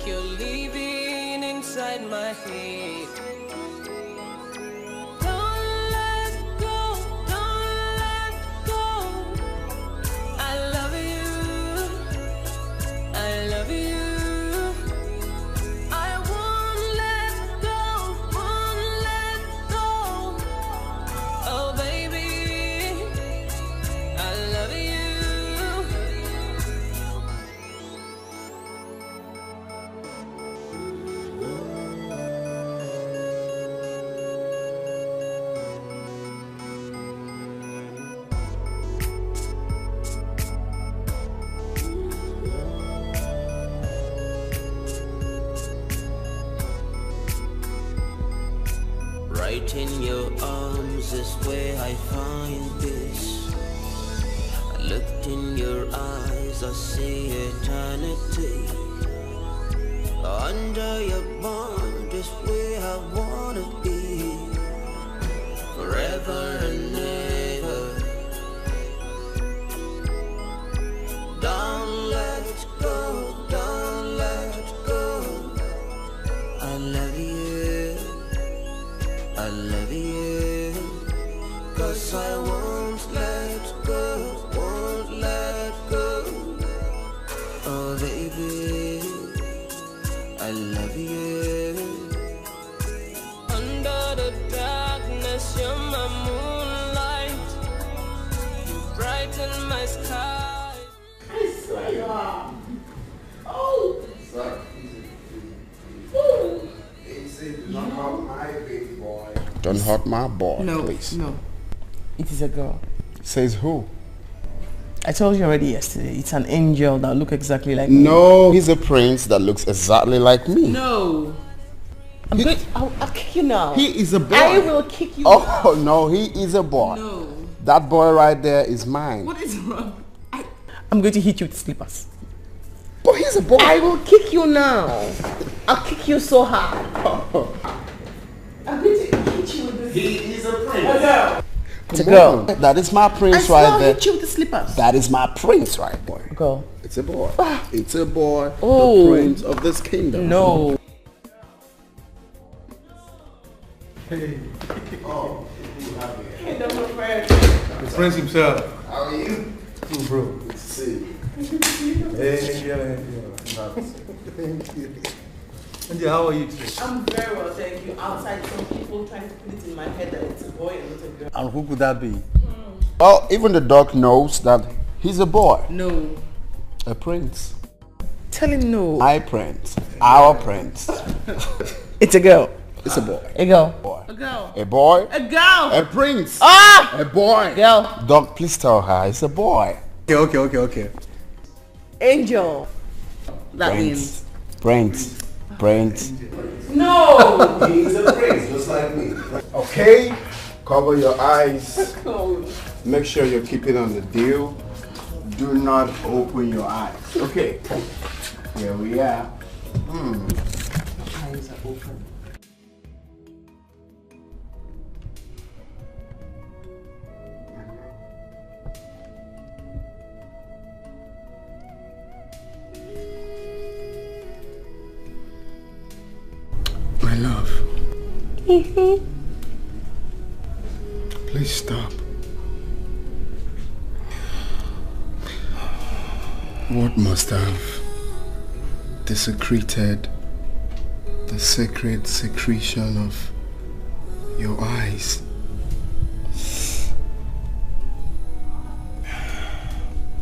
you're living inside my head. Don't let go, don't let go. I love you, I love you. I won't let go, won't let go. Oh baby, I love you. Right in your arms is where I find peace. I looked in your eyes, I see eternity. Under your bond is where I wanna be, forever and ever. Don't let go, don't let go. I love you, I love you, 'cause I won't let go, won't let go. Oh baby, I love you. Under the darkness, you're my moonlight. You brighten my sky. I swear you are. Oh! Sir. Ooh. Easy, do not hurt my baby boy. Don't hurt my boy, No, please. no. It is a girl. Says who? I told you already yesterday. It's an angel that looks exactly like me. No, he's a prince that looks exactly like me. No. I'll kick you now. He is a boy. I will kick you Oh, no, he is a boy. No. That boy right there is mine. What is wrong? I'm going to hit you with slippers. But he's a boy. I will kick you now. I'll kick you so hard. I'm going to hit you with this. He is a prince. A girl. It's a Come girl. on. That is my prince I right there. hit you with the slippers. That is my prince right there. Girl. It's a boy. It's a boy. Oh. The prince of this kingdom. No. Hey, Oh. the prince himself. How are you? Cool, bro. Good to see you. Hey, yeah. Thank you. And yeah, how are you today? I'm very well, thank you. Outside, some people trying to put it in my head that it's a boy and not a girl. And who could that be? Well, even the dog knows that he's a boy. No. A prince. Tell him no. My prince. Our prince. It's a girl. It's a boy. A girl. Boy. A girl. A boy. A girl. A prince. Ah! A boy. Girl. Dog, please tell her it's a boy. Okay. Angel. That means. Prince. Prince. No! He's a prince, just like me. Okay, cover your eyes. Make sure you're keeping on the deal. Do not open your eyes. Okay, here we are. Eyes are open. My love. Please stop. What must have desecrated the sacred secretion of your eyes?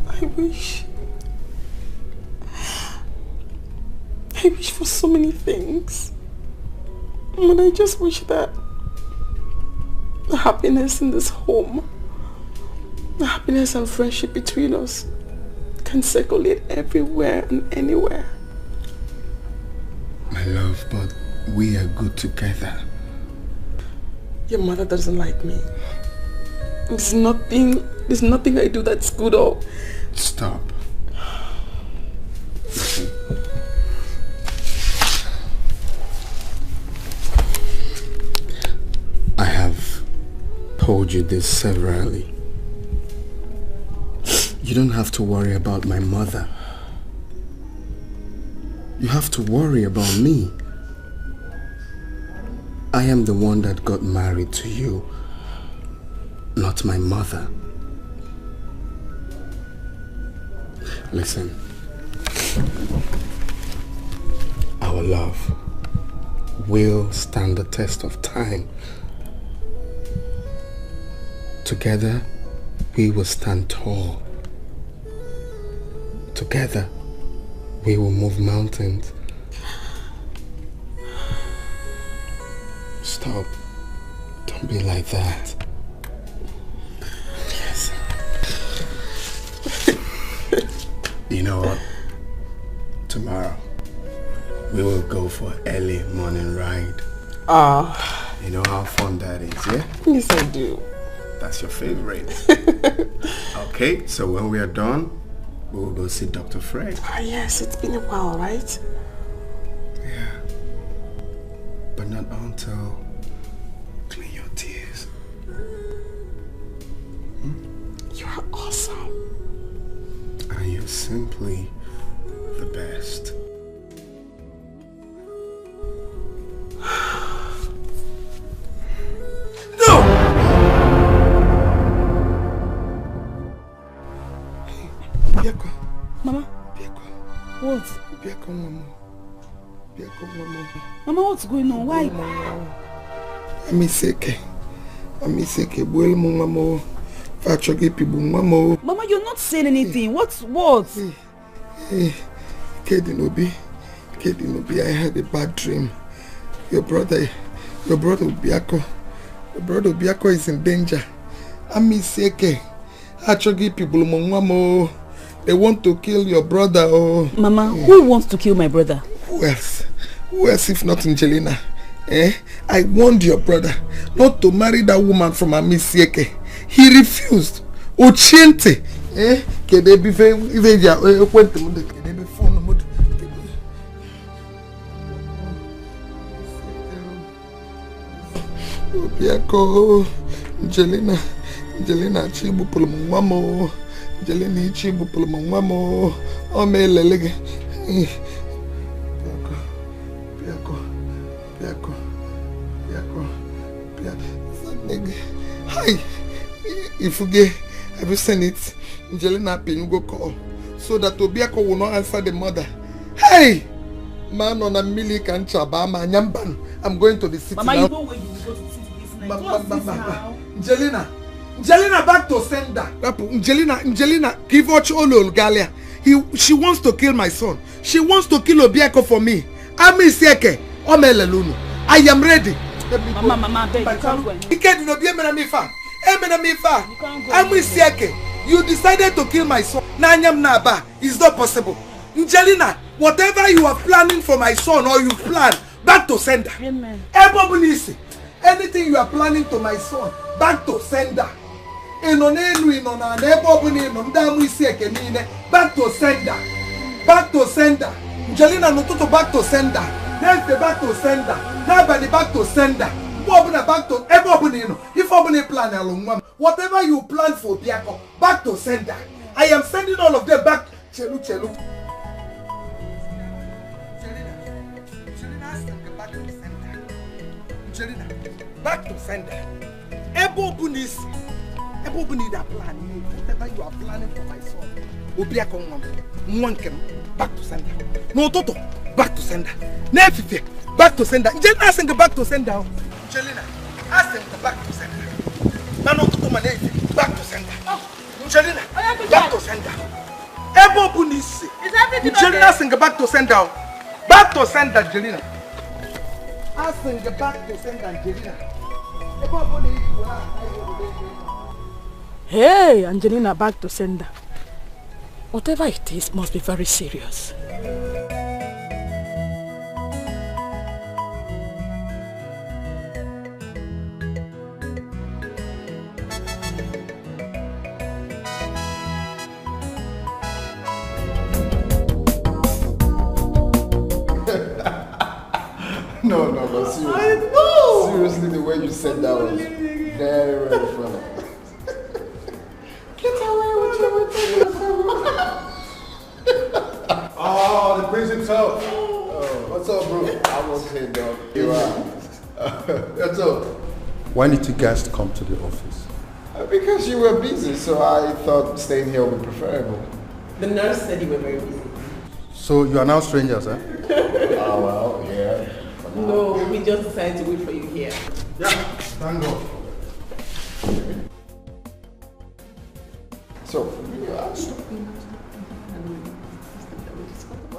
I wish for so many things. But I just wish that the happiness in this home, the happiness and friendship between us can circulate everywhere and anywhere. My love, but we are good together. Your mother doesn't like me. There's nothing I do that's good or... Stop. Listen. I have told you this severally. You don't have to worry about my mother. You have to worry about me. I am the one that got married to you, not my mother. Listen. Our love will stand the test of time. Together, we will stand tall. Together, we will move mountains. Stop. Don't be like that. Yes. You know what? Tomorrow, we will go for an early morning ride. You know how fun that is, yeah? Yes, I do. That's your favorite. Okay, so when we are done, we will go see Dr. Fred. Yes, it's been a while, right? Yeah. But not until clean your tears. You're awesome. And you're simply the best. No! Biako. Mama? Biako. What? Biako, Mama. Biako, Mama. Mama, what's going on? Why? I'm sick. Well, Mama. Mama, you're not saying anything. What? Hey, Kedinobi, I had a bad dream. Your brother Biako is in danger. I'm sick. Actually, people, Mama, they want to kill your brother. Oh, Mama, who wants to kill my brother? Who else if not Angelina? I warned your brother not to marry that woman from Amisieke. He refused. Ochente. Can they be Biako, Angelina chibu pulmamo. Angelina chibu pulmamo. O me lelege. Biako. Hi. If you get, have you sent it? Angelina Pin go call so that Obiako will not answer the mother. Hey! Man on a milk and chabama nyamban. I'm going to the city Mama, now. you know where you will go to the city this night. What's this now? Angelina back to sender. Angelina, give watch Olo Galia. She wants to kill my son. She wants to kill Obiako for me. I am ready. Mama, beg, you can't go anywhere. You decided to kill my son. It's not possible. Angelina, whatever you are planning for my son or you plan, back to sender. Amen. Anything you are planning to my son, back to sender. Back to sender. Back to sender. Angelina, no to back to sender. Next back to sender. Nobody back to sender. Back to if plan along whatever you plan for Biako, back to sender. I am sending all of them back. Chelu. Angelina, back to sender. Ebobuni that plan. Whatever you are planning for my son, Obiako back to sender. No Toto, back to sender. Nefife, back to sender. Angelina ask back to sender. Angelina, ask them to back to sender. No Toto Manefi, back to sender. Angelina, back to sender. Ebobuni. Is everything Angelina ask back to sender. Back to sender, Angelina. Ask them back to sender, Angelina. Hey, Angelina, back to sender. Whatever it is must be very serious. No, but seriously. Seriously, the way you said that was very funny. Get away with you. Oh, the prince himself. What's up, bro? I was here, dog. You are. What's up? Why did you guys come to the office? Because you were busy, so I thought staying here would be preferable. The nurse said you were very busy. So you are now strangers, eh? Oh, well, yeah. No, we just decided to wait for you here. Yeah, thank God. So, you are stopping.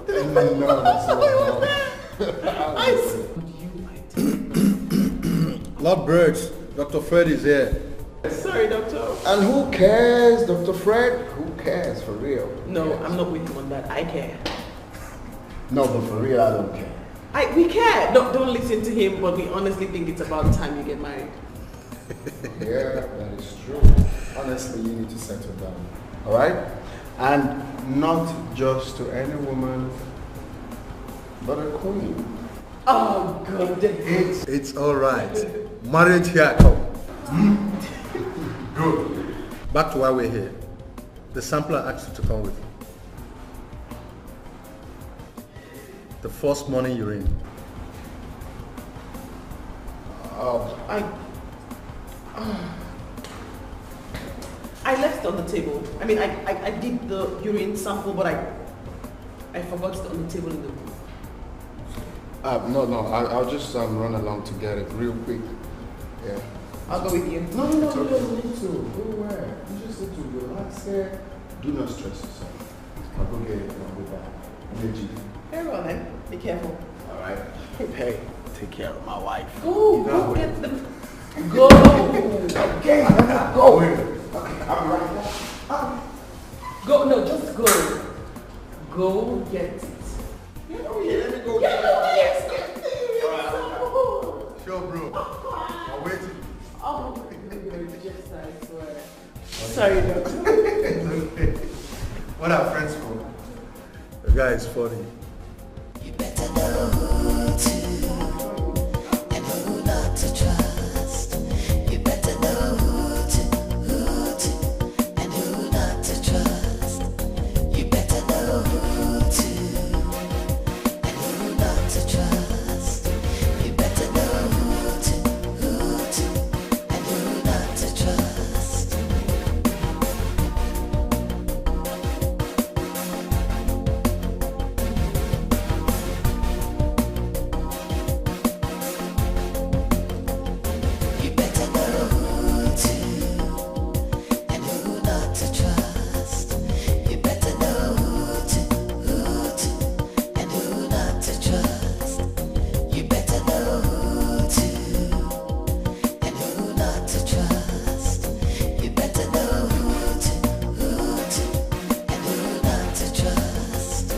No, that's not. Lord Birds, Dr. Fred is here. Sorry, doctor. And who cares, Dr. Fred? Who cares, for real? No, I'm not with you on that. I care. No, but for real, I don't care. We care. No, don't listen to him, but we honestly think it's about time you get married. Yeah, that is true. Honestly, you need to settle down. Alright? And not just to any woman, but a queen. Oh, God. It's all right. Marriage here, come. Good. Back to why we're here. The sampler asked you to come with you. The first morning you're in. I left it on the table. I mean, I did the urine sample, but I forgot it on the table in the room. No, I'll just run along to get it real quick. Yeah. I'll go with you. No, you don't need to. Go where? You just need to relax there. Do not stress yourself. I'll go get it and I'll be back. Very well then. Be careful. Alright. Hey, take care of my wife. Go get them. Go. Okay, go. Okay, I'll be right back. Go, no, just go. Go get it. Yeah, let me go. Yes. Sure, bro. I'm waiting. Oh, just I swear. Sorry, doctor. It's okay. What are friends for? The guy is funny. You better know who to and who not to trust. You better know who to and who not to trust. You better know who to and who not to trust. You better know who to and who not to trust. You better know who to and who not to trust. You better know who to and who not to trust. You better know who to and who not to trust. You better know who to and who not to trust.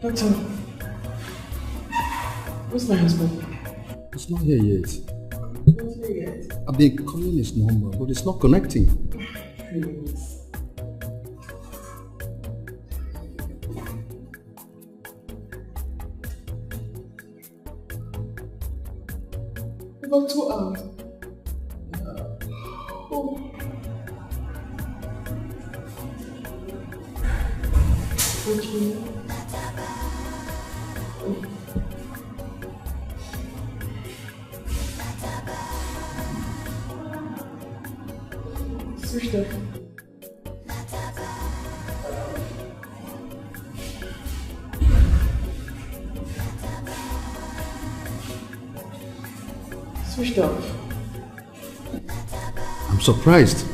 Doctor, where's my husband? It's not here yet. Not here yet. I've been calling his number, but it's not connecting. Please. About 2 hours. Oh. What do you mean? Switched off. Switched off. I'm surprised.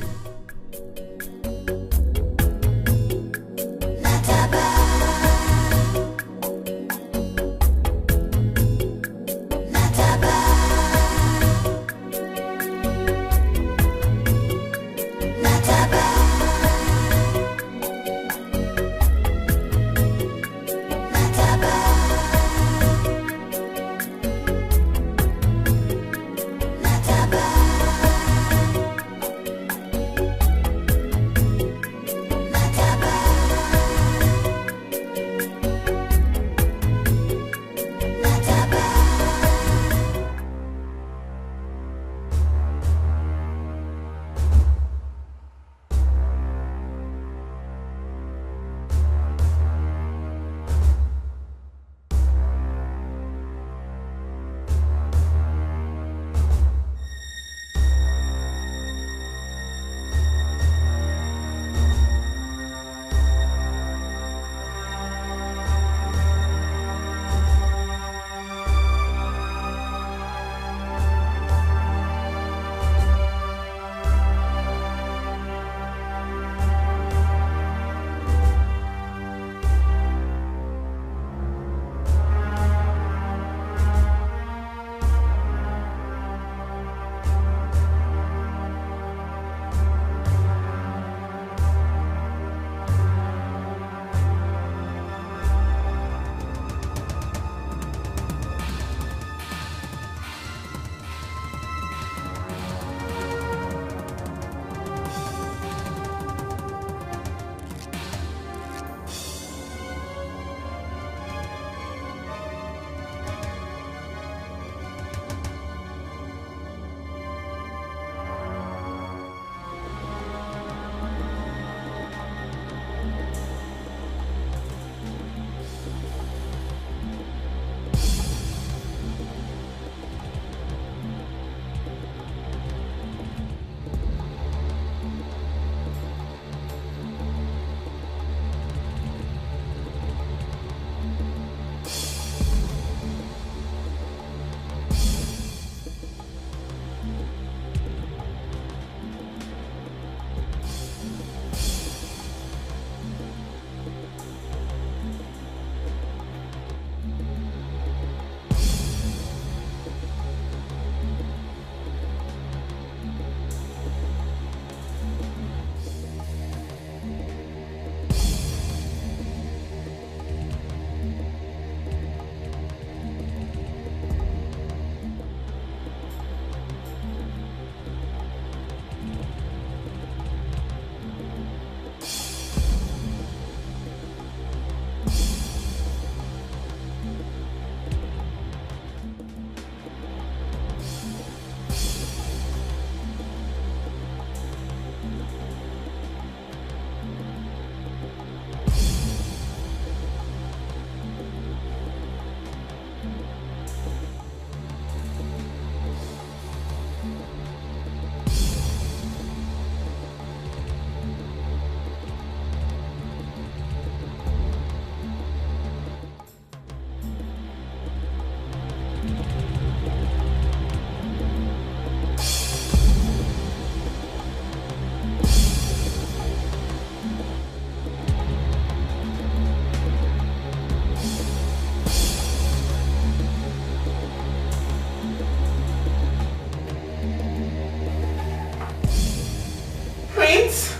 Please.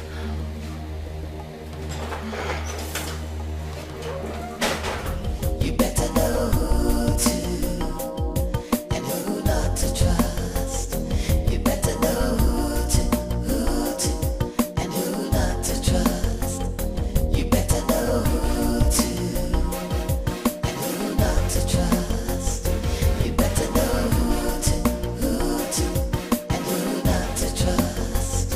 You better know who to and who not to trust. You better know who to and who not to trust. You better know who to and who not to trust. You better know who to and who not to trust.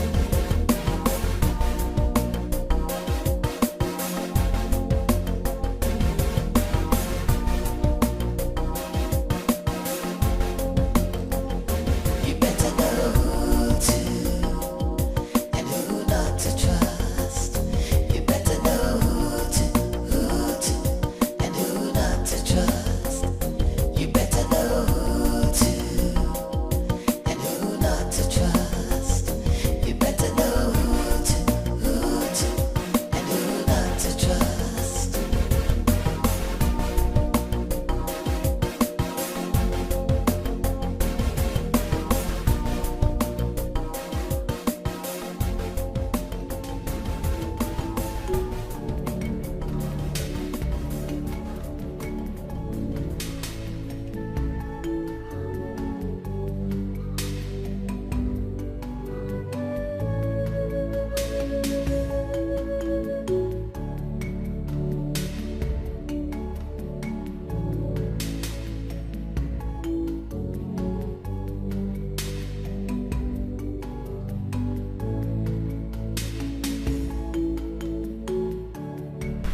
You better know who to and who not to trust. You better know who to and who not to trust. You better know who to and who not to trust. You better know who to and who not to trust.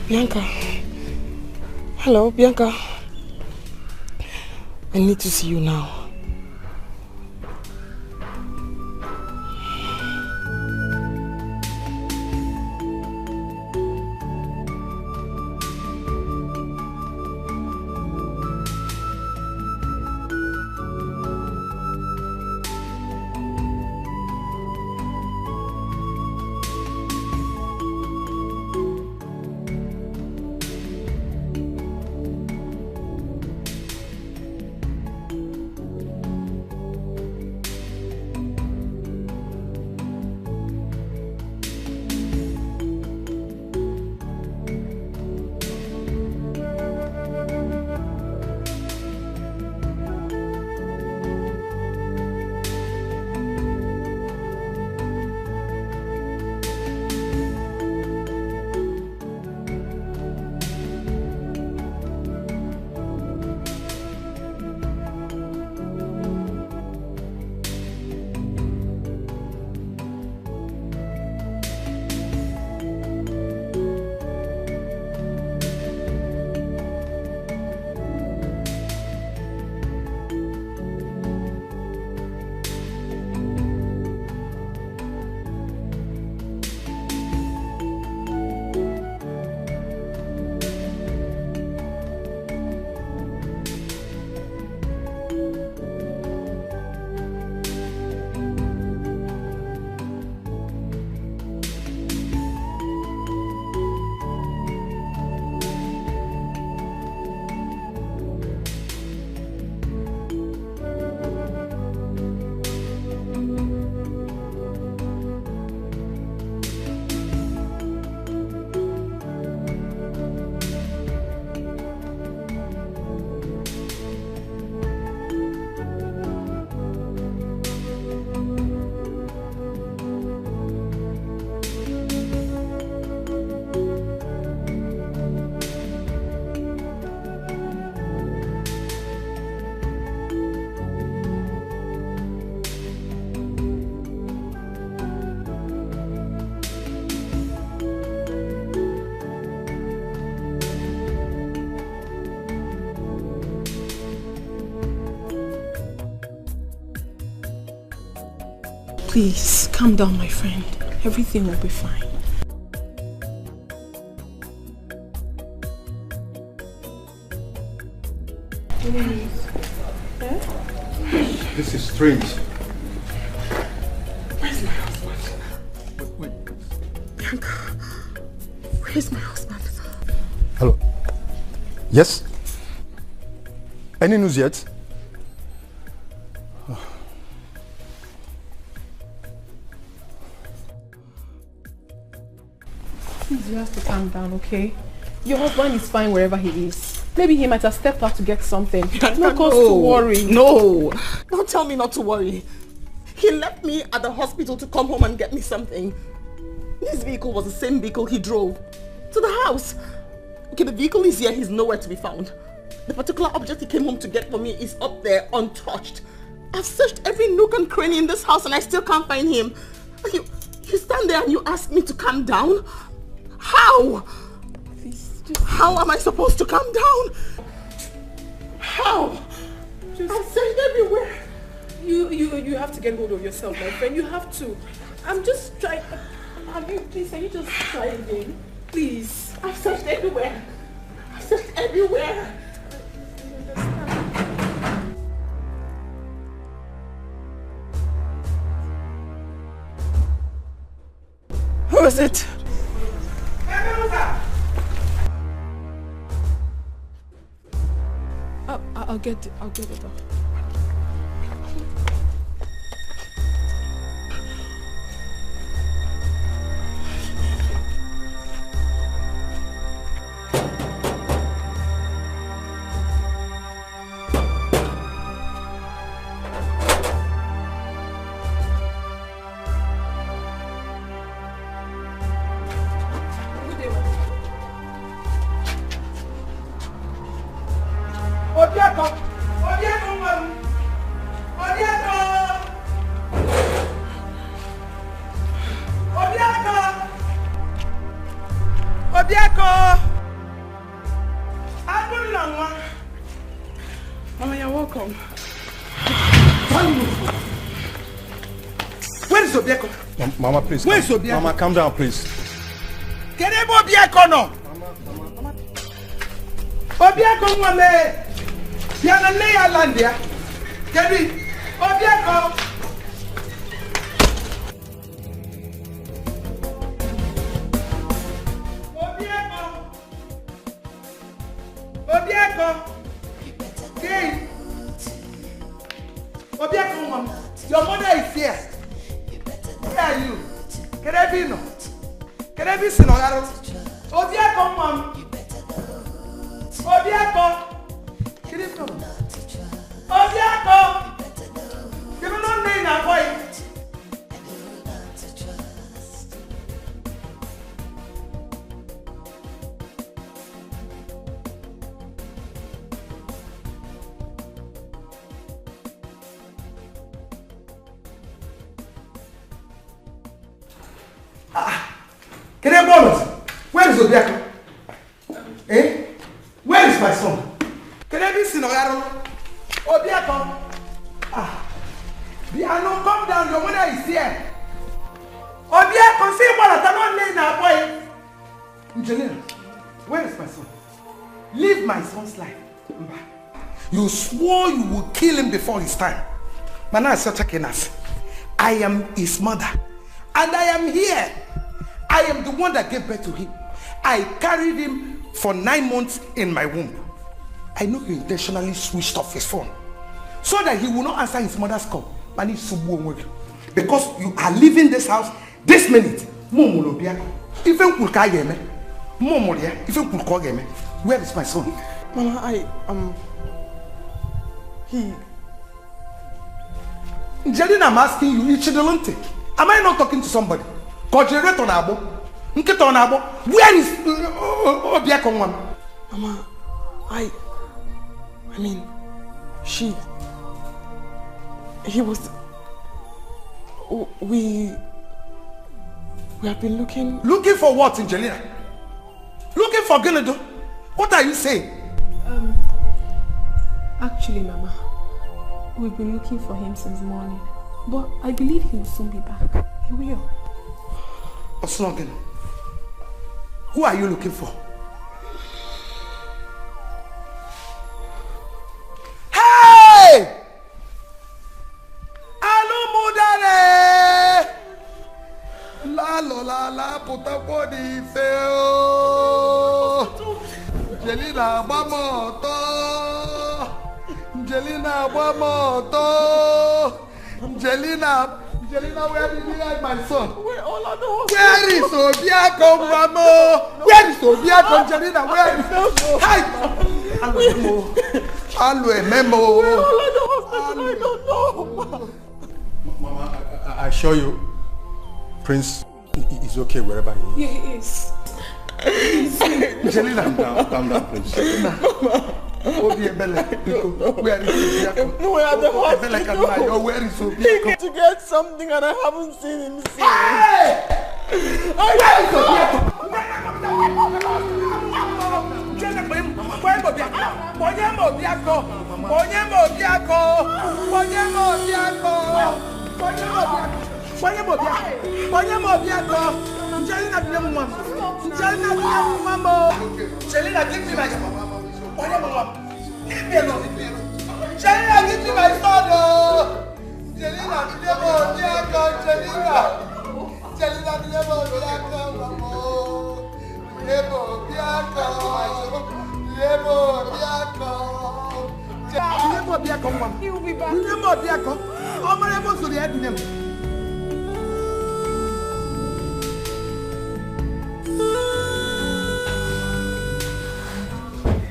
Bianca. Hello, Bianca. I need to see you now. Please, calm down, my friend. Everything will be fine. This is strange. Where's my husband? Wait. Bianca, where's my husband? Hello. Yes? Any news yet? Please, you have to calm down, okay? Your husband is fine wherever he is. Maybe he might have stepped out to get something. No cause to worry. No. Don't tell me not to worry. He left me at the hospital to come home and get me something. This vehicle was the same vehicle he drove to the house. Okay, the vehicle is here. He's nowhere to be found. The particular object he came home to get for me is up there untouched. I've searched every nook and cranny in this house and I still can't find him. You stand there and you ask me to calm down? How? Please, just... How am I supposed to calm down? How? I've searched everywhere. You have to get hold of yourself, my friend. You have to. I'm just trying. Please, can you just try again? Please. I've searched everywhere. I've searched everywhere. I understand. Who is it? I'll get it. Mama, you're welcome. Where is Obieko? Mama, please. Where is Obieko? Mama, calm down, please. Can I go Obieko no? Obieko mama. Yana neya landia. Kedi. Obieko. Obieko. Hey. Obieko mama. Your mother is here. Where are you? Can I be no? Can I be sinogaro? Obieko mama. Obieko. Can you come? Obieko. You don't know name na boy. Can I bonus? Where is Obieko? Eh? Where is my son? Can I be sinogaro? Obieko. Biano, come down. Your mother is here. Obieko, see what I don't lay now, boy. Angelina, where is my son? Live my son's life. You swore you would kill him before his time. Mana is such a kenas. I am his mother. And I am here. I am the one that gave birth to him. I carried him for 9 months in my womb. I know you intentionally switched off his phone so that he will not answer his mother's call. Because you are leaving this house this minute. Even where is my son? Mama, Jelena, I'm asking you, am I not talking to somebody? Where is Obieko? Mama, I mean, he was, we have been looking. Looking for what, Angelina? Looking for Genedo? What are you saying? Actually, Mama, we've been looking for him since morning. But I believe he will soon be back. He will. Oslogan, who are you looking for? Hey! Alo mudare! La la puta body feo. Jelina bamoto. Jelina bamoto. Jelina Angelina, where did you hide my son? We're all at the hospital. Where is Obiako, Mamo? Where is Obiako, Angelina? Where is Hide! Alwe Memo. We're all at the hospital. I don't know. Mama, I assure you, Prince is okay wherever he is. Yeah, he is. Angelina, Calm down, please. Obiebele, where is Obiako? We're at the hospital. Where is He Obiako? came to get something and I haven't seen him since. Hey! Where is Obiako? Angelina, give me my son. Leave me alone. Angelina, give me my son. Angelina, he will be back.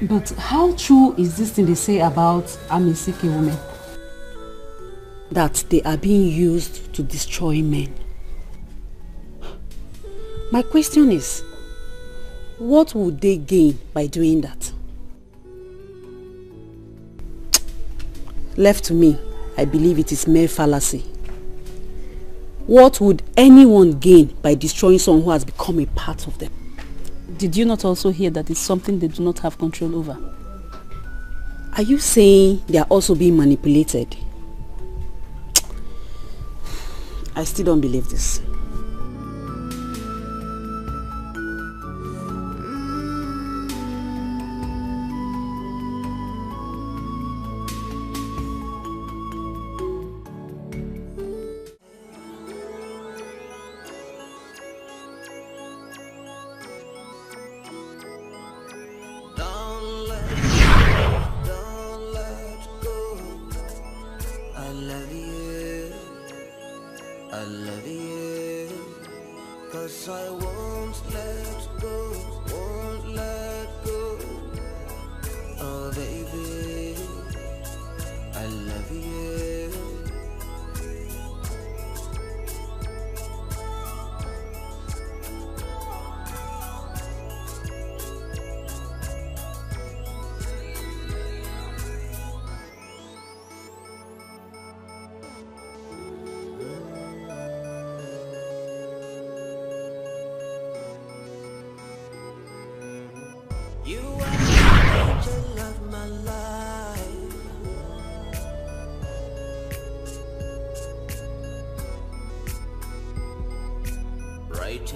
But how true is this thing they say about Amisiki women? That they are being used to destroy men. My question is, what would they gain by doing that? Left to me, I believe it is mere fallacy. What would anyone gain by destroying someone who has become a part of them? Did you not also hear that it's something they do not have control over? Are you saying they are also being manipulated? I still don't believe this.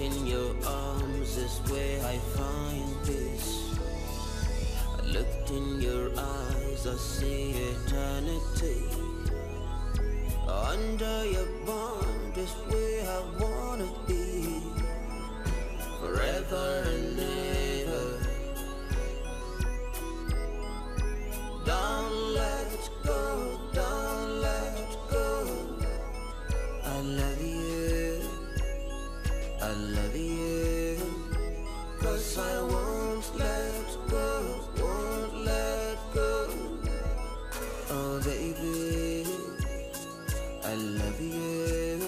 In your arms is where I find peace. I looked in your eyes, I see eternity. Under your bond is where I wanna be, forever and ever. Don't let go, don't let go. I love you. I love you, 'cause I won't let go, won't let go. Oh baby, I love you.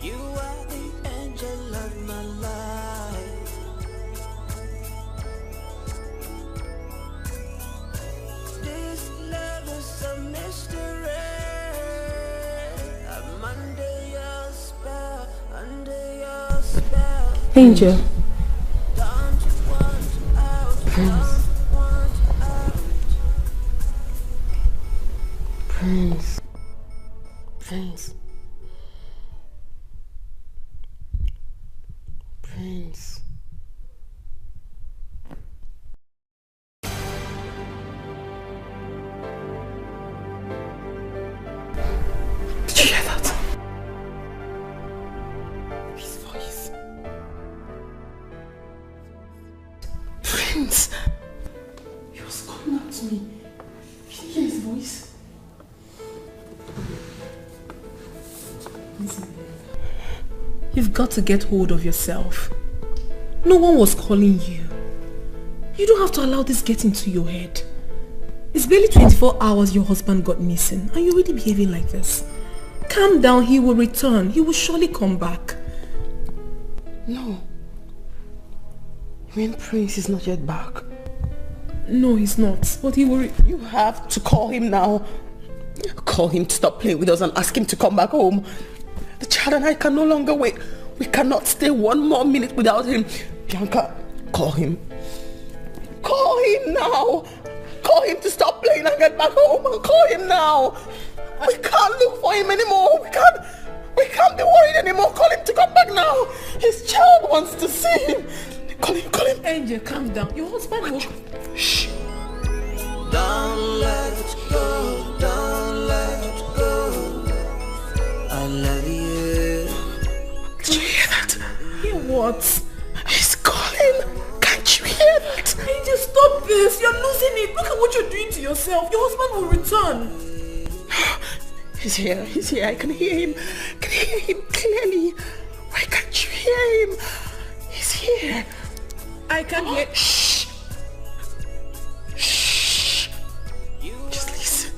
You are the angel of my life. A mystery. I'm under your spell, under your spell. Angel. Don't want out, Prince. don't want out. Prince. Prince. Prince. Did you hear that? His voice. Prince! He was calling out to me. Did you hear his voice? Listen, you've got to get hold of yourself. No one was calling you. You don't have to allow this get into your head. It's barely 24 hours your husband got missing and you're already behaving like this. Calm down, he will return. He will surely come back. No. You mean Prince is not yet back? No, he's not. But he will... You have to call him now. Call him to stop playing with us and ask him to come back home. The child and I can no longer wait. We cannot stay 1 more minute without him. Bianca, call him. Call him now. Call him to stop playing and get back home. Call him now. We can't look for him anymore. We can't be worried anymore. Call him to come back now. His child wants to see him. Call him. Angel, calm down. Your husband will... Shh. Don't let go, don't let go. I love you. Did you hear that? Hear what? He's calling. Can't you hear that? Angel, stop this. You're losing it. Look at what you're doing to yourself. Your husband will return. He's here. I can hear him. Clearly. Why can't you hear him? He's here. I can hear... Shh. Shh. Just listen.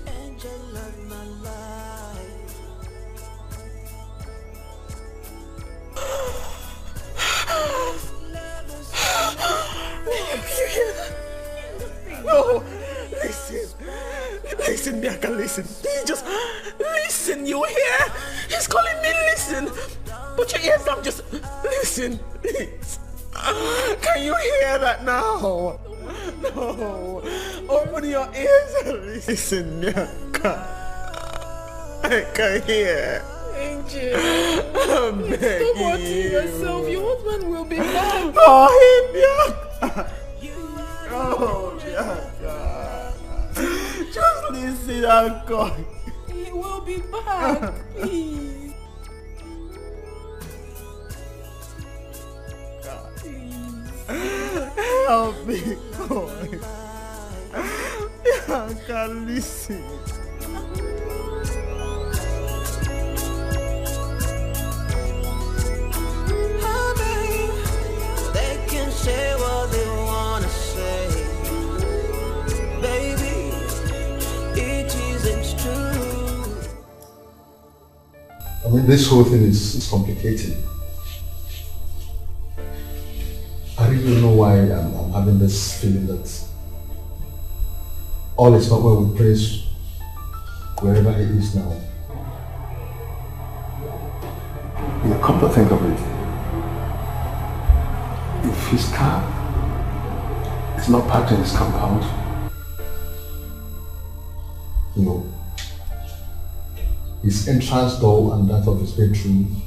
You hear that? No. Listen, Bianca, listen. Just listen, you hear? He's calling me, listen. Put your ears down, just listen, please. Can you hear that now? No. Open your ears and listen, Bianca. I can hear. Angel, I'm begging stop watching yourself. Your husband will be back. Oh, Bianca. Oh, Bianca. Just listen and call. He will be back, please. Help me, God. I can't listen. They can say what they wanna say, baby. It isn't true. I mean, this whole thing is complicated. I really don't know why I'm having this feeling that all is not well with Prince wherever he is now. Yeah, come to think of it, if his car is not parked in his compound, you know, his entrance door and that of his bedroom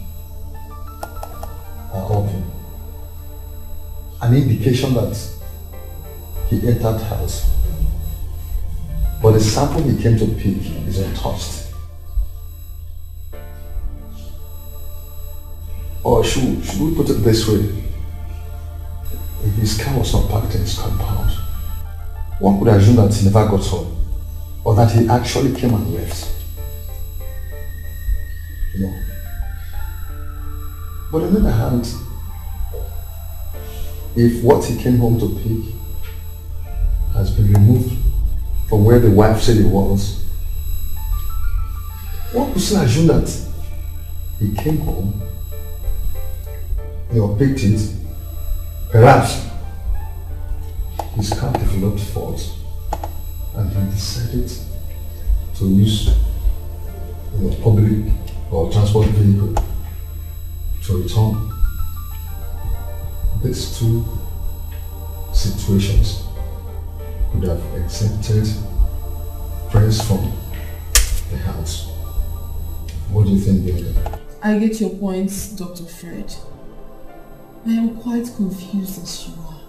are open. An indication that he entered the house. But the sample he came to pick is untouched. Or should we put it this way? If his car was not parked in his compound, one could assume that he never got home, or that he actually came and left. You know. But on the other hand, if what he came home to pick has been removed from where the wife said it was, one could still assume that he came home, you know, picked it, perhaps his car developed fault and he decided to use, you know, public or transport vehicle to return. These two situations could have exempted Prince from the house. What do you think, Bianca? I get your points, Dr. Fred. I am quite confused as you are.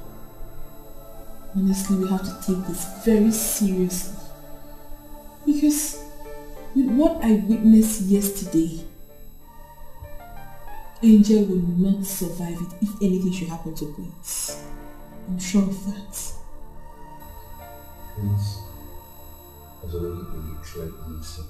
Honestly, we have to take this very seriously. Because with what I witnessed yesterday, Angel will not survive it if anything should happen to Prince. I'm sure of that. Prince has already been betrayed in sin.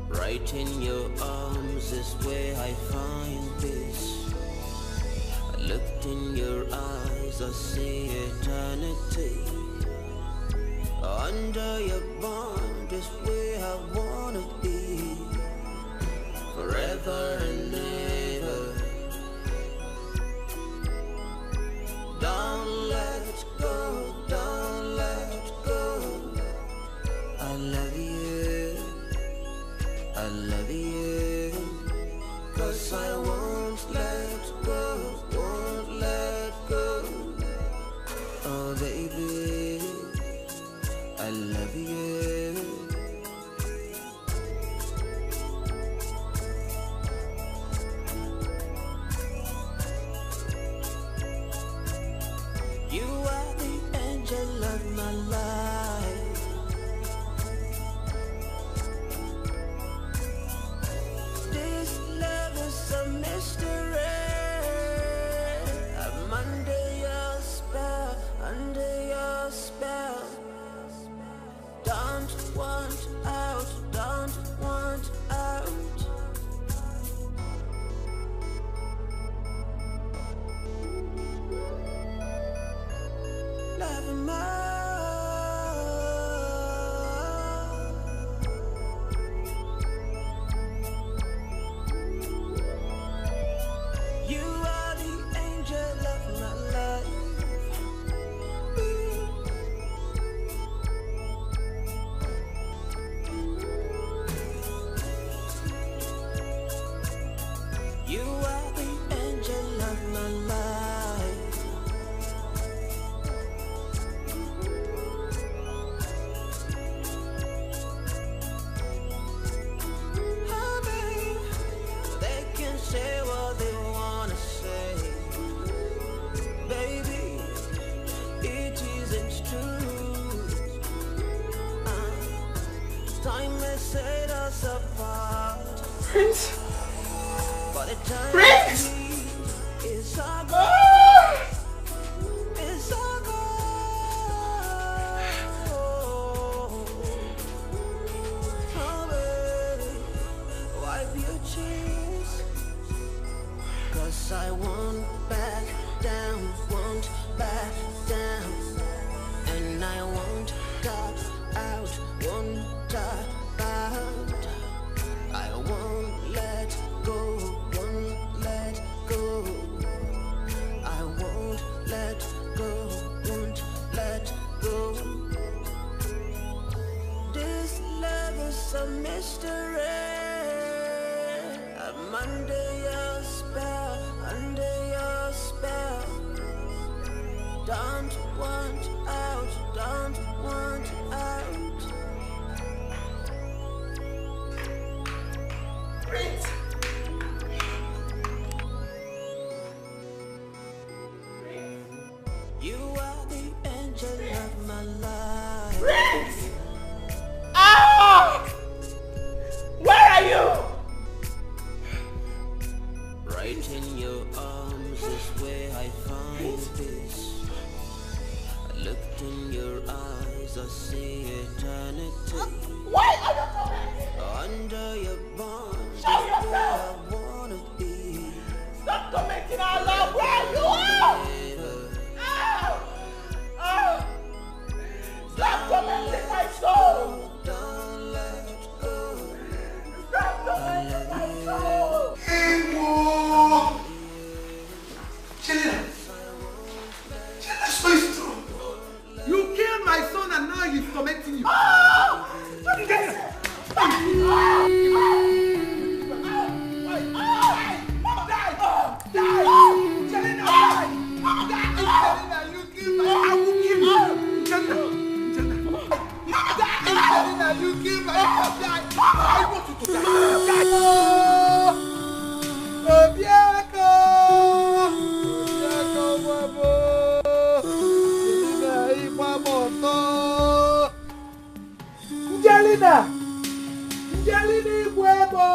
Right in your arms is where I find peace. I looked in your eyes, I see eternity. Under your bond is where I wanna be, forever and ever. Don't let go, don't let go. I love you, I love you, 'cause I won't let go, won't let go. Oh baby, I love you. You are the angel of my life. This love is a mystery. I'm under your spell, under your spell. Don't want out, don't want out. Love him more. You are the angel of my life. You are the angel of my life. Oh, babe, they can say what they wanna say. Baby, it isn't true. Time may set us apart. Prince! But the time Prince! is all gone. It's all gone. Oh, baby, wipe your tears. 'Cause I won't back down, won't back down. And I won't tap out, won't tap out. I won't let go, won't let go. I won't let go, won't let go. it's a mystery. I'm under your spell, under your spell. Don't want out, don't want out. Prince! You are the angel of my life. Prince! Ah! Where are you? Right in your arms is where I find peace. I looked in your eyes, I see eternity. Why are you commenting? Under your bonds is Show where yourself! I wanna be. Stop commenting out loud where you are! Ah! Stop commenting my soul! Don't let go. Stop commenting my soul! Chelina! So it's true! You killed my son and now he's tormenting you! Ah! What did I say? Mama died! Die! Chelina died! Mama died! Chelina, you killed my son! I will kill you! Chelina! Mama died! Chelina, you killed my son! Die! I want you to die! Obiako! Obiako, Wabo! Chelina, Ipamoto! Njelina! Njelina, Ibuebo!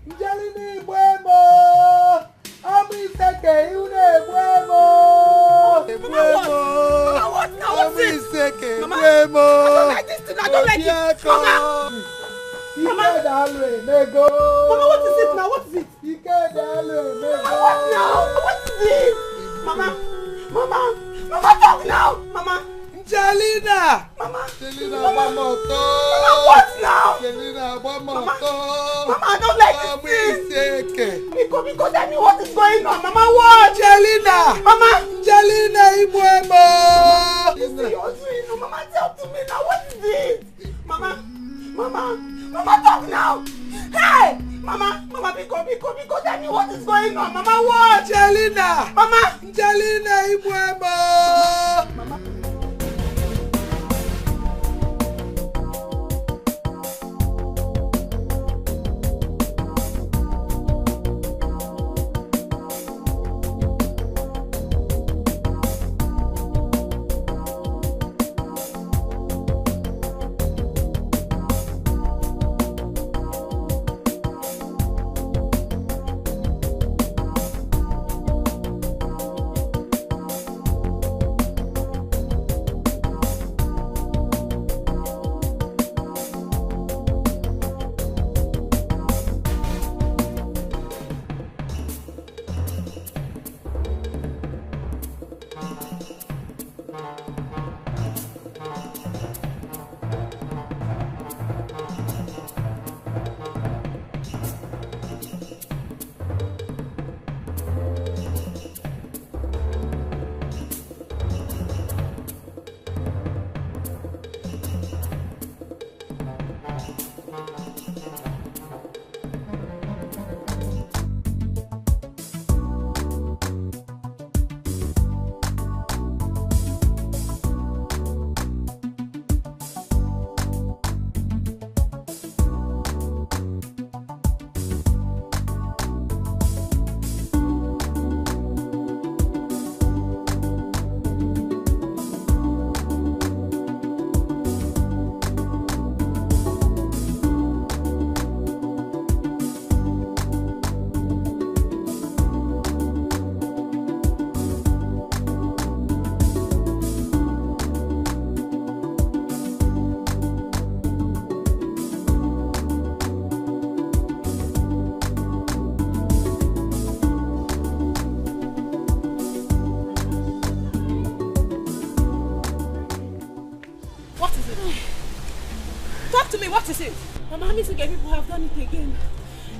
Njelina, Ibuebo! Amiseke, Iune, Ibuebo! Ibuebo! What's this? Amiseke, Ibuebo! I don't like this thing, I don't like it! Mama! Mama! Nego! Mama, what is it now? What is it? Nego! Mama, what now? What is it? Mama! Mama! Mama, talk now! Mama! Njelina! Mama! Njelina, Bamoto! Mama, what now? Njelina, Bamoto! Mama, I don't like this thing! Because tell me what is going on! Mama, what? Njelina! Mama! Njelina, Ibuemo! Mama, Mama, talk to me now! What is it? Mama! Mama! Mama, talk now! Hey! Mama! Mama, because tell me what is going on! Mama, what? Njelina! Mama! Njelina, Ibuemo! Mama! What is it? Mama, Mr. People have done it again.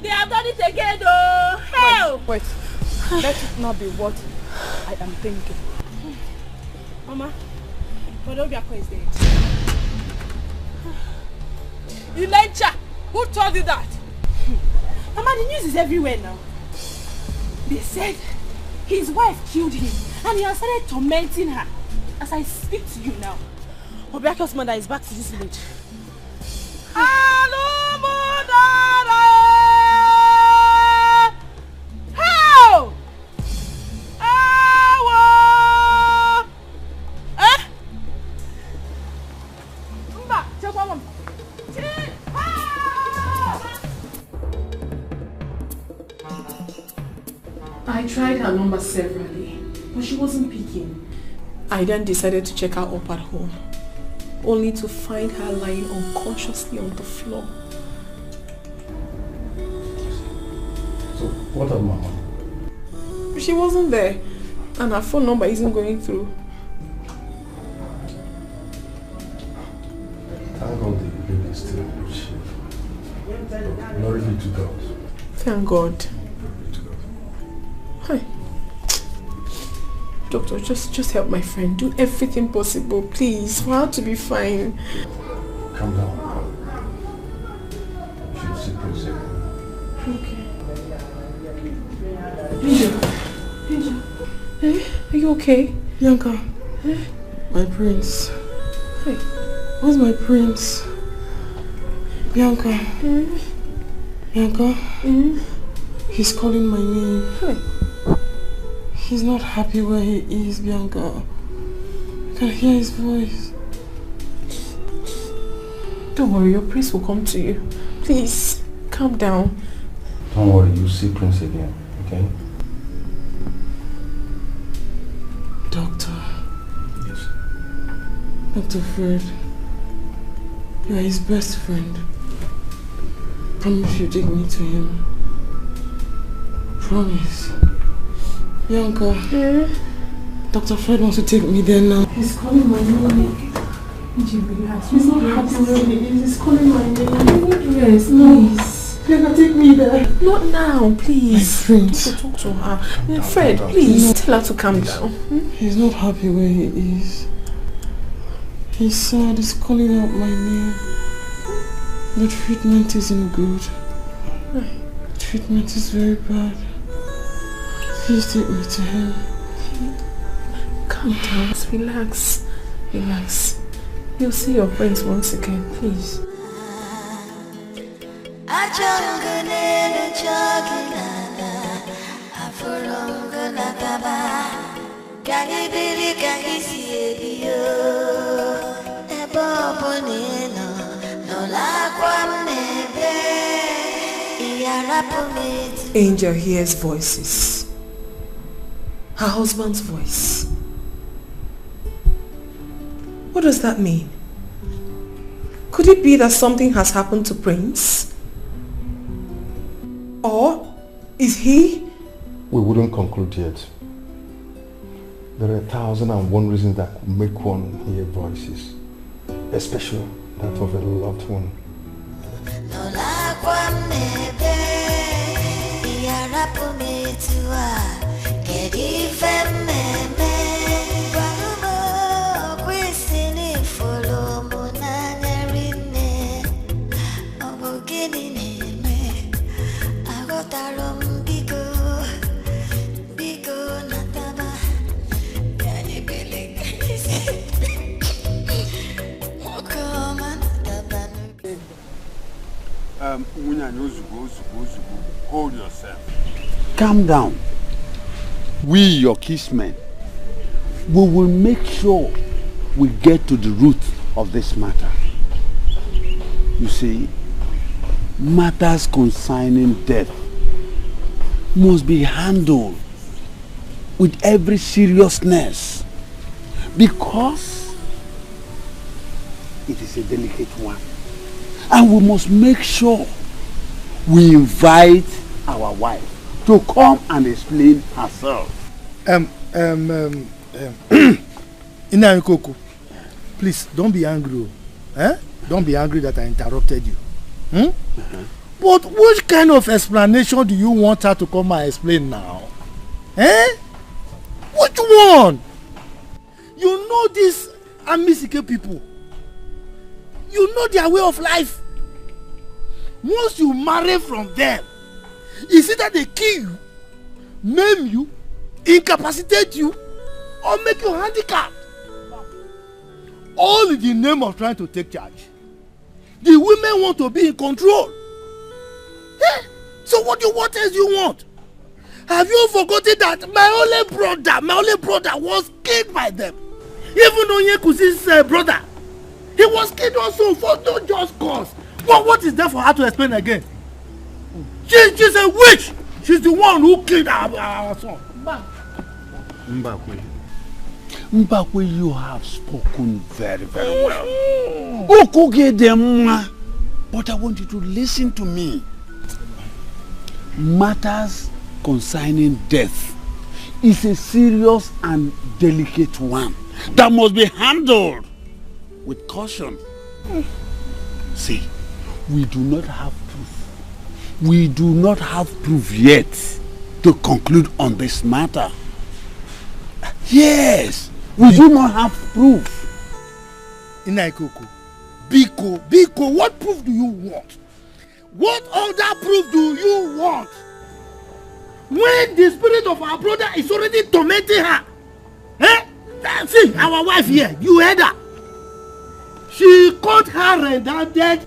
They have done it again, though. Hell! Wait. Let it not be what I am thinking. Mama, Odobiako is dead. Elijah, who told you that? Mama, the news is everywhere now. They said his wife killed him and he has started tormenting her. As I speak to you now, Obiako's mother is back to this village. How? I tried her number severally, but she wasn't picking. I then decided to check her up at home, only to find her lying unconsciously on the floor. So, what of Mama? She wasn't there, and her phone number isn't going through. Thank God the baby is still good shape. Glory be to God. Thank God. Hi. Doctor, just help my friend. Do everything possible, please, for her to be fine. Calm down. You should see Prince. Okay. Angel. Hey, are you okay? Bianca. My prince. Hey. Where's my prince? Bianca. Bianca. He's calling my name. Hey. He's not happy where he is, Bianca. I can hear his voice. Don't worry, your prince will come to you. Please, calm down. Don't worry, you'll see Prince again, okay? Doctor. Yes. Dr. Fred. You are his best friend. Promise you take me to him. Promise. Bianca. Dr. Fred wants to take me there now. He's calling my name. He's not happy where he is. He's calling my name. Yes, please. Bianca, take me there. Not now, please. My friend. Talk to her. Fred, please. Tell her to calm down. He's not happy where he is. He's sad. He's calling out my name. The treatment isn't good. The treatment is very bad. Please take me to him. Calm down. Relax. Relax. You'll see your friends once again, please. Angel hears voices. Her husband's voice. What does that mean? Could it be that something has happened to Prince? Or is he? We wouldn't conclude yet. There are 1,001 reasons that could make one hear voices, especially that of a loved one. Hold yourself. Calm down. We, your kissmen, we will make sure we get to the root of this matter. You see, matters concerning death must be handled with every seriousness because it is a delicate one. And we must make sure we invite our wife to come and explain herself. Inankoko, please don't be angry. Don't be angry that I interrupted you. But which kind of explanation do you want her to come and explain now? Eh? Which one? You know these Amisike people. You know their way of life. Once you marry from them, it's either they kill you, maim you, incapacitate you, or make you handicapped. All in the name of trying to take charge. The women want to be in control. Eh? So what else you want? Have you forgotten that my only brother was killed by them? Even Onyekusi's brother, he was killed also for no just cause. But what is there for her to explain again? She's a witch. She's the one who killed our son. Mbakwe, you have spoken very, very well. But I want you to listen to me. Matters concerning death is a serious and delicate one that must be handled with caution. See, we do not have proof. We do not have proof yet to conclude on this matter. Yes, we do not have proof. Inaikoko, Biko, what proof do you want? What other proof do you want? When the spirit of our brother is already tormenting her. Eh? See, our wife here, you heard her. She caught her red-handed,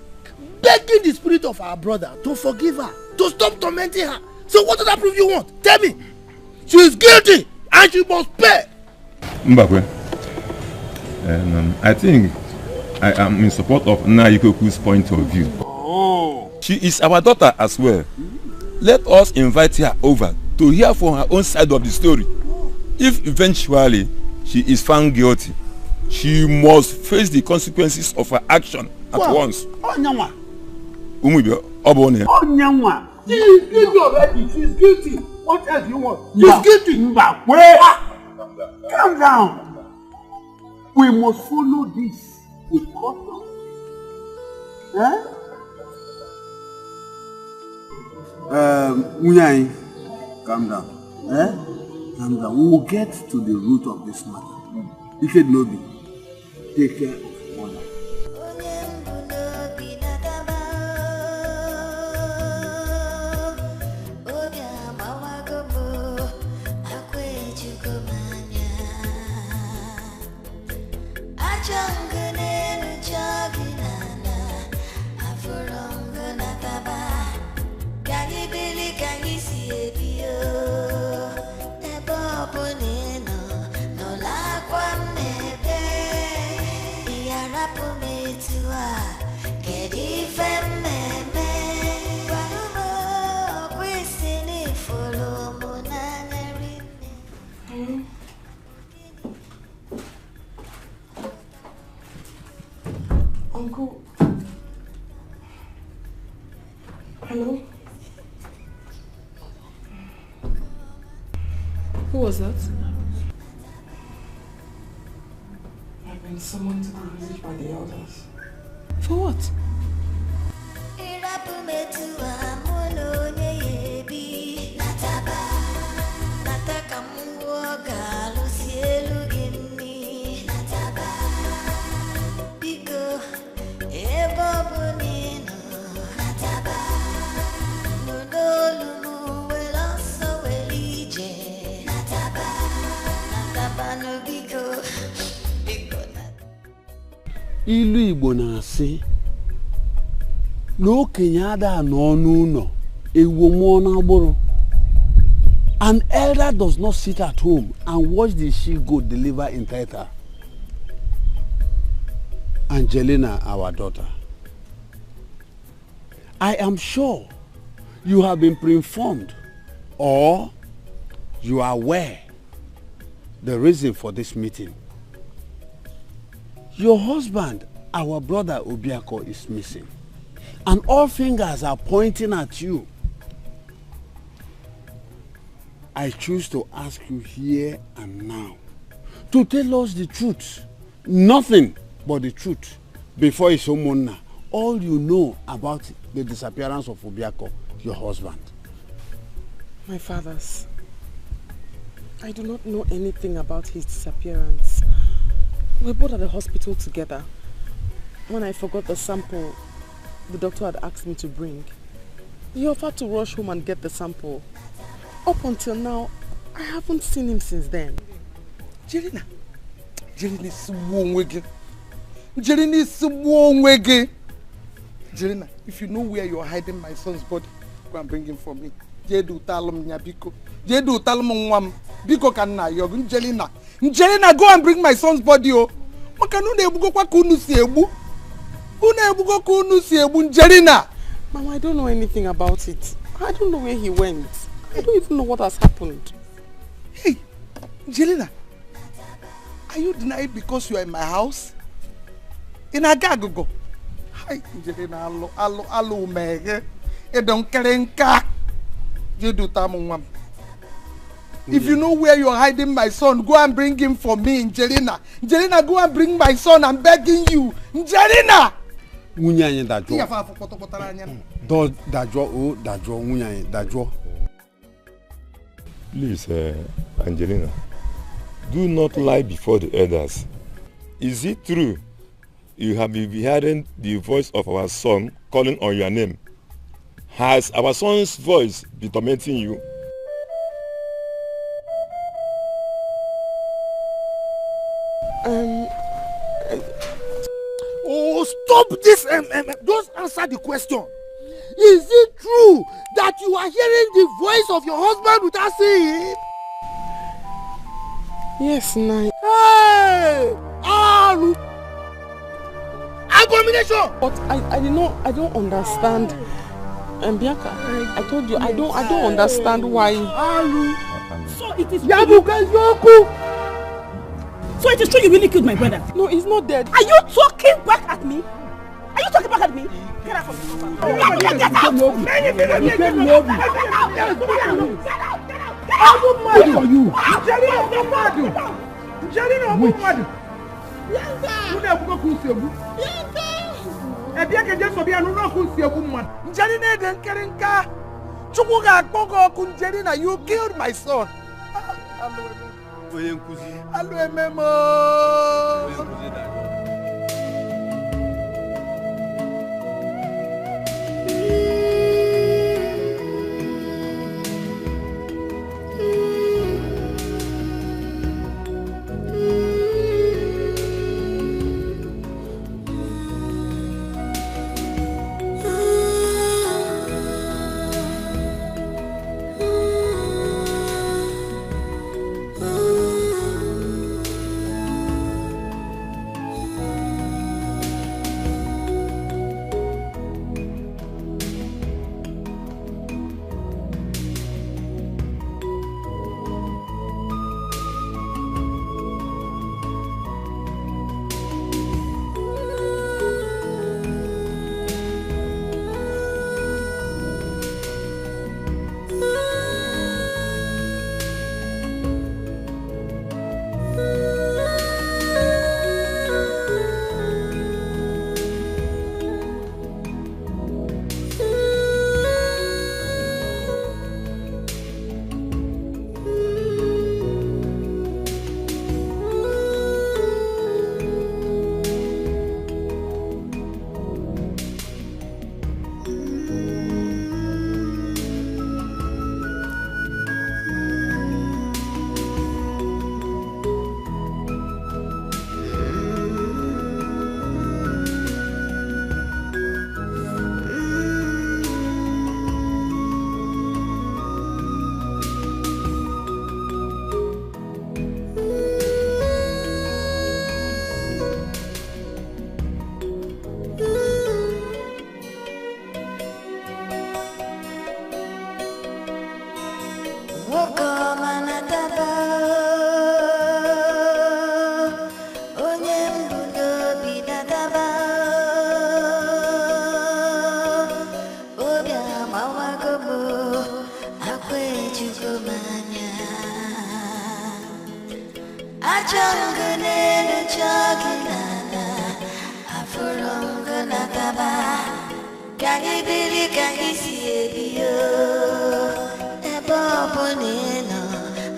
begging the spirit of our brother to forgive her, to stop tormenting her. So what other proof you want? Tell me. She is guilty and she must pay. Mbakwe, I think I am in support of Naikoku's point of view. Oh. She is our daughter as well. Let us invite her over to hear from her own side of the story. If eventually she is found guilty, she must face the consequences of her action at once. Onyanwa. Onyanwa. She is guilty already. She is guilty. What else do you want? She is guilty. Mbakwe. Calm down. We must follow this with caution. Eh? Unyai, calm down. Eh? Calm down. We will get to the root of this matter. If it no be, take care of one. Uncle. Hello? Who was that? I've been summoned to the village by the elders. For what? Ilu Igbo na-asị na okenye ada n'ọnụ ụlọ ewu mmụọ n'agbụrụ. An elder does not sit at home and watch the she-goat deliver in theater. Angelina, our daughter, I am sure you have been pre-informed or you are aware the reason for this meeting. Your husband, our brother Obiako, is missing. And all fingers are pointing at you. I choose to ask you here and now to tell us the truth. Nothing but the truth. Before Isomona, all you know about the disappearance of Obiako, your husband. My fathers, I do not know anything about his disappearance. We were both at the hospital together. When I forgot the sample the doctor had asked me to bring, he offered to rush home and get the sample. Up until now, I haven't seen him since then. Jelena is one way. Jelena is one way. Jelena, if you know where you are hiding my son's body, go and bring him for me. Jedu talum nyabiko. Jedu talum mwam. Biko kanna yogun Jelena. Jelena, go and bring my son's body. Oh, makanu ne bugo kwa kunu siebu. Una bugo kunu siebu Jelena. Mama, I don't know anything about it. I don't know where he went. I don't even know what has happened. Hey, Jelena, are you denying because you are in my house? In Agagogo. Hi, Jelena, allo, mege. E don't kerenka. You do tamungam. If you know where you are hiding my son, go and bring him for me, Jelena. Jelena, go and bring my son. I'm begging you, Jelena. Munyanye dajo. Do dajo dajo munyanye dajo. Please, Angelina, do not lie before the elders. Is it true you have been hearing the voice of our son calling on your name? Has our son's voice been tormenting you? Oh, stop this! Just answer the question. Is it true that you are hearing the voice of your husband without seeing him? Yes, Nai. Hey! Abomination! But I don't understand. And Bianca, I told you I don't understand why. So it is So it is true you really killed my brother? No, he's not dead. Are you talking back at me? Are you talking back at me? Get out from the compound. Get out! You killed my son.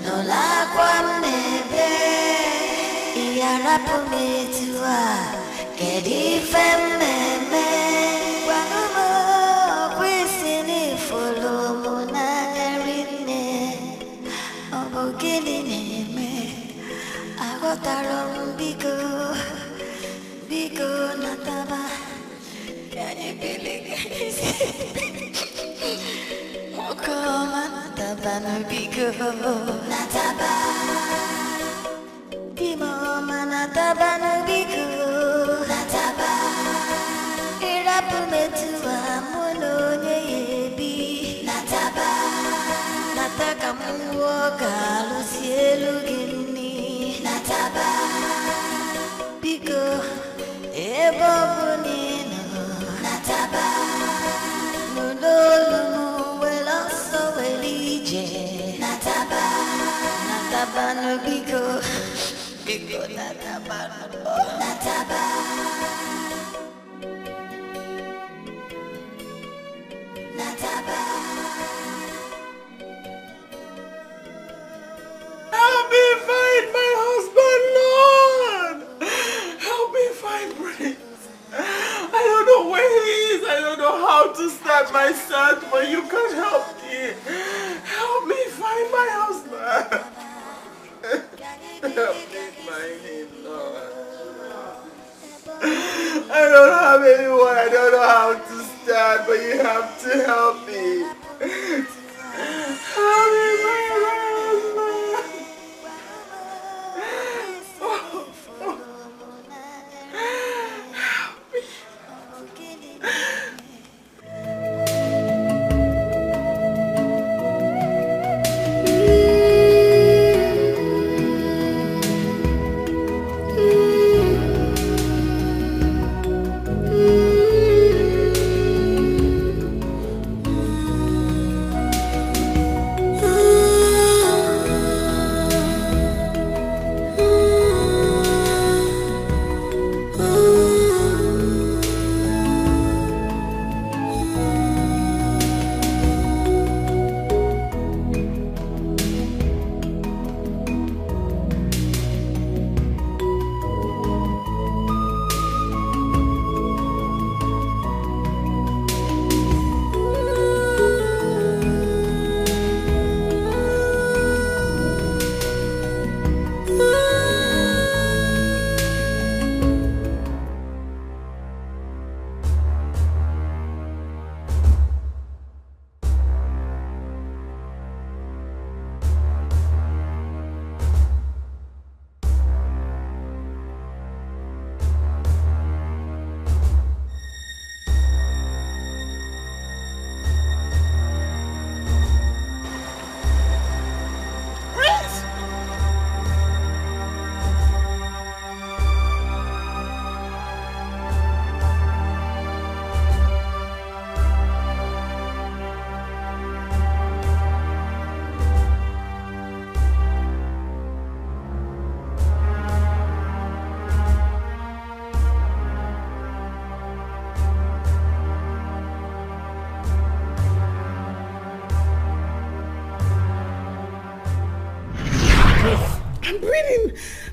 No la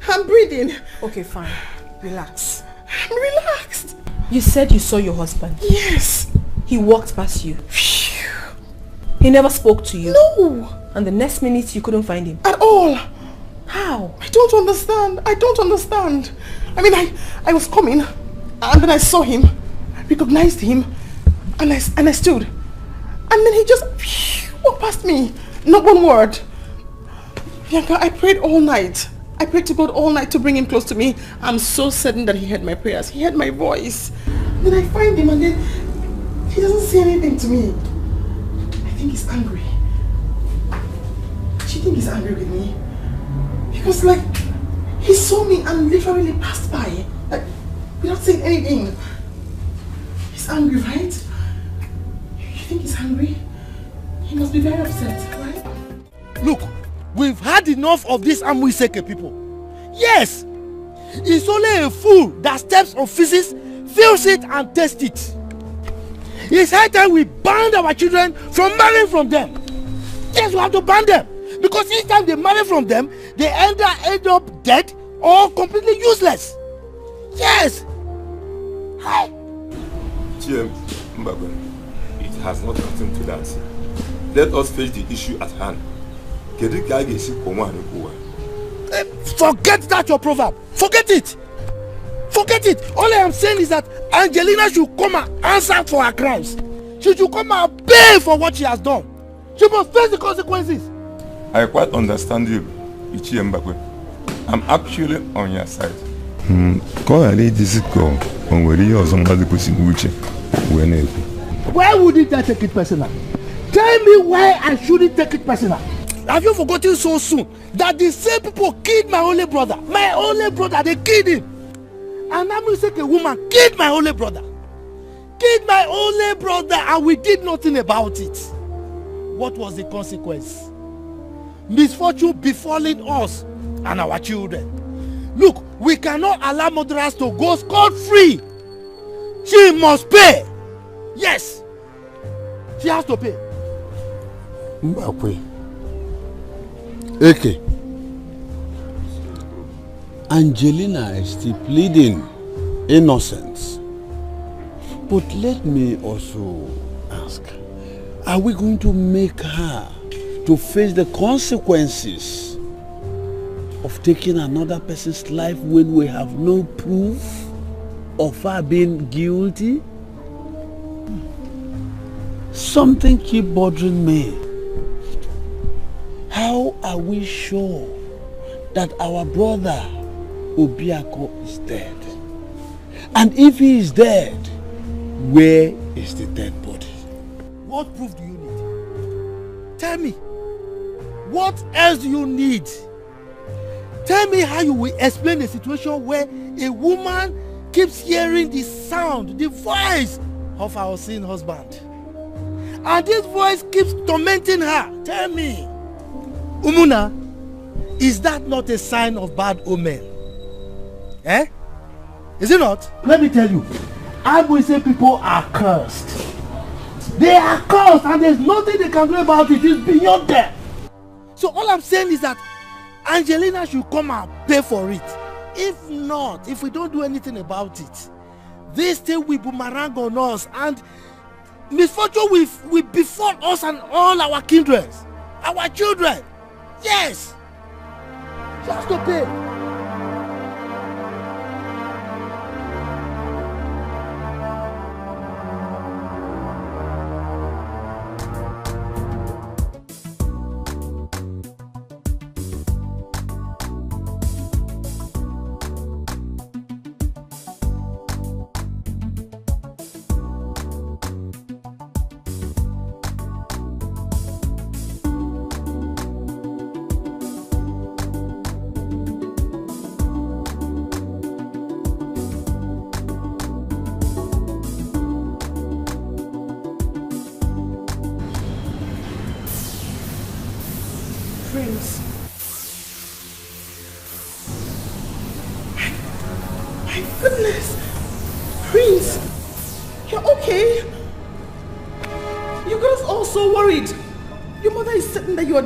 I'm breathing. Okay, fine. Relax. I'm relaxed. You said you saw your husband? Yes. He walked past you? He never spoke to you? No. And the next minute you couldn't find him? At all. How? I don't understand. I don't understand. I mean, I was coming and then I saw him, I recognized him, and I stood. And then he just walked past me. Not one word. Bianca, I prayed all night. I prayed to God all night to bring him close to me. I'm so certain that he heard my prayers. He heard my voice. Then I find him and then he doesn't say anything to me. I think he's angry. Do you think he's angry with me? Because like, he saw me and literally passed by. Like, without saying anything. He's angry, right? You think he's angry? He must be very upset, right? Look, we've had enough of these Amwiseke people. Yes! It's only a fool that steps on feces, feels it and tastes it. It's high time we ban our children from marrying from them. Yes, we have to ban them. Because each time they marry from them, they either end up dead or completely useless. Yes. Hi. TM, Mbagwe, it has not gotten to that. Let us face the issue at hand. Forget that your proverb. Forget it. Forget it. All I am saying is that Angelina should come and answer for her crimes. She should come and pay for what she has done. She must face the consequences. I quite understand you, Ichie Mbagwe. I'm actually on your side. Why would it take it personal? Tell me why I shouldn't take it personal. Have you forgotten so soon that the same people killed my only brother? My only brother, they killed him. And I'm going to say a woman killed my only brother. Killed my only brother and we did nothing about it. What was the consequence? Misfortune befalling us and our children. Look, we cannot allow murderers to go scot-free. She must pay. Yes. She has to pay. Mbakwe. Okay. Angelina is still pleading innocence. But let me also ask, are we going to make her to face the consequences of taking another person's life when we have no proof of her being guilty? Something keeps bothering me. How are we sure that our brother Obiako is dead? And if he is dead, where is the dead body? What proof do you need? Tell me. What else do you need? Tell me how you will explain a situation where a woman keeps hearing the sound, the voice of her unseen husband. And this voice keeps tormenting her. Tell me. Umuna, is that not a sign of bad omen? Eh? Is it not? Let me tell you. I will say people are cursed. They are cursed and there's nothing they can do about it. It's beyond them. So all I'm saying is that Angelina should come and pay for it. If not, if we don't do anything about it, this thing will boomerang on us and misfortune will befall us and all our kindred, our children. Yes! She has to pay.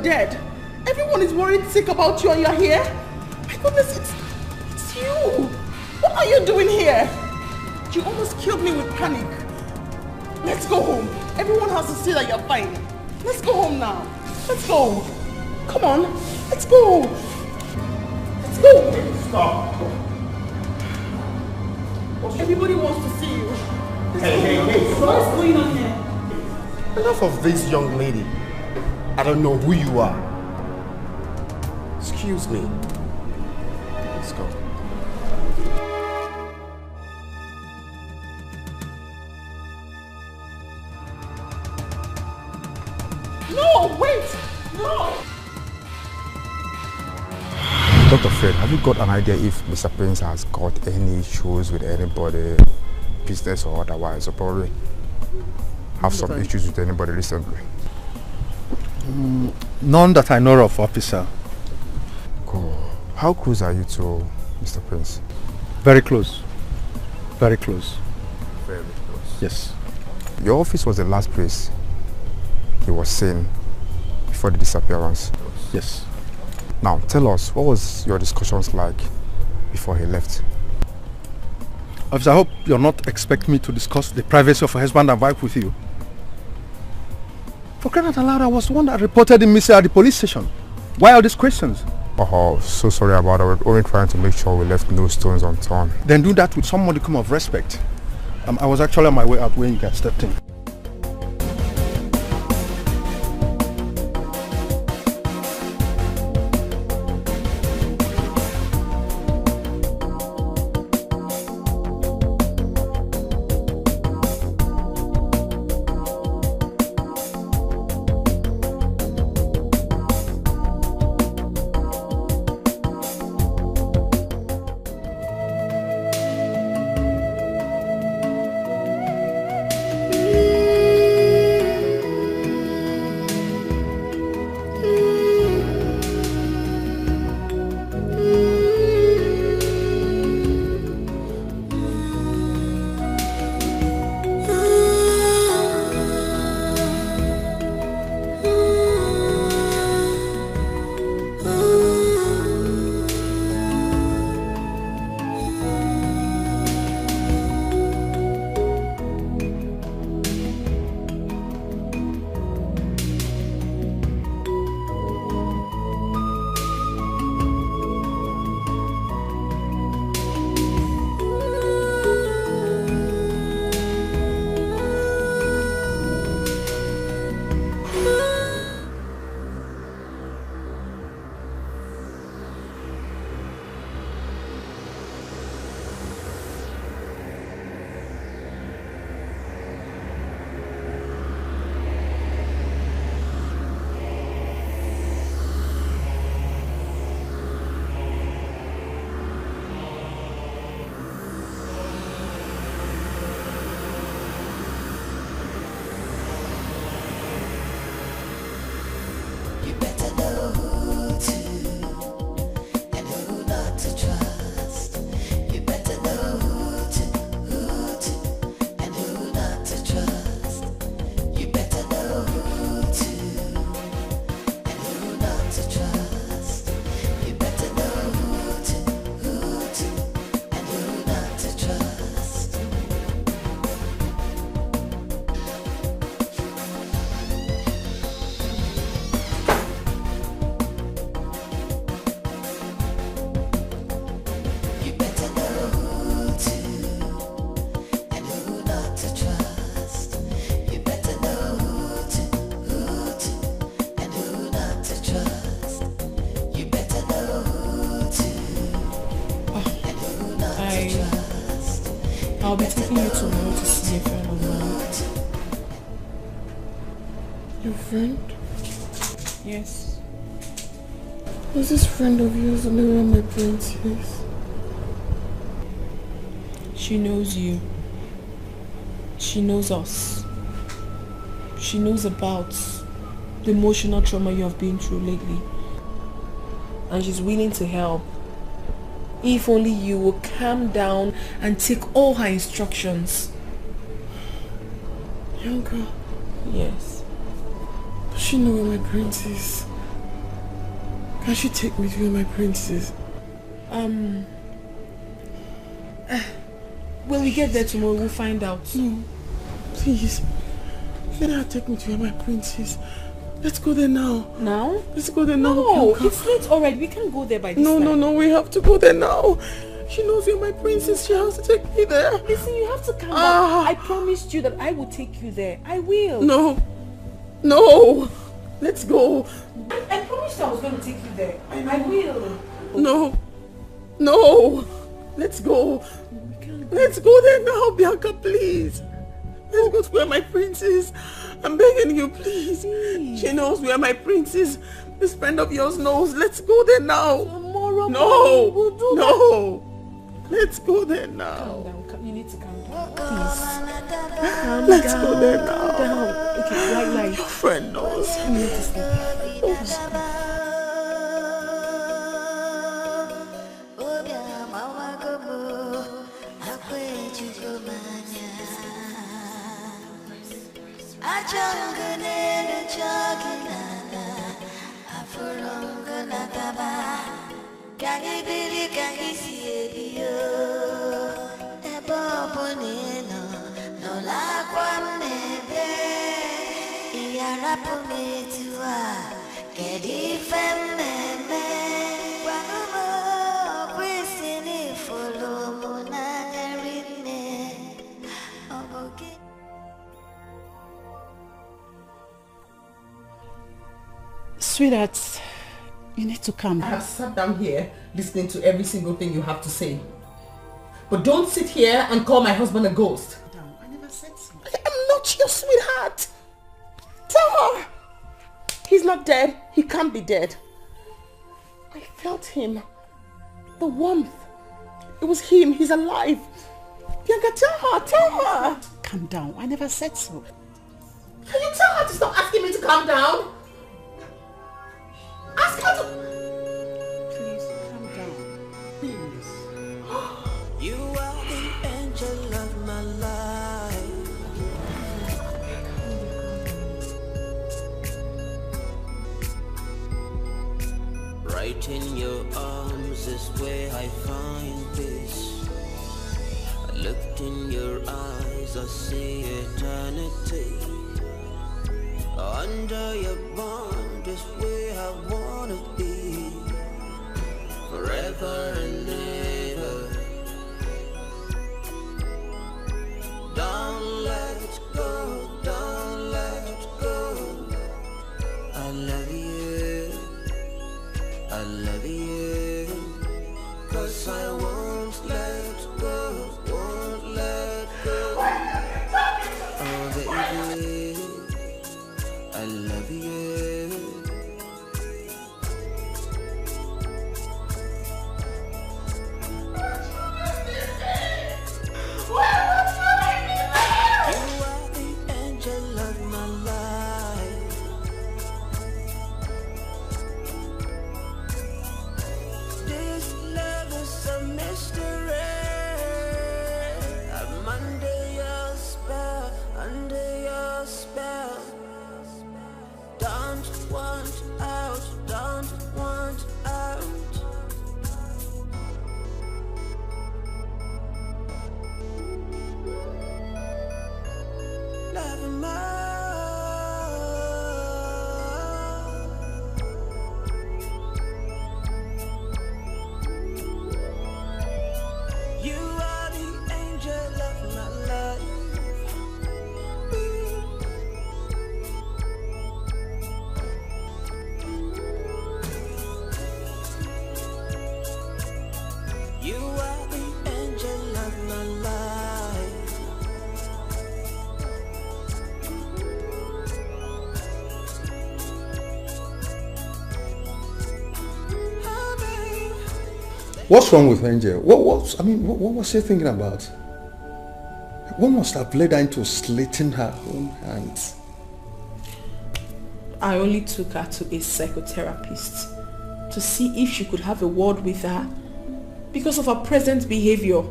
Dead. Everyone is worried sick about you and you're here. My goodness, it's you. What are you doing here? You almost killed me with panic. Let's go home. Everyone has to see that you're fine. Let's go home now. Let's go. Come on. Let's go. Let's go. Stop. Everybody wants to see you. Hey. What's going on here? Enough of this young lady. I don't know who you are. Excuse me. Let's go. No, wait! No! Dr. Fred, have you got an idea if Mr. Prince has got any issues with anybody, business or otherwise, or probably have some issues with anybody recently? None that I know of, officer. Cool. How close are you to Mr. Prince? Very close. Very close. Very close. Yes. Your office was the last place he was seen before the disappearance. Yes. Now, tell us, what was your discussions like before he left. Officer, I hope you're not expecting me to discuss the privacy of a husband and wife with you. For crying out loud, I was the one that reported him missing at the police station. Why all these questions? Oh, so sorry about that. We're only trying to make sure we left no stones unturned. Then do that with some modicum of respect. I was actually on my way out when you guys stepped in. I'll be taking you tomorrow to see a friend of mine. Your friend? Yes. Was this friend of yours the where my prince is? She knows you. She knows us. She knows about the emotional trauma you have been through lately. And she's willing to help. If only you will calm down and take all her instructions. Young girl? Yes. Does she know where my prince is? Can she take me to where my prince is? When we get there tomorrow, we'll find out. No. Please. Let her take me to where my prince is. Let's go there now. Now? Let's go there now. No, it's late already. We can't go there by this time. No, we have to go there now. She knows where my prince is. She has to take me there. Listen, you have to calm down. I promised you that I will take you there. I will. No. Let's go. I promised I was going to take you there. I will. No. Let's go. Let's go there now, Bianca, please. Let's go to where my prince is. I'm begging you, please. She knows where my prince is. This friend of yours knows. Let's go there now. Tomorrow we'll do that. Let's go there now. Calm down. You need to calm down. Please. Let's go there now. Calm down. Okay, right. Your friend knows. You need to sleep. Can you believe, can you see Sweetheart, you need to calm I down. have sat down here listening to every single thing you have to say. But don't sit here and call my husband a ghost. I never said so. I'm not your sweetheart. Tell her. He's not dead. He can't be dead. I felt him. The warmth. It was him. He's alive. Bianca, tell her. Calm down. I never said so. Can you tell her to stop asking me to calm down? Ask her to... Please, calm down. Please. You are the angel of my life. Right in your arms is where I find peace. I looked in your eyes, I see eternity. Under your bond is where I wanna be, forever and ever. Don't let go, don't let go. I love you, I love you, 'cause I won't let go, won't let go. Oh baby, I love you. You are the angel of my life. This love is a mystery. I'm under your spell, under your spell. Don't want out, don't want out. Love more. You are the angel of my life. You are the angel of my life. What's wrong with Angel? What was she thinking about? What must have led her into slitting her own hands? I only took her to a psychotherapist to see if she could have a word with her because of her present behavior.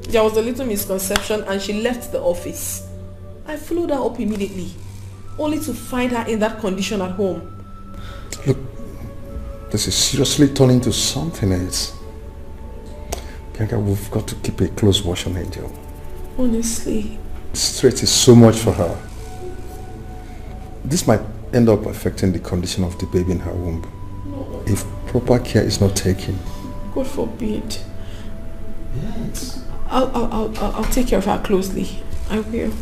There was a little misconception and she left the office. I followed her up immediately, only to find her in that condition at home. Look, this is seriously turning to something else. Bianca, we've got to keep a close watch on Angel. Honestly. Stress is so much for her. This might end up affecting the condition of the baby in her womb. No. If proper care is not taken. God forbid. Yes. I'll take care of her closely. I will.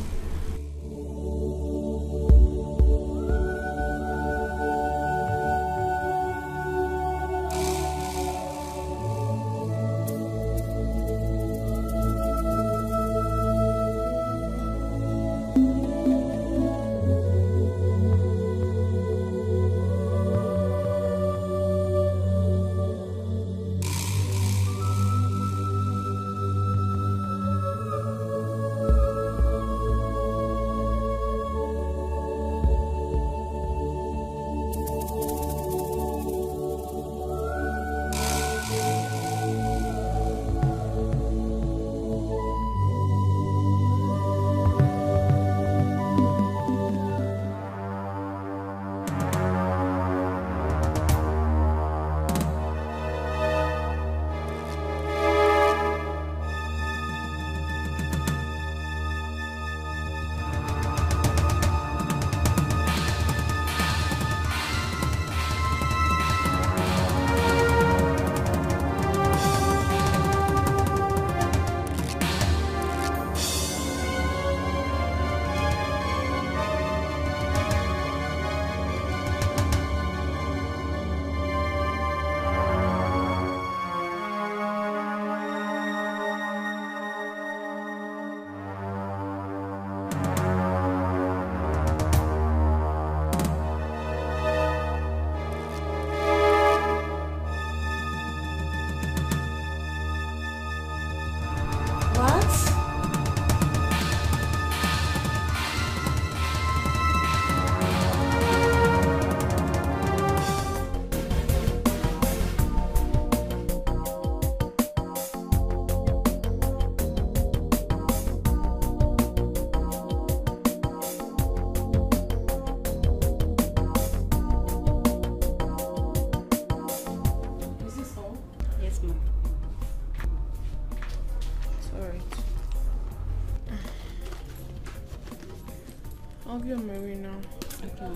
be on my way now. Okay.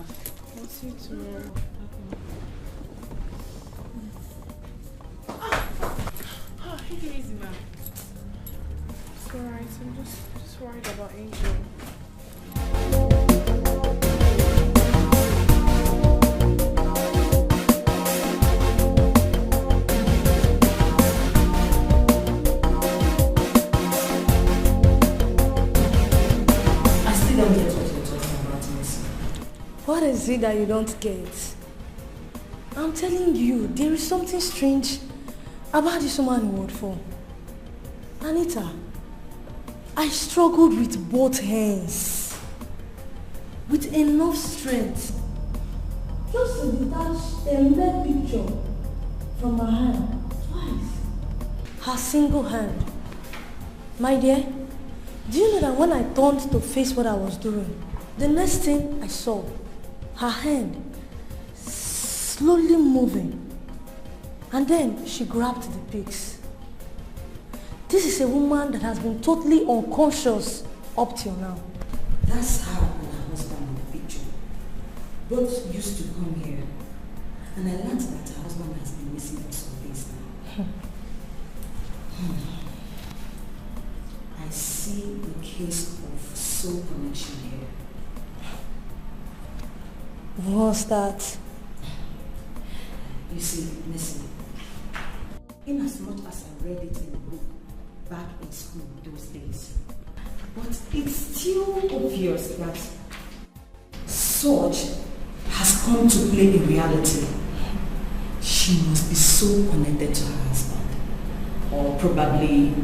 I'll see you tomorrow. Oh, take it easy, man. It's alright. I'm just worried about Angel. What is it that you don't get? I'm telling you, there is something strange about this woman in Ward 4. Anita, I struggled with both hands, with enough strength, just to detach a red picture from her hand, twice. Her single hand. My dear, do you know that when I turned to face what I was doing, the next thing I saw, her hand slowly moving, and then she grabbed the pics. This is a woman that has been totally unconscious up till now. That's her and her husband in the picture. Both used to come here, and I learned that her husband has been missing for some days now. I see the case of soul connection here. What's that? You see, listen. In as much as I read it in a book back in school those days, but it's still obvious that such has come to play in reality. She must be so connected to her husband, or probably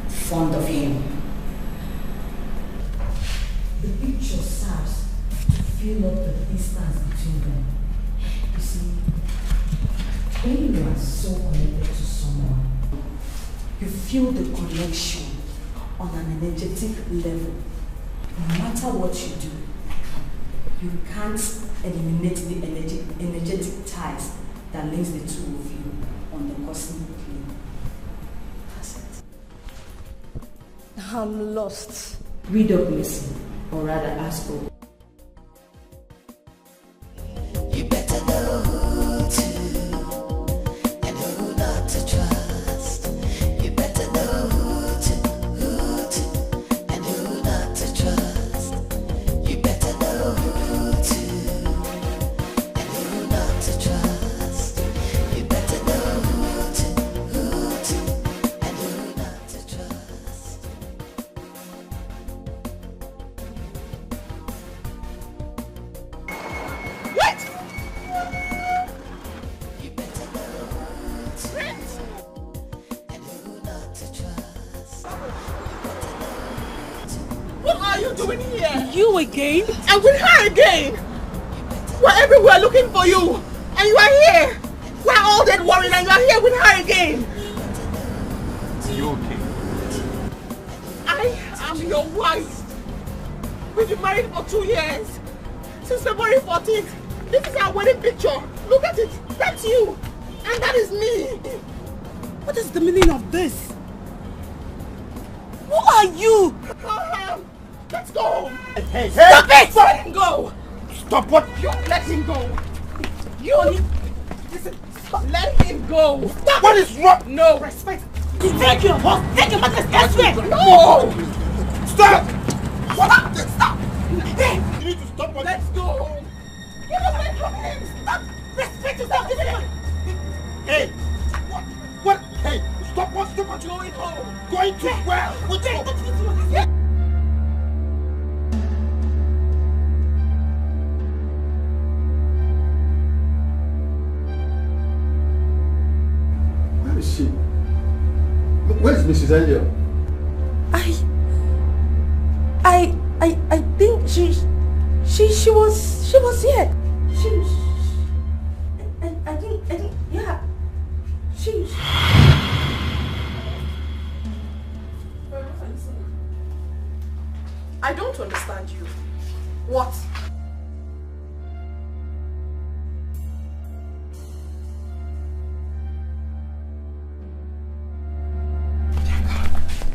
fond of him. The picture serves to fill up the distance between them. You see, when you are so connected to someone, you feel the connection on an energetic level. No matter what you do, you can't eliminate the energetic ties that links the two of you on the cosmic plane. That's it. I'm lost. Read up, listen, or rather ask for. You better know who to and who not to trust. You better know who to and who not to trust. You better know who to and who not to trust. You better know who to and who not to trust. What? What are you doing here? You again? And with her again? We're everywhere looking for you. And you are here. We're all dead worried and you are here with her again. Are you okay? I am your wife. We've been married for 2 years. Since February 14th. This is our wedding picture. Look at it. That's you. And that is me. What is the meaning of this? Who are you? Let's go. Hey, Stop it! Let him go. Stop what? You let him go. You listen. Stop. Let him go. Stop. What is wrong? No respect. Take your horse. Take your mother's elsewhere. No. Stop. Stop. Stop. Hey. You need to stop what? Let's go. Get away from him. Stop. Respect yourself. Hey. What? Hey. Stop what? Stop what? Going home. Going to where? Which home? Where is she? Where is Mrs. Angel? I think she was here. I think, yeah. I don't understand you. What?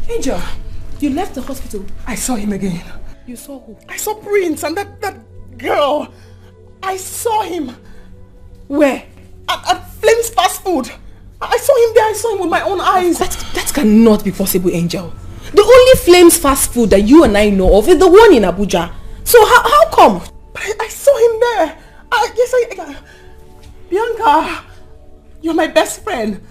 Angel, you left the hospital. I saw him again. You saw who? I saw Prince and that girl. I saw him. Where? At Flame's fast food. I saw him there. I saw him with my own eyes. That cannot be possible, Angel. The only Flame's fast food that you and I know of is the one in Abuja. So how come? I saw him there. Bianca, you're my best friend.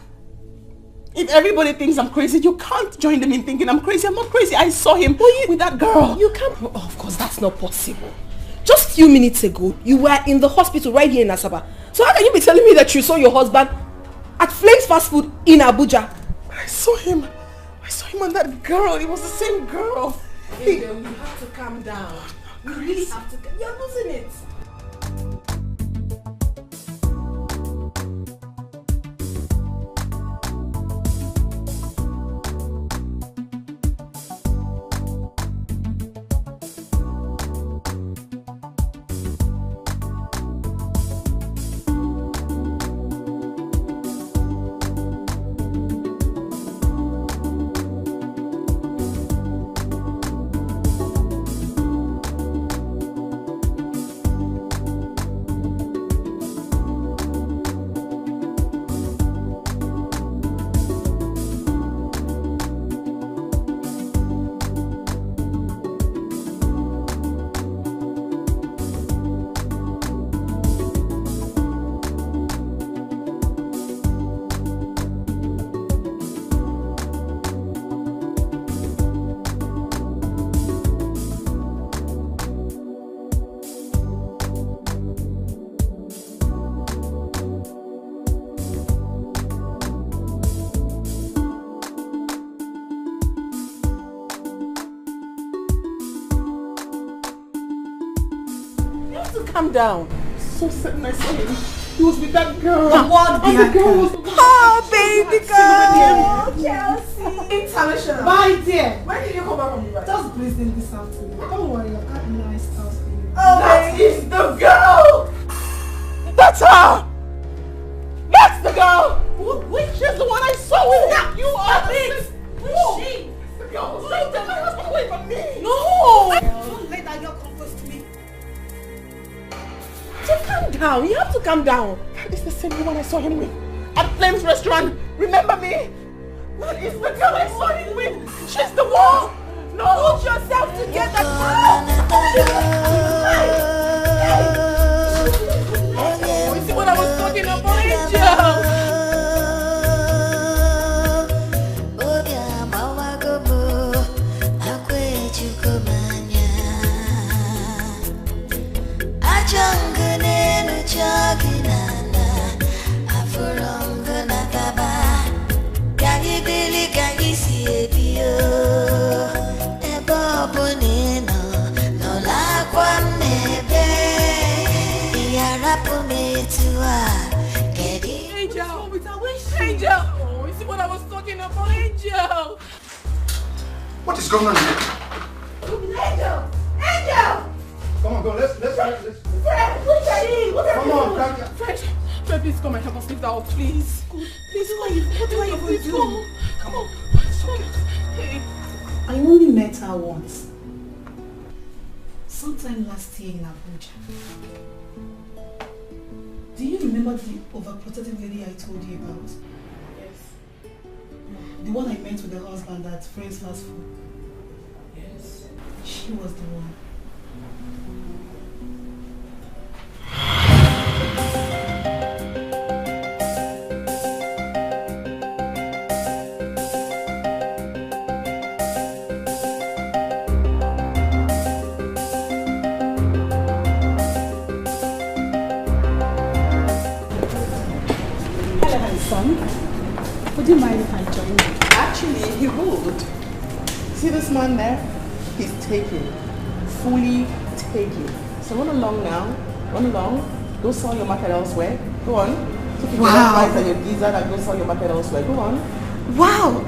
If everybody thinks I'm crazy, you can't join them in thinking I'm crazy. I'm not crazy. I saw him with that girl. You can't. Oh, of course, that's not possible. Just a few minutes ago, you were in the hospital right here in Asaba. So how can you be telling me that you saw your husband at Flame's fast food in Abuja? I saw him. I saw him and that girl. It was the same girl. Angel, you have to calm down. You really have to. You're losing it. Calm down. So certain I saw him. He was with that girl. What? And the girl was... Oh, baby girl. Chelsea. International. Bye, dear. When did you come back from Dubai? Just breathing this out to me. Don't worry, I've got a nice house for you. Oh, that is the girl! That's her! That's the girl! She's the one I saw with him! You are it! Who is she? The girl! Don't take my husband away from me! No! Don't let that girl come close to me. So calm down. You have to calm down. That is the same woman I saw him with at Flame's restaurant. Remember me? That is the girl I saw him with. She's the one. No, put yourself together. You see what I was talking about, Angel? Angel! Oh, you see what I was talking about, Angel? What is going on here? Angel! Angel! Come on, go. Let's. Fred, look at him! Come on, Fred, please come and help us lift that up, please. Please come. What do I even do? Come on. It's okay. I only met her once. Sometime last year in Abuja. Do you remember the overprotective lady I told you about? Yes. The one I met with the husband at Friends Fast Food? Yes. She was the one. Would you mind if I join you? Actually, he would. See this man there? He's taken. Fully taken. So run along now. Run along. Go sell your market elsewhere. Go on. So if you Wow. get your visa and go sell your market elsewhere. Go on. Wow!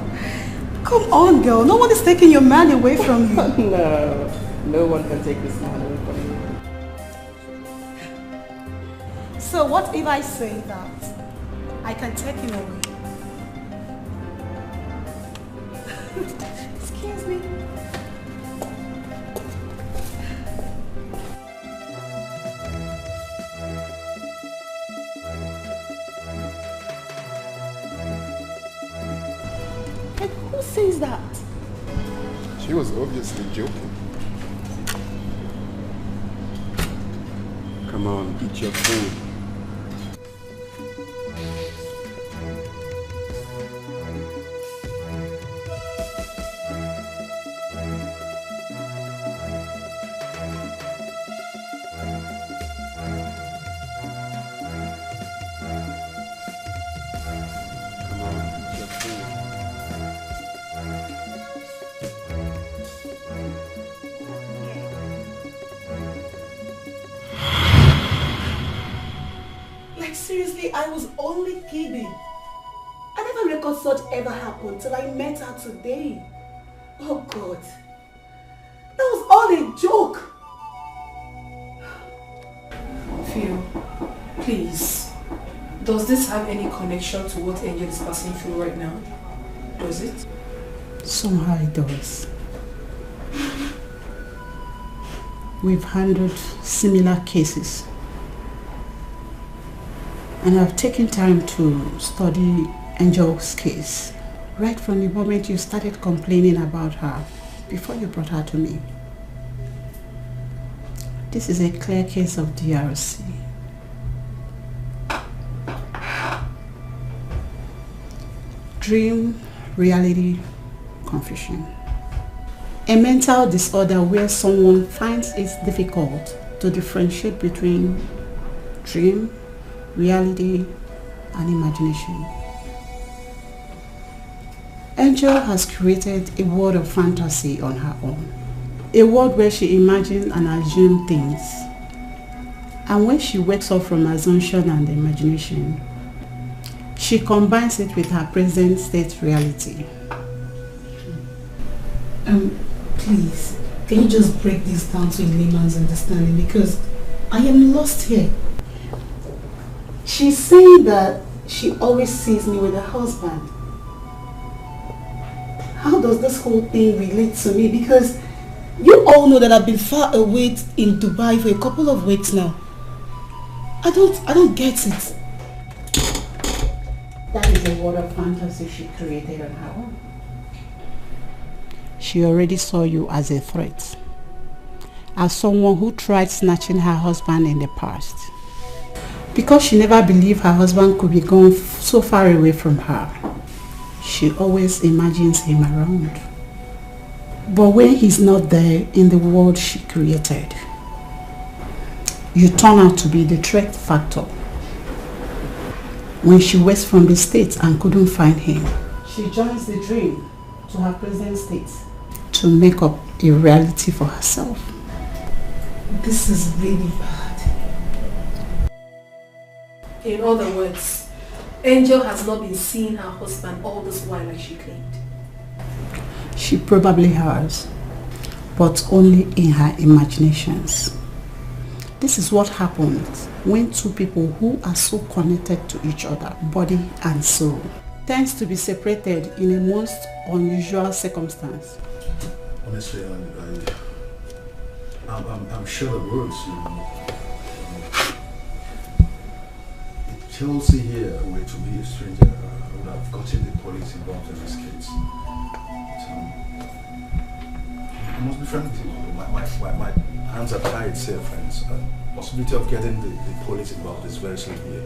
Come on, girl. No one is taking your man away from you. No. No one can take this man away from you. So what if I say that I can take him away? Excuse me. Like, who says that? She was obviously joking. Come on, eat your food. Like, seriously, I was only kidding. I never record such ever happened till I met her today. Oh God. That was all a joke. Phil, please. Does this have any connection to what Angel is passing through right now? Does it? Somehow it does. We've handled similar cases. And I've taken time to study Angel's case right from the moment you started complaining about her before you brought her to me. This is a clear case of DRC. Dream, reality, confusion. A mental disorder where someone finds it difficult to differentiate between dream, reality, and imagination. Angel has created a world of fantasy on her own. A world where she imagines and assumes things. And when she wakes up from assumption and imagination, she combines it with her present state reality. Please, can you just break this down to a layman's understanding, because I am lost here. She's saying that she always sees me with her husband. How does this whole thing relate to me? Because you all know that I've been far away in Dubai for a couple of weeks now. I don't get it. That is a world of fantasy she created on her own. She already saw you as a threat, as someone who tried snatching her husband in the past. Because she never believed her husband could be gone so far away from her, she always imagines him around. But when he's not there in the world she created, you turn out to be the threat factor. When she wakes from the States and couldn't find him, she joins the dream to her present state to make up a reality for herself. This is really bad. In other words, Angel has not been seeing her husband all this while like she claimed. She probably has, but only in her imaginations. This is what happens when two people who are so connected to each other, body and soul, tends to be separated in a most unusual circumstance. Honestly, I'm sure the words, if Chelsea here were to be a stranger, I would have gotten the police involved in this case. I must be frank with you. My hands are tied, sir, friends. Possibility of getting the police involved is very slim here.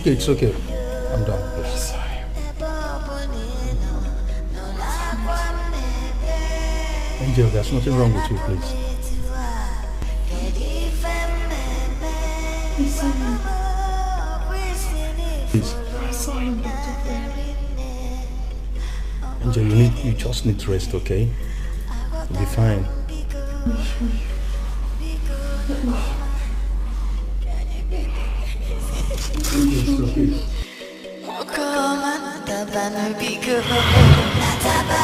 It's okay. I'm done, please. Angel, there's nothing wrong with you, please. Please. Angel, you just need to rest, okay? You'll be fine. It's okay. natabana biko nataba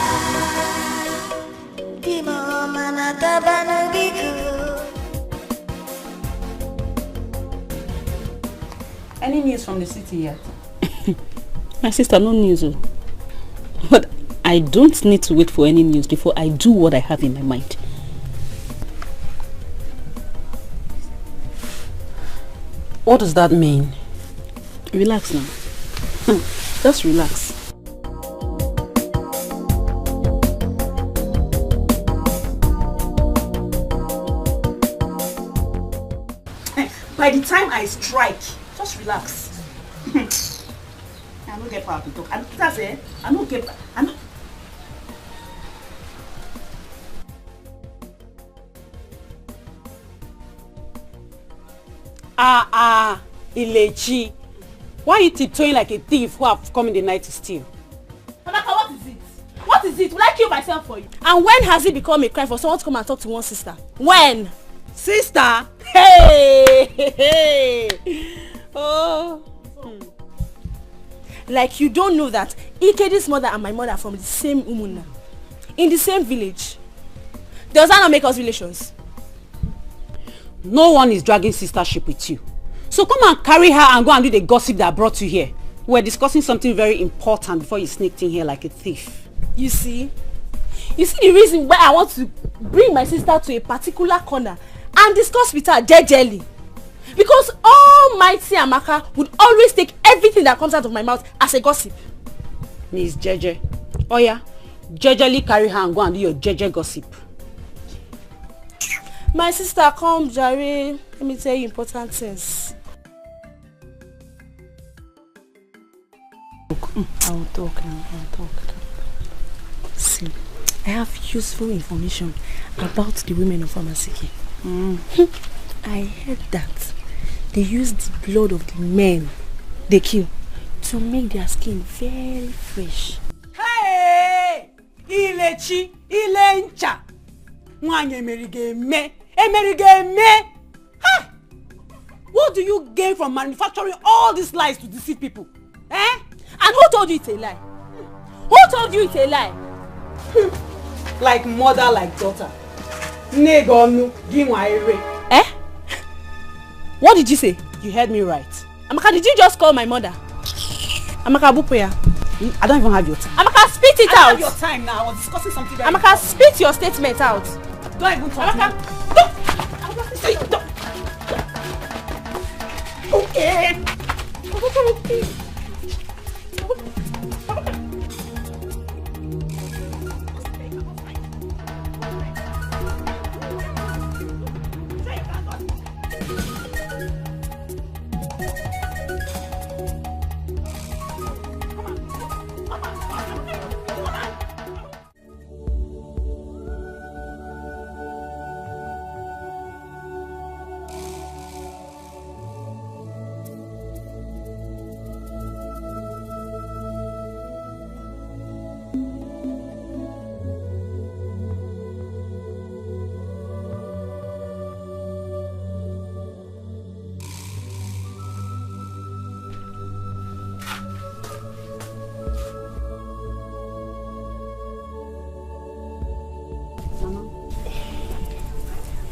Dimoma natabana biko. Any news from the city yet? My sister, no news. But I don't need to wait for any news before I do what I have in my mind. What does that mean? Relax now. Just relax. By the time I strike, just relax. I don't get power to talk. And that's it. I don't get. I don't. Ilechi. Why are you tiptoeing like a thief who have come in the night to steal? Amaka, what is it? What is it? Will I kill myself for you? And when has it become a crime for someone to come and talk to one sister? When? Sister? Hey! Oh. Like you don't know that Ikede's mother and my mother are from the same Umuna. In the same village. Does that not make us relations? No one is dragging sistership with you. So come and carry her and go and do the gossip that brought you here. We're discussing something very important before you sneaked in here like a thief. You see? You see the reason why I want to bring my sister to a particular corner and discuss with her jejely. Because Almighty Amaka would always take everything that comes out of my mouth as a gossip. Miss Jeje. Oh yeah? Jejely carry her and go and do your Jeje gossip. My sister, come Jare. Let me tell you important things. I'll talk now. I'll talk. See, I have useful information about the women of Amasiki. I heard that they use the blood of the men they kill to make their skin very fresh. Hey! Ilechi! Ilencha! Mwanye emerige me! Ha! What do you gain from manufacturing all these lies to deceive people? Eh? And who told you it's a lie? Who told you it's a lie? Like mother, like daughter. Negonu, Gimwaere. Eh? What did you say? You heard me right. Amaka, did you just call my mother? Amaka, Bupoya. I don't even have your time. Amaka, spit it out. I don't have your time now. I was discussing something very Amaka, spit your statement out. Don't even talk Amaka, don't. Okay.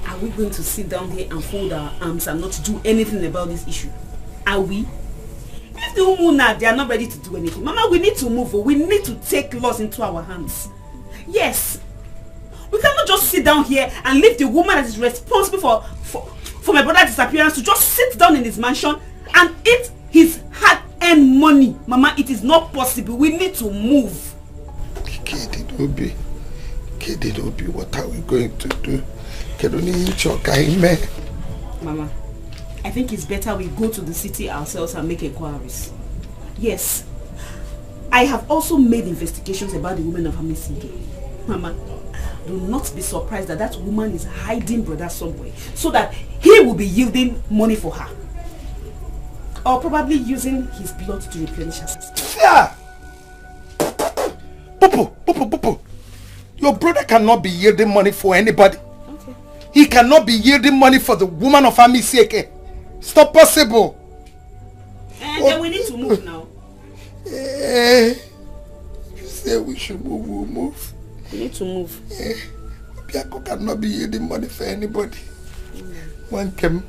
Are we going to sit down here and fold our arms and not do anything about this issue? Are we? If the Umuna, they are not ready to do anything. Mama, we need to move. We need to take laws into our hands. Yes. We cannot just sit down here and leave the woman that is responsible for my brother's disappearance to just sit down in his mansion and eat his hard-earned money. Mama, it is not possible. We need to move. Kedidobi, what are we going to do? Mama, I think it's better we go to the city ourselves and make inquiries. Yes. I have also made investigations about the women of Amisige. Mama, do not be surprised that that woman is hiding brother somewhere so that he will be yielding money for her. Or probably using his blood to replenish her system. Yeah! Popo! Your brother cannot be yielding money for anybody. Okay. He cannot be yielding money for the woman of Amiseke. It's not possible. And then we need to move now. say we should move, we'll move. We need to move. Yeah. Obiako cannot be yielding money for anybody. One came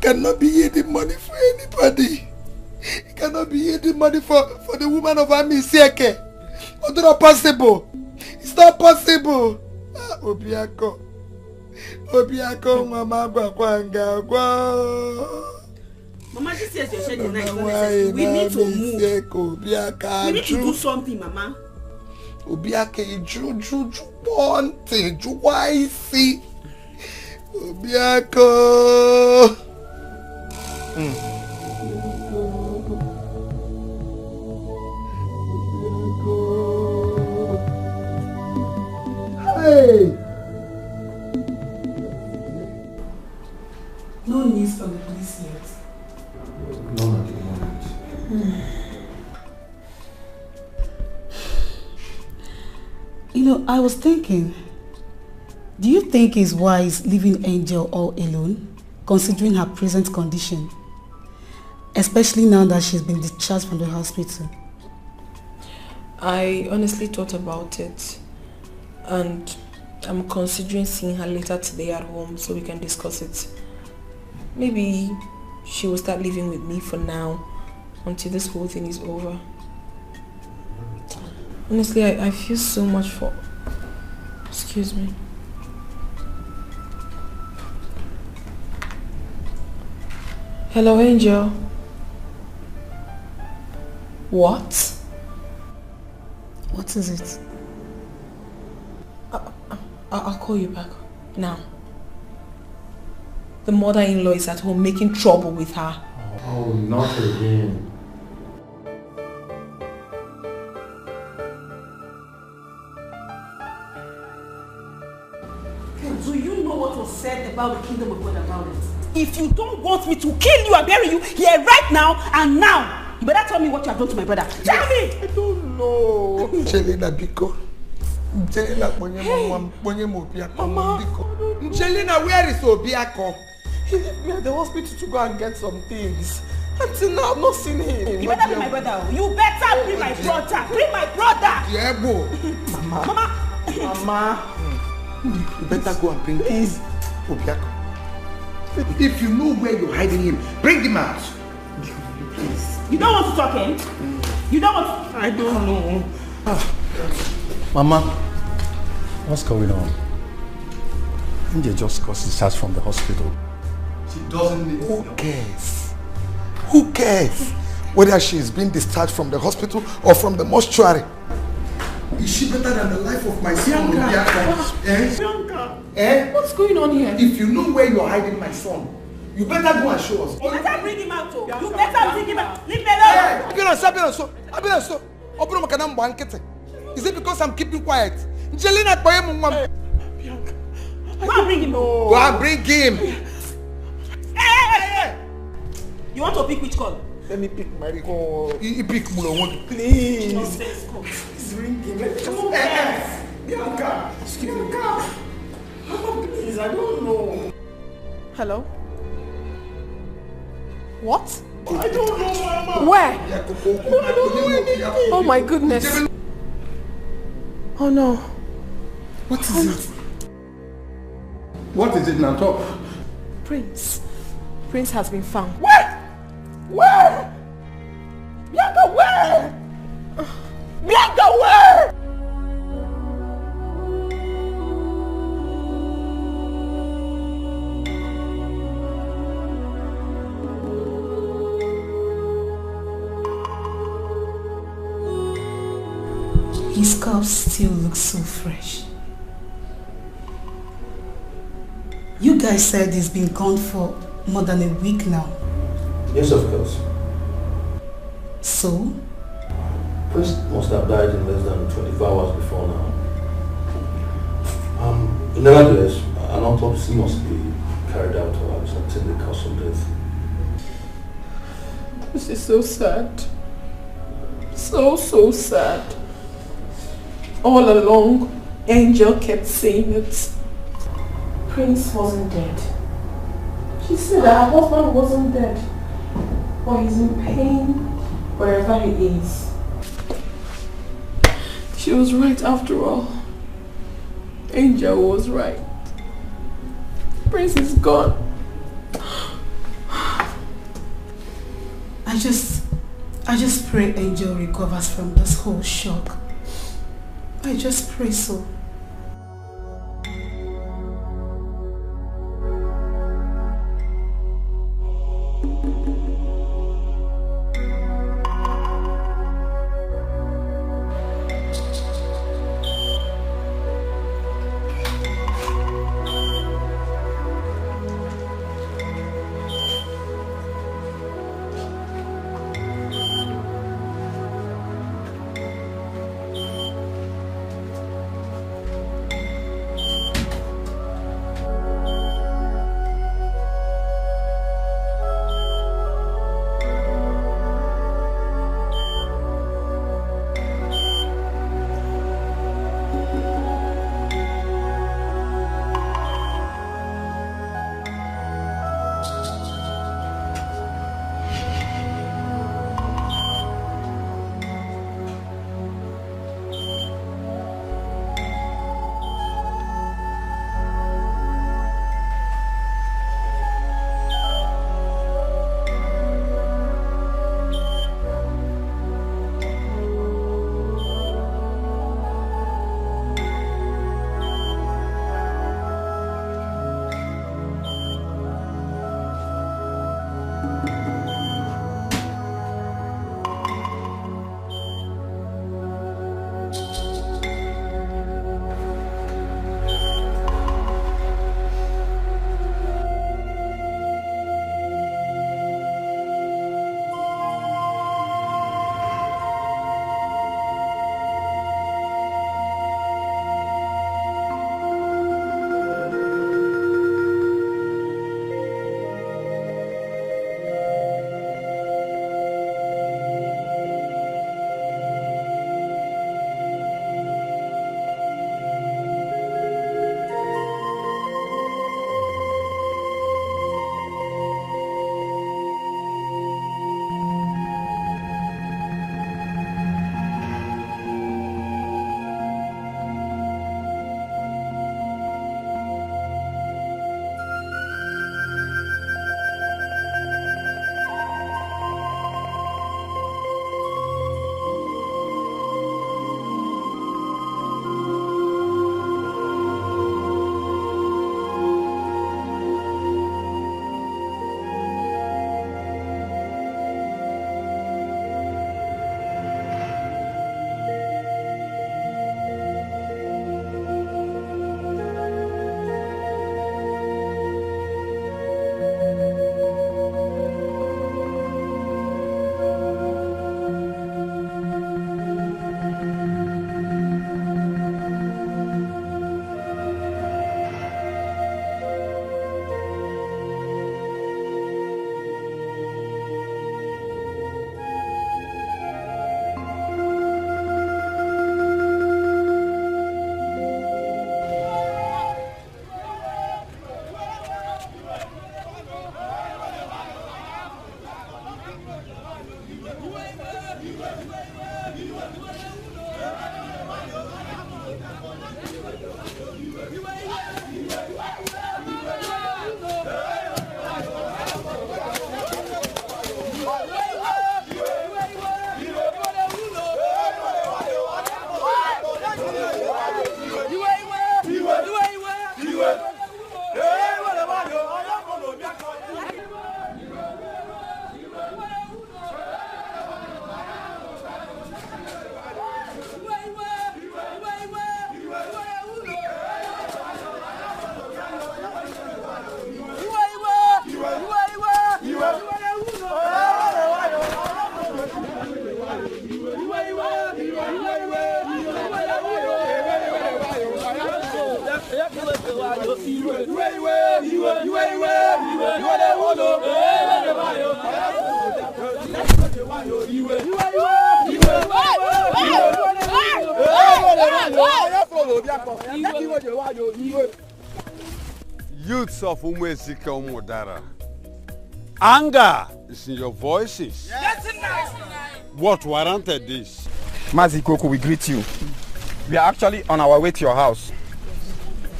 cannot be yielding money for anybody. He cannot be yielding money for the woman of Ami Sieke. It's not possible. It's not possible. Obiako, Mama, Mama, this is your shedding night. We need to move. We need to do something, Mama. Obiake, Juju, Ponte, Juwaisi. Obiako. Hey! No news from the police yet. None at the moment. You know, I was thinking, do you think it's wise leaving Angel all alone, considering her present condition? Especially now that she's been discharged from the hospital. I honestly thought about it. And I'm considering seeing her later today at home so we can discuss it. Maybe she will start living with me for now until this whole thing is over. Honestly, I feel so much for... Excuse me. Hello, Angel. What? What is it? I'll call you back. Now. The mother-in-law is at home making trouble with her. Oh, not again. Do you know what was said about the kingdom of God about it? If you don't want me to kill you and bury you here right now and now, you better tell me what you have done to my brother. Tell me! I don't know. Jelena Biko. Jelena, Mama. Jelena, where is Obiako? He left me at the hospital to go and get some things. Until now, I've not seen him. You better bring my brother. You better bring my brother. Bring my brother. Yeah, boy. Mama. You better go and bring his Obiako. If you know where you're hiding him, bring him out. Please. You don't want to talk him? You don't want to... I don't know. Mama, what's going on? India just got discharged from the hospital. She doesn't need... Who cares? Who cares? Whether she's been discharged from the hospital or from the mortuary. Is she better than the life of my son? Bianca! What's going on here? If you know where you're hiding my son, you better go and show us. You better bring him out, too. You better bring him out. Leave me alone. Is it because I'm keeping quiet? Jelena, go and bring him. Go and bring him. Hey! You want to pick which call? Let me pick my call. You pick Mulo. Please. Please bring him. Bianca. Excuse me. Bianca. Please, I don't know. Hello? What? I don't know, Mama. Where? I don't know anything. Oh my goodness. Oh no. What is it? What is it now? Talk. Prince. Prince has been found. Where? Where? Bianca, where? Bianca, where? His cup still looks so fresh. You guys said he's been gone for more than a week now. Yes, of course. So? Prince must have died in less than 24 hours before now. Nevertheless, an autopsy must be carried out to ascertain the cause of death. This is so sad. So sad. All along, Angel kept saying it. Prince wasn't dead. She said that her husband wasn't dead. But he's in pain wherever he is. She was right after all. Angel was right. Prince is gone. I just pray Angel recovers from this whole shock. I just pray so. Youths of Umwezika Umudara, anger is in your voices. What warranted this? Mazikoku, we greet you. We are actually on our way to your house.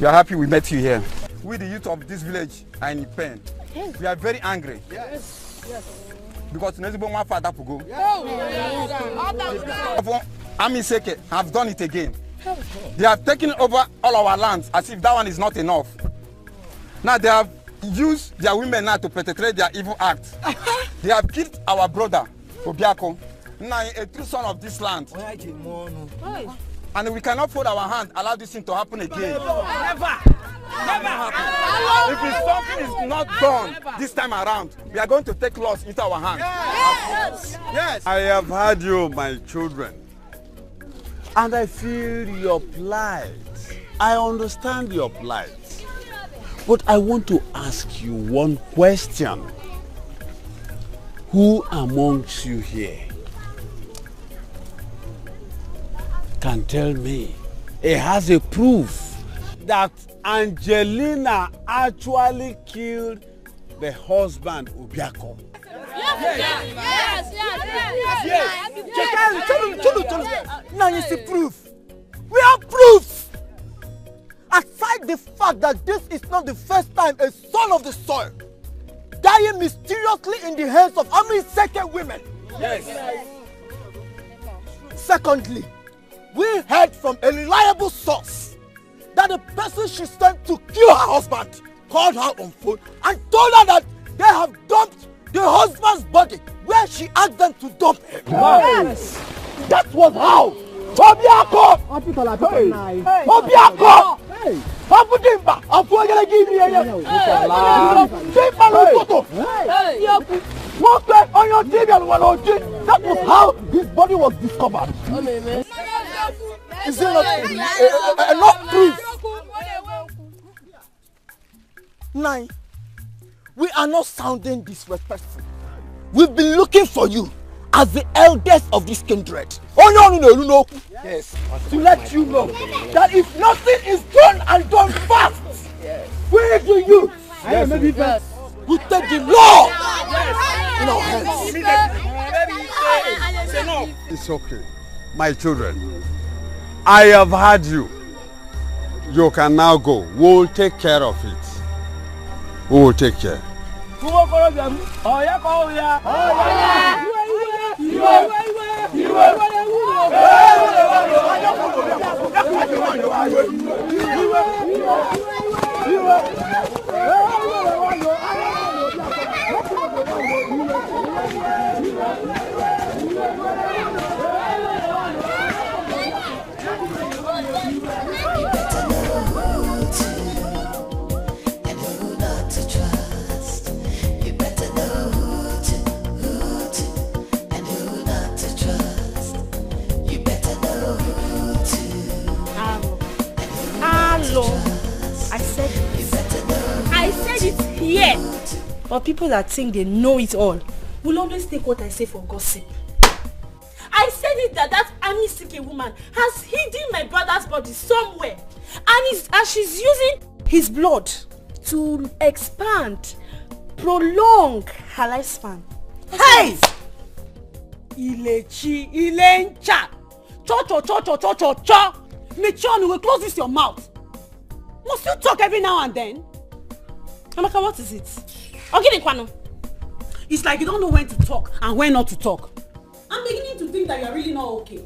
We are happy we met you here. We, the youth of this village, are in pain. Yes. We are very angry. Yes. Yes. Because one father to go. Oh. Ami Seke have done it again. They have taken over all our lands as if that one is not enough. Now they have used their women now to perpetrate their evil acts. They have killed our brother, Obiako, now a true son of this land. And we cannot fold our hand, allow this thing to happen again. Never. If something is not done this time around, we are going to take laws into our hands. Yes. I have heard you, my children. And I feel your plight. I understand your plight. But I want to ask you one question. Who amongst you here can tell me it has a proof that Angelina actually killed the husband Obiako? Yes. Now you see proof. We have proof. Aside the fact that this is not the first time a son of the soil dying mysteriously in the hands of second women. Yes. Secondly, we heard from a reliable source that the person she sent to kill her husband called her on phone and told her that they have dumped the husband's body where she asked them to dump him. Yes. That was how Obiako! Obiako! Abudimba! Abuagele give me a on your TV and that was how his body was discovered. Is it not enough proof? 9. We are not sounding disrespectful. We've been looking for you as the eldest of this kindred. Yes. To let you know that if nothing is done and done fast, we do you. We take the law in our hands. It's okay. My children, I have heard you. You can now go. We'll take care of it. We will take care. I said it here. But people that think they know it all will always take what I say for gossip. I said it that Amisike woman has hidden my brother's body somewhere, and she's using his blood to expand, prolong her lifespan. Hey! Ilechi, Ilencha, cho. Michon, will close this your mouth. Must you talk every now and then? Amaka, what is it? It's like you don't know when to talk and when not to talk. I'm beginning to think that you're really not okay.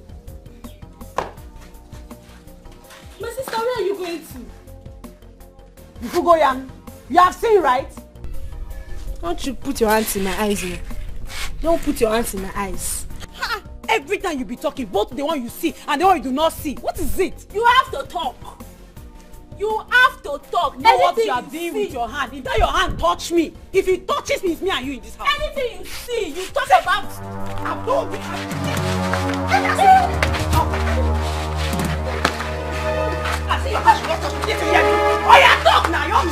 My sister, where are you going to? Ifugoyan, you have seen, right? Don't you put your hands in my eyes here. Don't put your hands in my eyes. Ha! Every time you be talking, both the one you see and the one you do not see. What is it? You have to talk. You have to talk. Know what you are doing with your hand. If that your hand touch me, if it touches me, it's me and you in this house. Anything you see, you talk about. I told you. I see your hand. Oh yeah, talk now, young.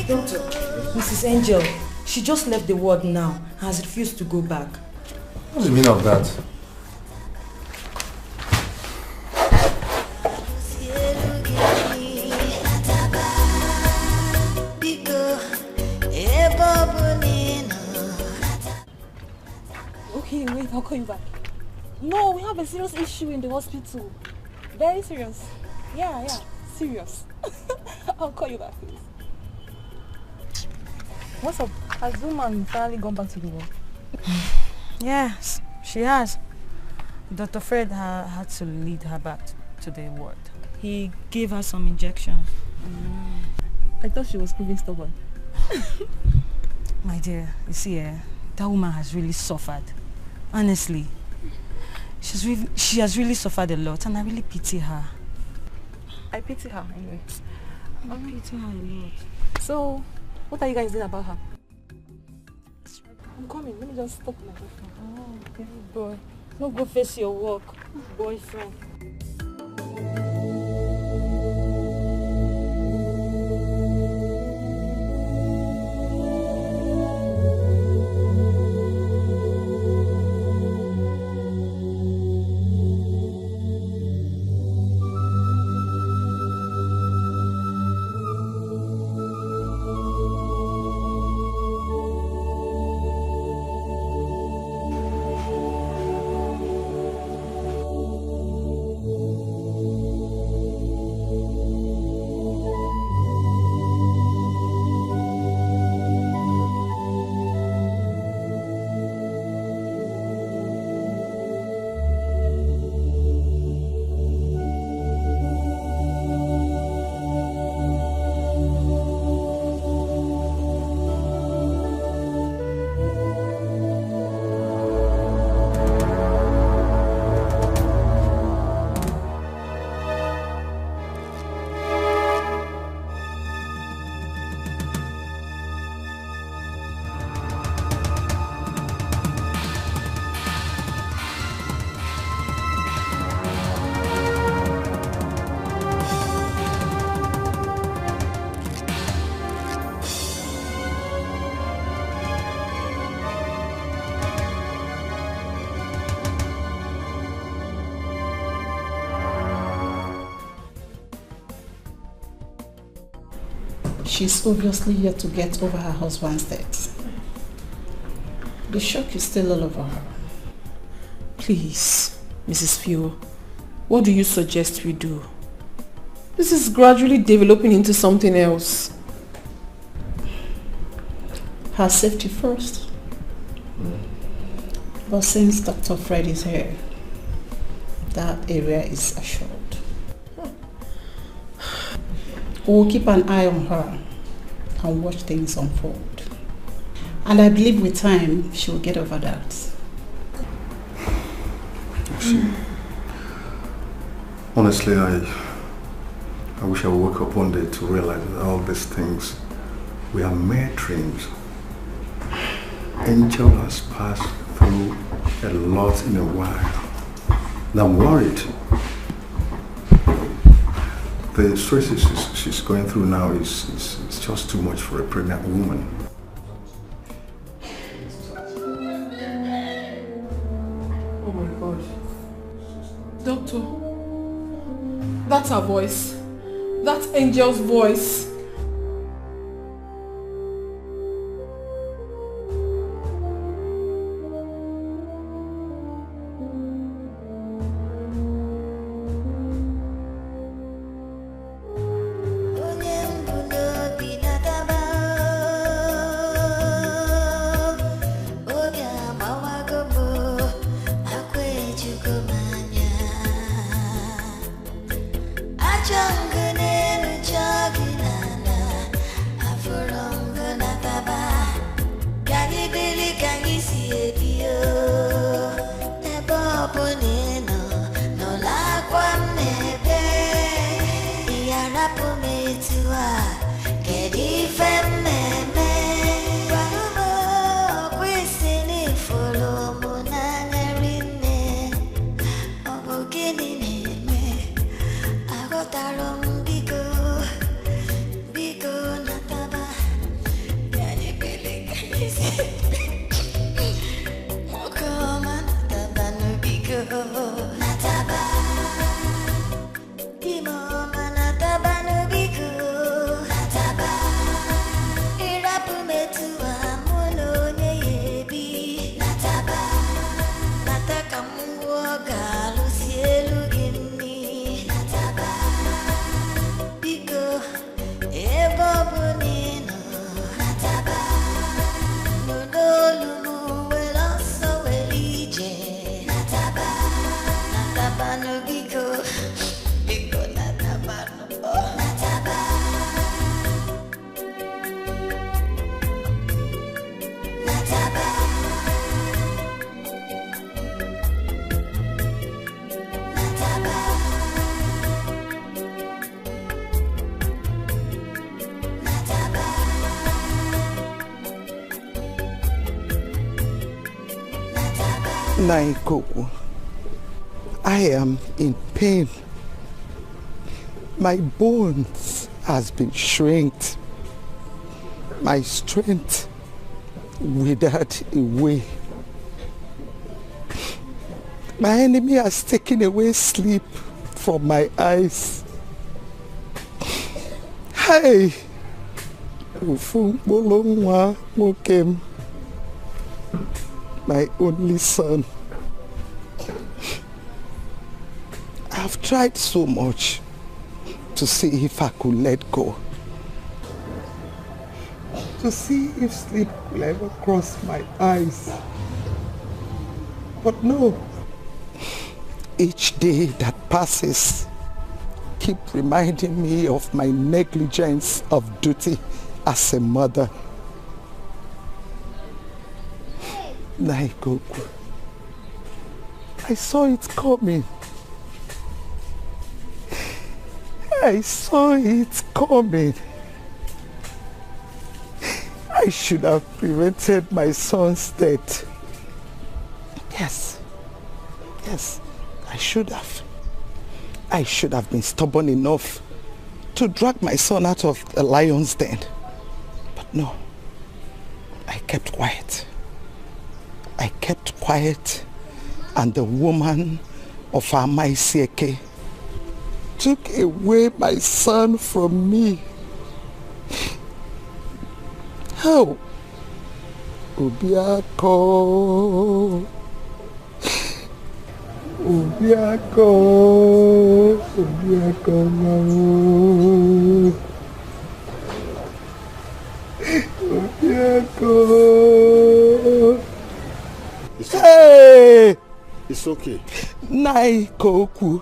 Doctor, Mrs. Angel, she just left the ward now and has refused to go back. What's the meaning of that? Okay, wait, I'll call you back. No, we have a serious issue in the hospital. Very serious. Yeah, serious. I'll call you back, please. What's up? Has Philmond finally gone back to the work? Yes, she has. Dr. Fred had to lead her back to the ward. He gave her some injections. I thought she was proving stubborn. My dear, you see, that woman has really suffered. Honestly. She has really suffered a lot and I really pity her. I pity her anyway. I pity her a lot. So, what are you guys doing about her? I'm coming. Let me just stop my boyfriend. Oh, okay. Boy, don't go face your work, boyfriend. She's obviously yet to get over her husband's death. The shock is still all over her. Please, Mrs. Phil, what do you suggest we do? This is gradually developing into something else. Her safety first. But since Dr. Fred is here, that area is assured. We'll keep an eye on her and watch things unfold. And I believe with time, she will get over that. See, honestly, I wish I woke up one day to realize that all these things were mere dreams. Angel has passed through a lot in a while. And I'm worried. The stresses she's going through now is just too much for a pregnant woman. Oh my God. Doctor, that's her voice. That's Angel's voice. Naikoko, I am in pain. My bones has been shrinked. My strength withered away. My enemy has taken away sleep from my eyes. Hey, my only son. I've tried so much to see if I could let go. To see if sleep will ever cross my eyes. But no. Each day that passes keep reminding me of my negligence of duty as a mother. Naikoku, I saw it coming. I saw it coming. I should have prevented my son's death. Yes. Yes, I should have. I should have been stubborn enough to drag my son out of the lion's den. But no, I kept quiet. I kept quiet, and the woman of Amaisieke took away my son from me. How? Obiako. Obiako. Obiako. Obiako. Hey! It's okay. Naikoku,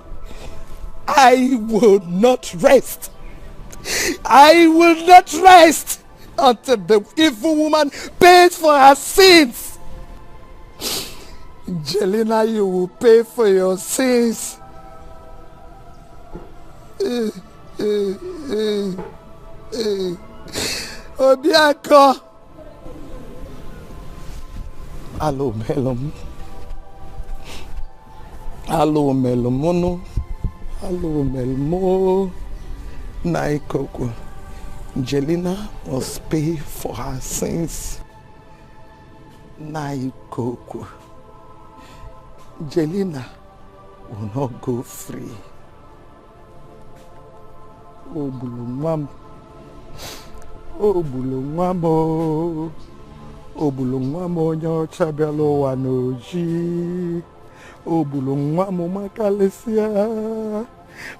I will not rest. I will not rest until the evil woman pays for her sins. Jelena, you will pay for your sins. Obiako. Allo melom. Allo melomono. Allo melmo. Naikoko. Jelena must pay for her sins. Naikoko. Jelena will not go free. Oh, Bulungwam. Oh, Bulungwamo. Oh, Bulungwamo nyocha bialo wanoji. Oh, Bulungwamo makalesia.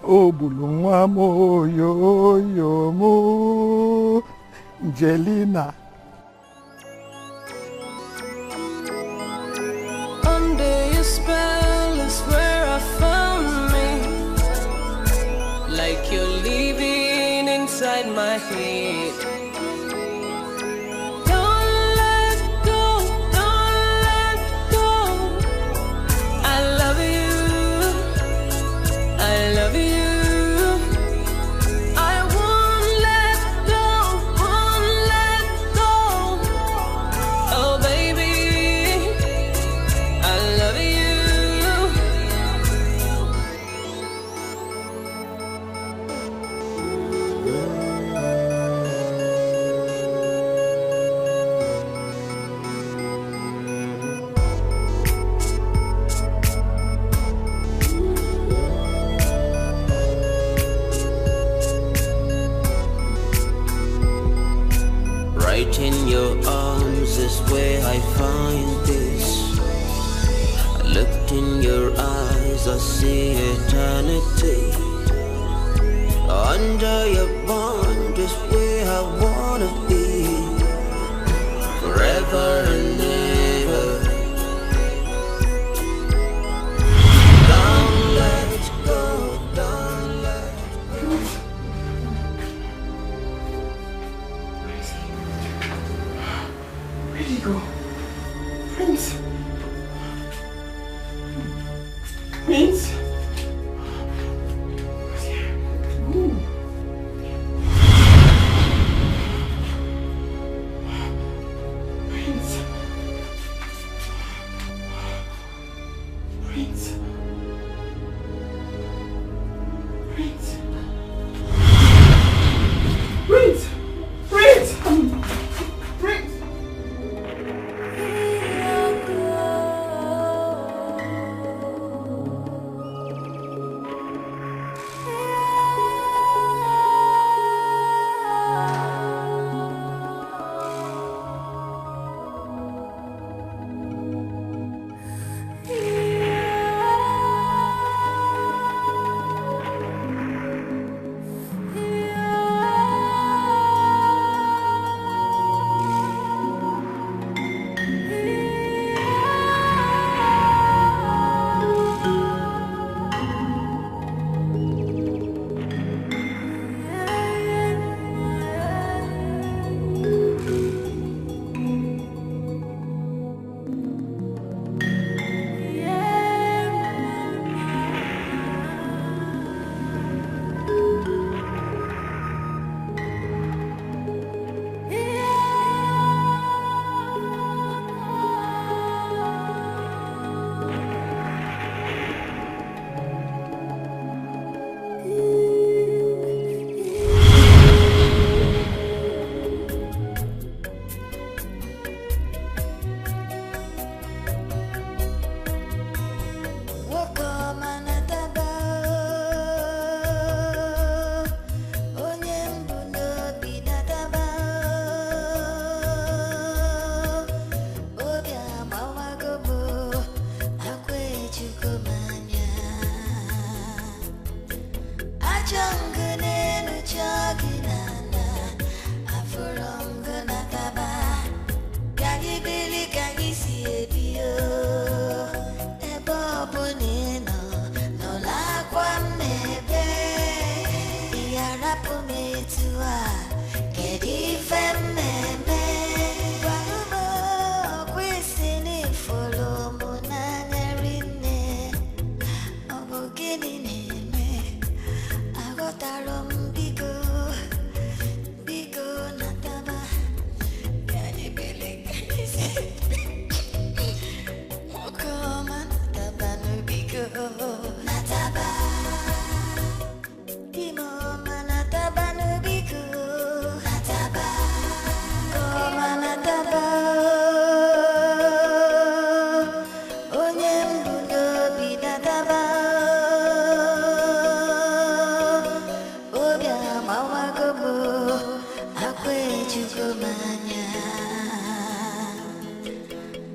Oh, Bulungwamo yo yo mo. Jelena. Under your spell is where I found me. Like you're living inside my head. Don't let go, don't let go. I love you, I love you. I won't let go, won't let go. Oh baby, I love you. Right in your arms is where I find this. I looked in your eyes, I see eternity. Under your bond is where I wanna be. Forever and ever. Don't let go, don't let go. Where'd he go? Prince? Prince? Ooh. Prince? Prince? Prince? Prince? Prince? Prince?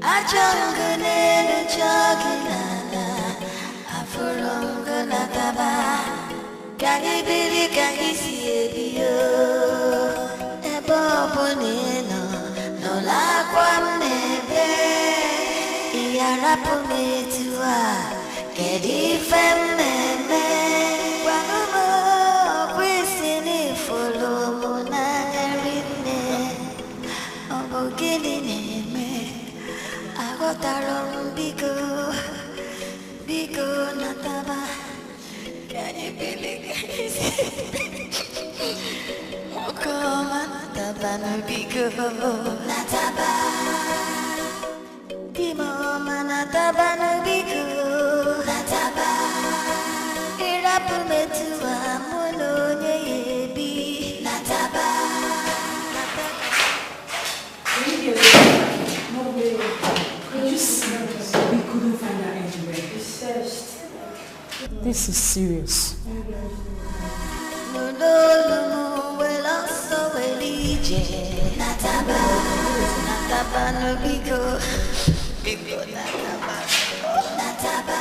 Achangane chagilana afurongana taba kagi bili kagi siebio ebobonino no la kwamnebe iarapumetua kedi femmeme wanumo kwisini folomo na erine obogini neme agotaron bigo nataba kagi bili kagi okoma nataba no bigo nataba Dimo manataba no bigo nataba irapumetua mono nyebi nataba No way. Could you see us? We couldn't find her anywhere. We searched. This is serious. Nataba no bigo nataba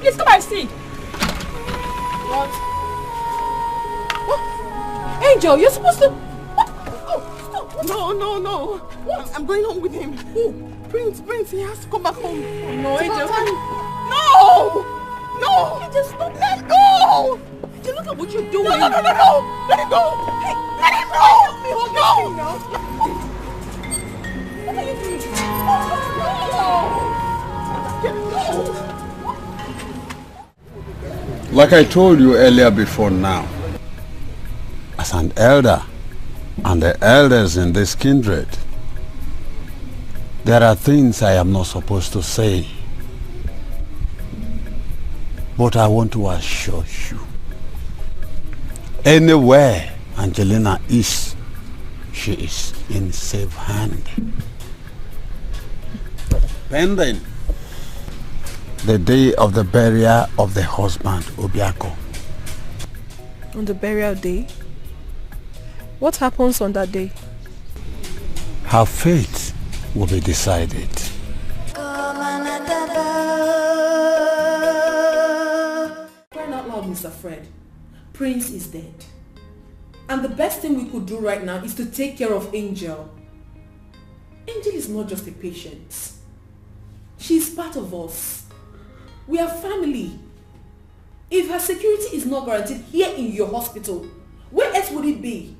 Please come and see. What? What? Angel, you're supposed to... What? Oh, stop. No. I'm going home with him. Who? Prince, he has to come back home. Oh, no, Angel. No! Just stop. Let go! Angel, look at what you're doing. No! Let it go! Hey, let it go! Help me hold no! This thing now. What are you doing? No! Like I told you earlier before now, as an elder and the elders in this kindred, there are things I am not supposed to say. But I want to assure you, anywhere Angelina is, she is in safe hand. Pending the day of the burial of the husband, Obiako. On the burial day? What happens on that day? Her fate will be decided. Crying out loud, Mr. Fred. Prince is dead. And the best thing we could do right now is to take care of Angel. Angel is not just a patient. She's part of us. We are family. If her security is not guaranteed here in your hospital, where else would it be?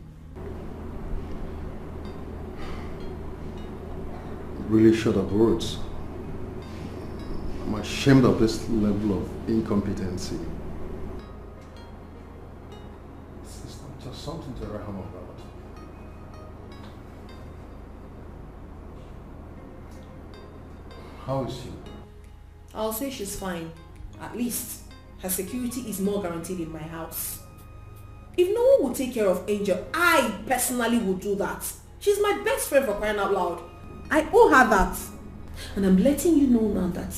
Really short of words. I'm ashamed of this level of incompetency. It's not just something to write home about. How is she? I'll say she's fine. At least her security is more guaranteed in my house. If no one will take care of Angel, I personally will do that. She's my best friend, for crying out loud. I owe her that. And I'm letting you know now that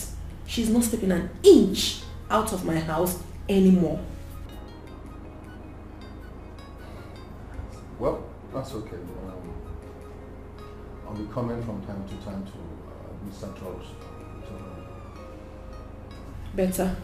she's not stepping an inch out of my house anymore. Well, that's okay. I'll be coming from time to time to Mr. Charles. Better.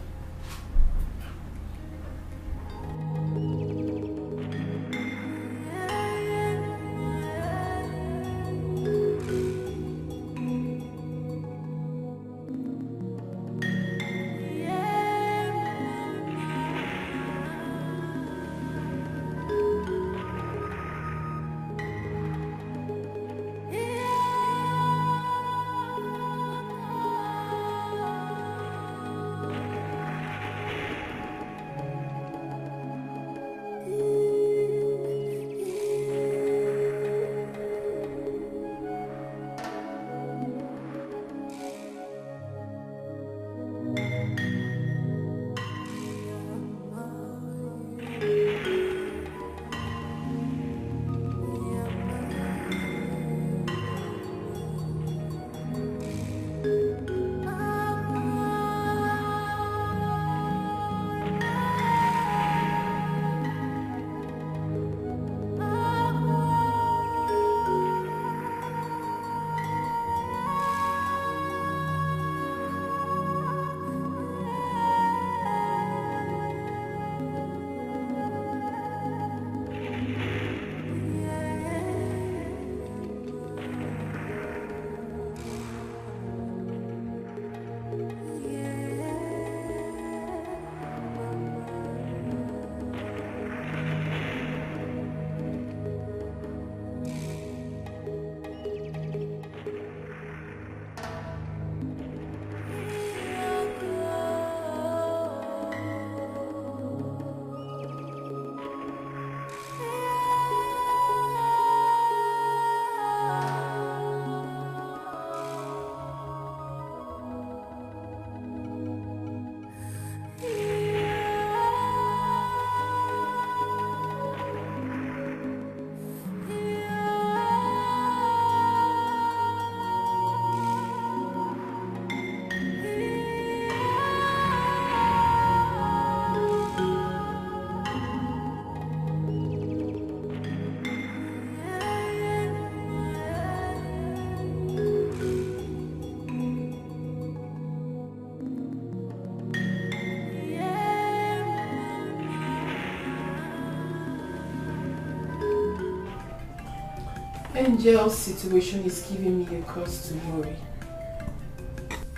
Angel's situation is giving me a cause to worry.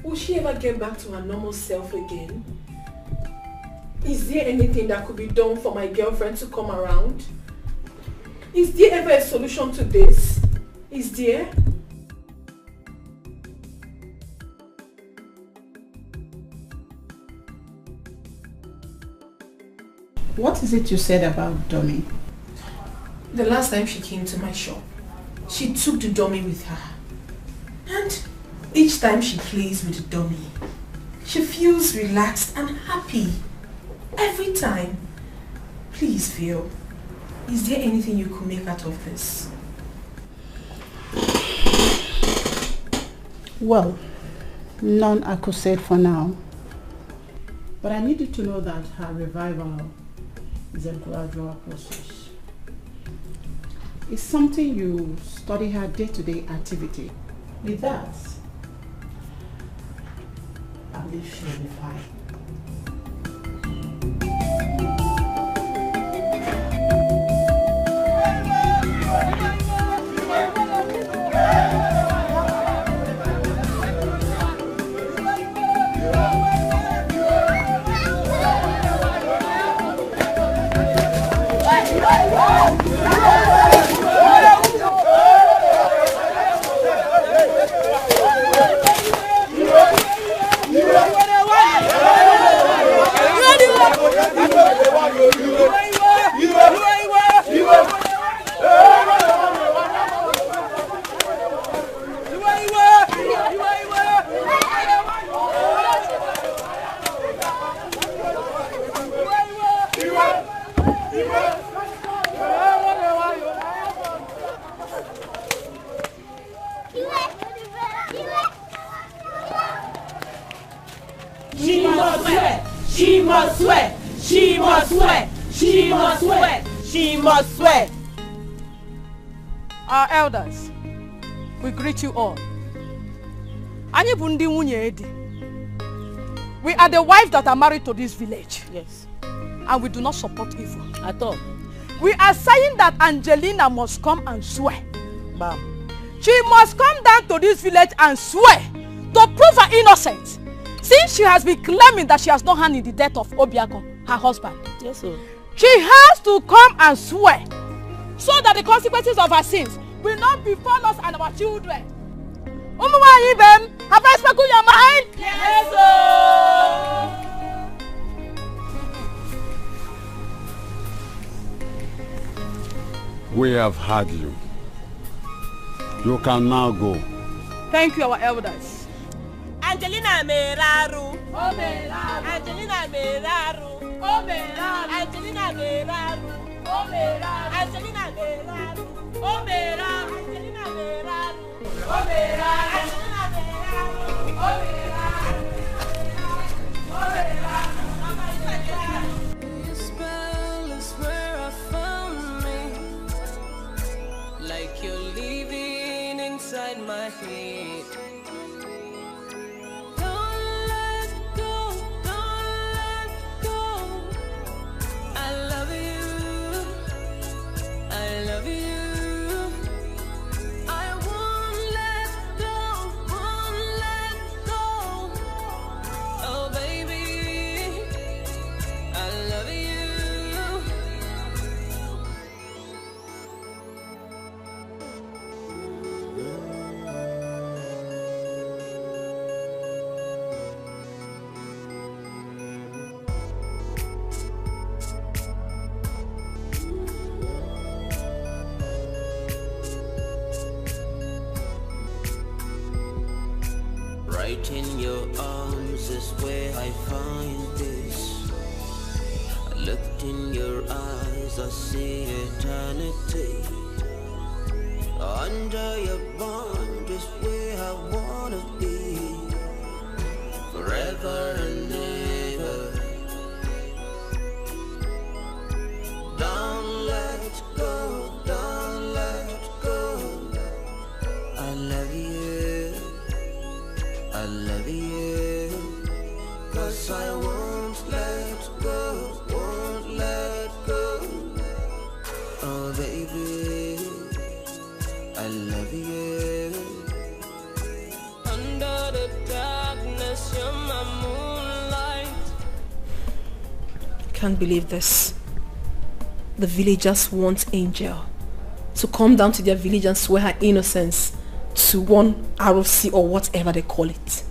Will she ever get back to her normal self again? Is there anything that could be done for my girlfriend to come around? Is there ever a solution to this? Is there? What is it you said about dummy? The last time she came to my shop, she took the dummy with her. And each time she plays with the dummy, she feels relaxed and happy. Every time. Please, Phil, is there anything you could make out of this? Well, none I could say for now. But I need you to know that her revival is a gradual process. It's something you study her day-to-day activity. With that, I believe she'll be fine. She must swear. She must swear. She must swear. She must swear. She must swear. Our elders, we greet you all. Anyị bụ ndị nwunye edi. We are the wives that are married to this village. Yes. And we do not support evil. At all. We are saying that Angelina must come and swear. Bam. She must come down to this village and swear to prove her innocence. Since she has been claiming that she has no hand in the death of Obiako, her husband. Yes, sir. She has to come and swear so that the consequences of her sins will not befall us and our children. Have I spoken your mind? Yes, sir. We have had you. You can now go. Thank you, our elders. Angelina Meraru. Oh, Meraru. Angelina Meraru. Oh, Meraru. Angelina Meraru. Oh, Meraru. Angelina Meraru. Oh, Meraru. Angelina Meraru. Oh, Meraru. Angelina Meraru. Oh, Meraru. Oh, Meraru. Your spell is where I found me, like you're living inside my head. Don't let go, don't let go. I love you, I love you. I won't let go, won't let go. Oh baby, I love you. Right in your arms is where I find this. I looked in your eyes, I see eternity. Under your bond is where I wanna be, forever and ever. Don't let go, don't let go. I love you, I love you, 'cause I won't let go, won't let go. Oh baby, I love you. Under the darkness, you're my moonlight. Can't believe this. The villagers want Angel to come down to their village and swear her innocence to one ROC or whatever they call it.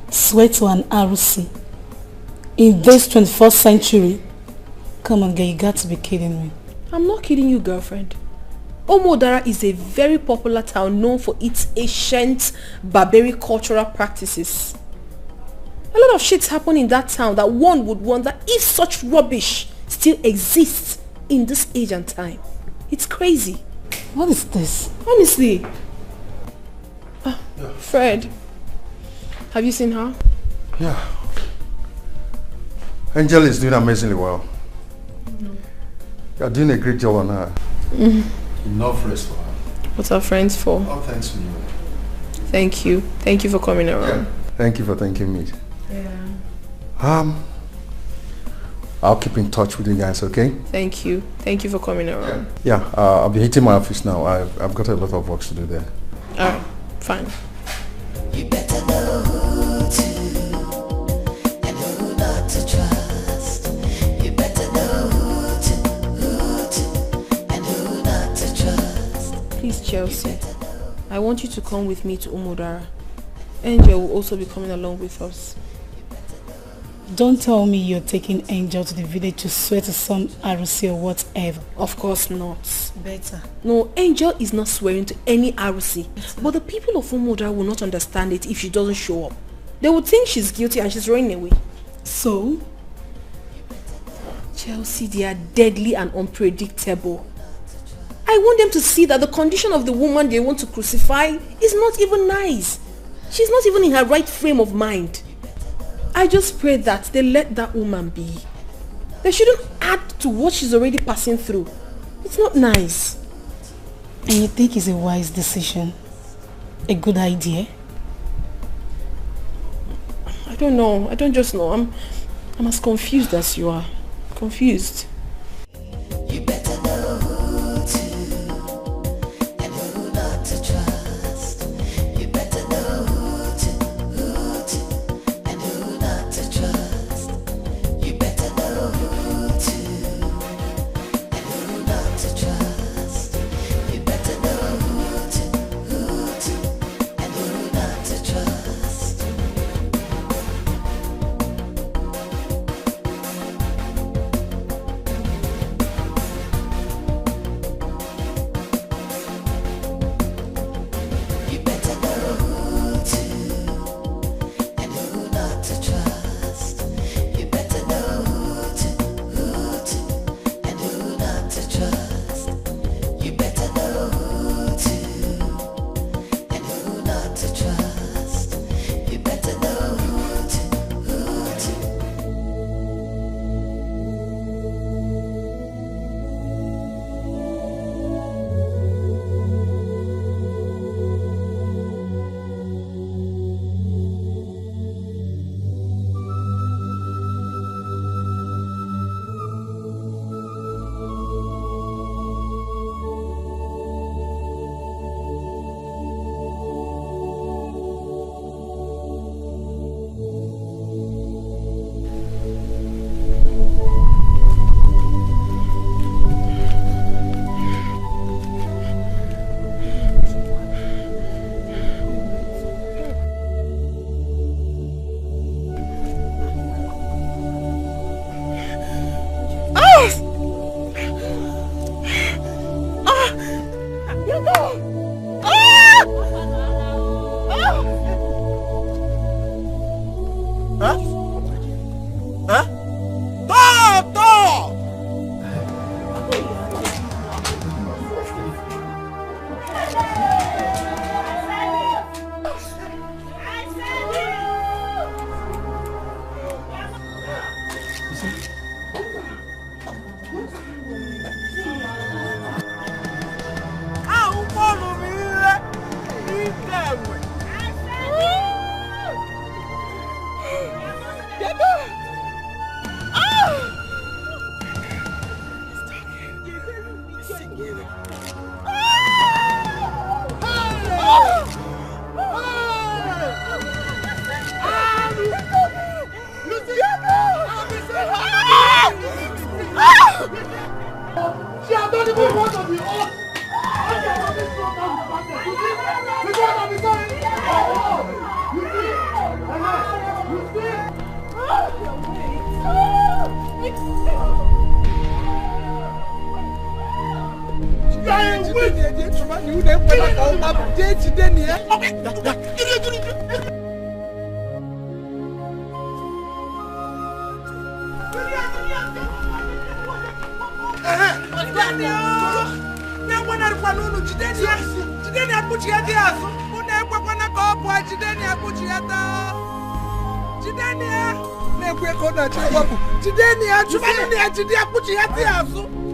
Swear to an ROC in this 21st century? Come on, girl, you got to be kidding me. I'm not kidding you, girlfriend. Omodara is a very popular town known for its ancient barbaric cultural practices. A lot of shit happen in that town that one would wonder if such rubbish still exists in this age and time. It's crazy. What is this? Honestly. Fred, have you seen her? Yeah. Angel is doing amazingly well. You're doing a great job on her. Enough rest for her. What's our friends for? All thanks to you. Thank you. Thank you for coming around. Yeah. Thank you for thanking me. Yeah. I'll keep in touch with you guys, okay? Thank you. Thank you for coming around. Yeah, I'll be hitting my office now. I've got a lot of work to do there. Alright, fine. You better know who to and who not to trust. You better know who to and Chelsea, I want you to come with me to Umudara. Angel will also be coming along with us. Don't tell me you're taking Angel to the village to swear to some RC or whatever. Of course not. Better. No, Angel is not swearing to any RC. But the people of Umudara will not understand it if she doesn't show up. They would think she's guilty and she's running away. So? Chelsea, they are deadly and unpredictable. I want them to see that the condition of the woman they want to crucify is not even nice. She's not even in her right frame of mind. I just pray that they let that woman be. They shouldn't add to what she's already passing through. It's not nice. And you think it's a wise decision? A good idea? I don't know. I don't just know. I'm as confused as you are. Confused. You better know who to and who not to trust. You better know who to and who not to trust. You better know who to and who not to trust. You better know who to and who not to trust.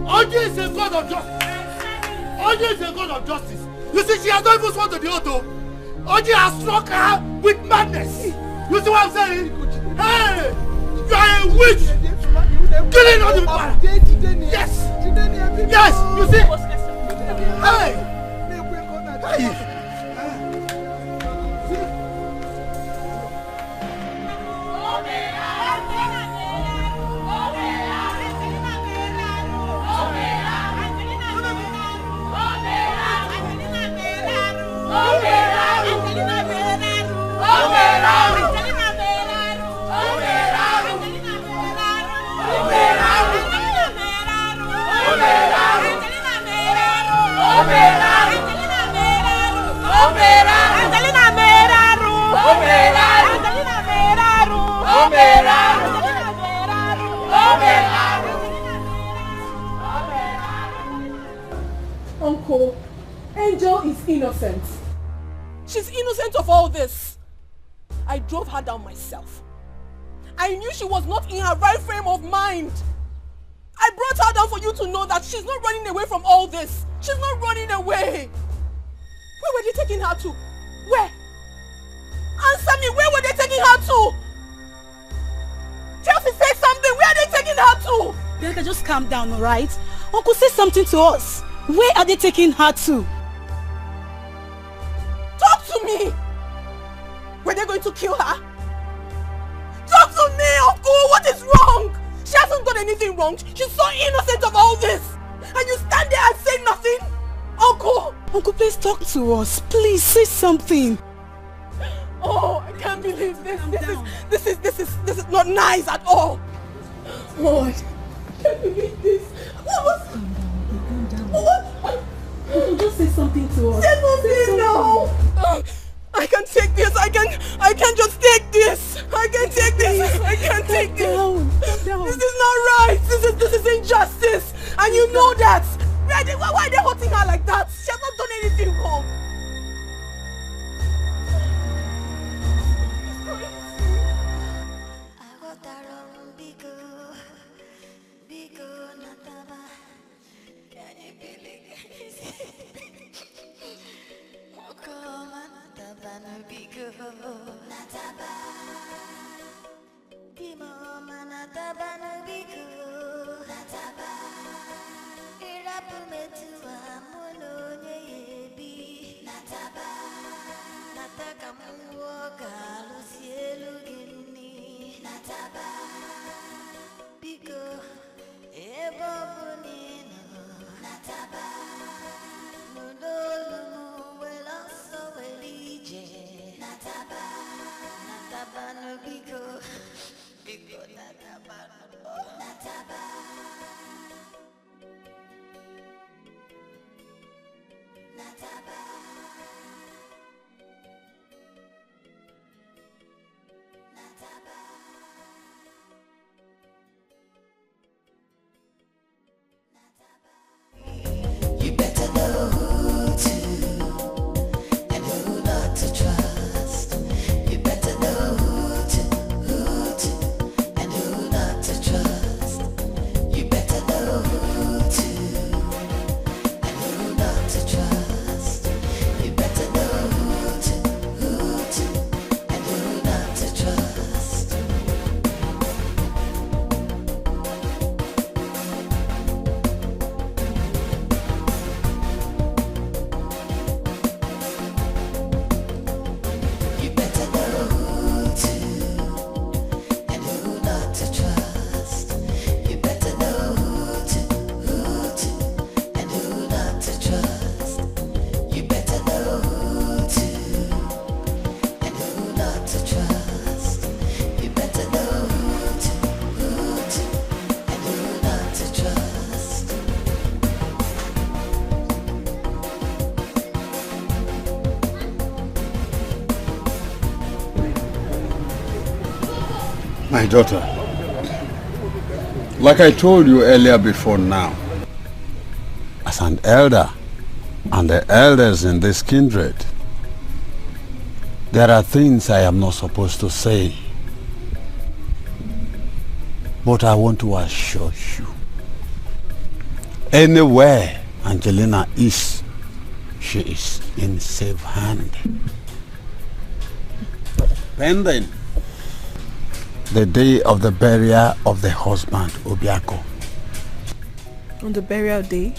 Oji is a god of justice. Oji is a god of justice. You see, she has not even sworn to the oath. Oji has struck her with madness. You see what I'm saying? Hey, you are a witch. Killing all the people. Yes. Yes, you see? Hey. Hey. Angel is innocent. She's innocent of all this. I drove her down myself. I knew she was not in her right frame of mind. I brought her down for you to know that she's not running away from all this. She's not running away. Where were they taking her to? Where? Answer me, where were they taking her to? Chelsea, say something. Where are they taking her to? Bianca, just calm down, alright? Uncle, say something to us. Where are they taking her to? Talk to me. Were they going to kill her? Talk to me, Uncle. What is wrong? She hasn't done anything wrong. She's so innocent of all this. And you stand there and say nothing? Uncle. Uncle, please talk to us. Please, say something. Oh, I can't believe this. This is not nice at all. Oh, I can't believe this. What? Uncle, just say something to us. Say something now. I can't take this. I can't just take this. I can't take this. I can't take this. This is not right. This is injustice. And you know that. Why are they hurting her like that? She has not done anything wrong. My daughter, like I told you earlier before now, as an elder and the elders in this kindred, there are things I am not supposed to say. But I want to assure you, anywhere Angelina is, she is in safe hand. Pending the day of the burial of the husband, Obiako. On the burial day?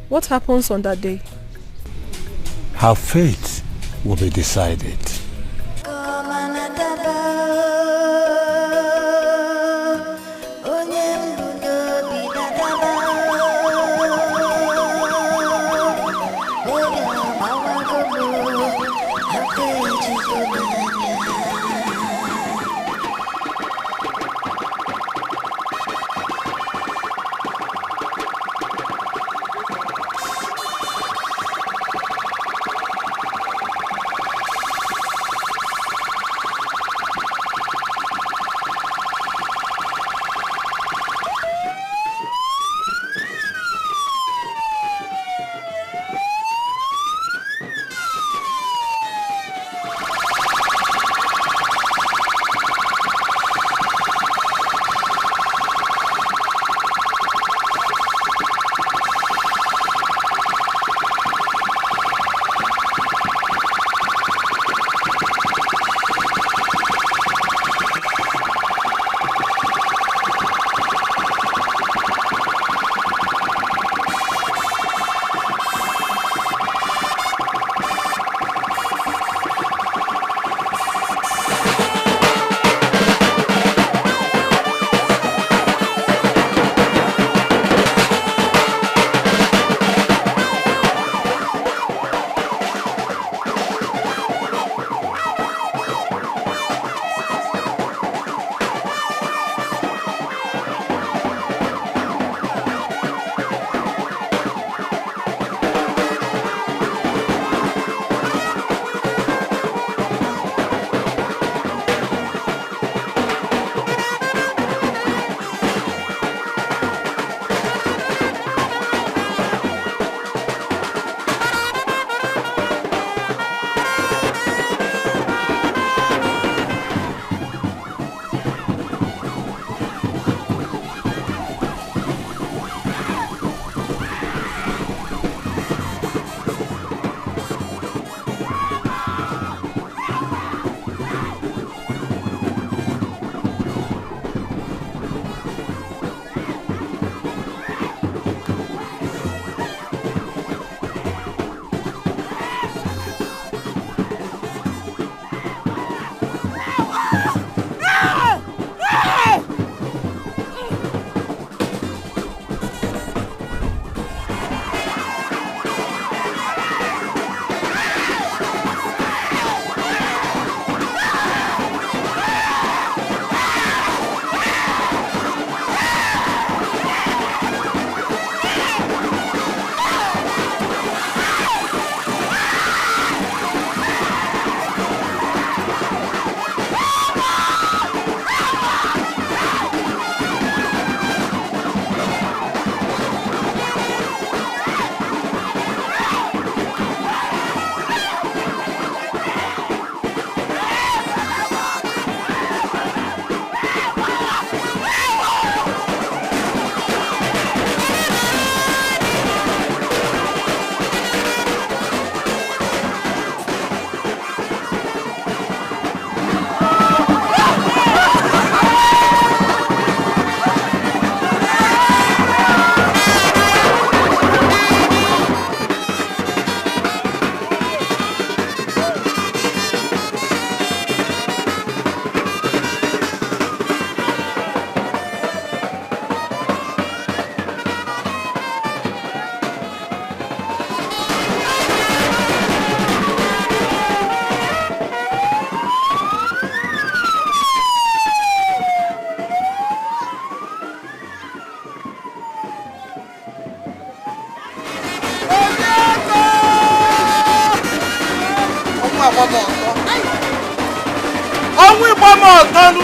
What happens on that day? Her fate will be decided. ọnwụ ịgba m ọtọnụ.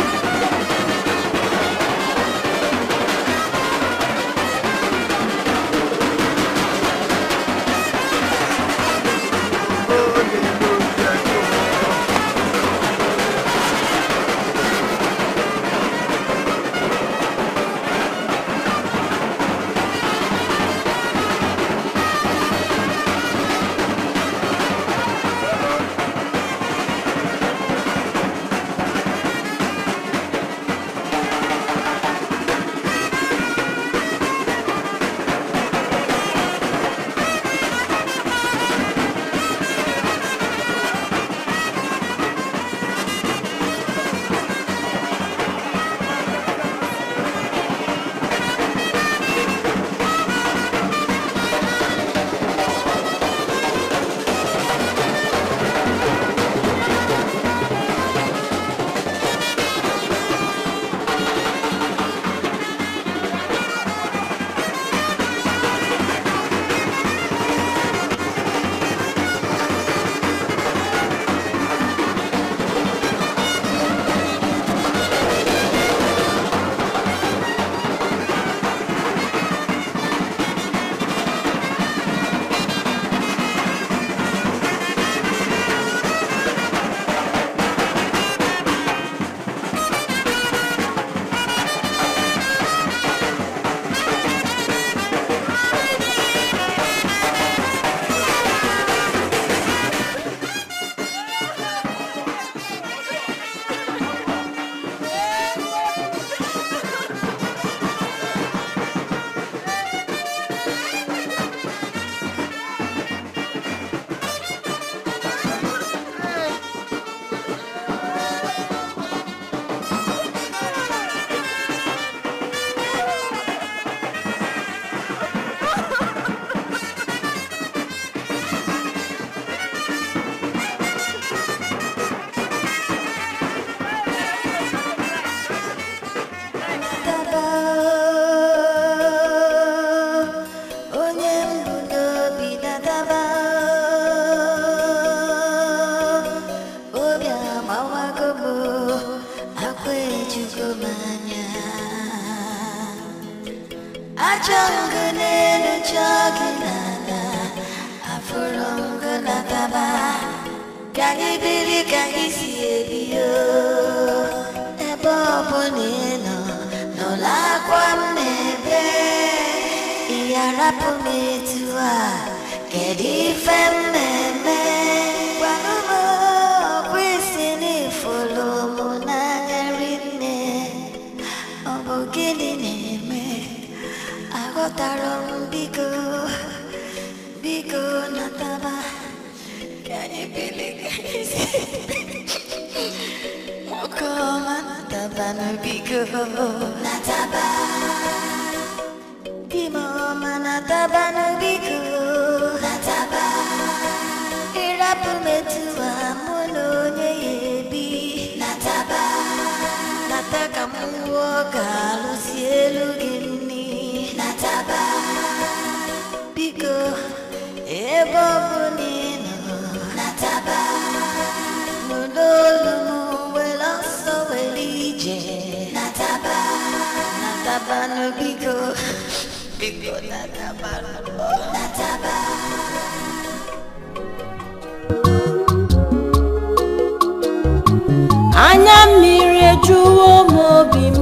Anya mmiri ejuwo m obi m,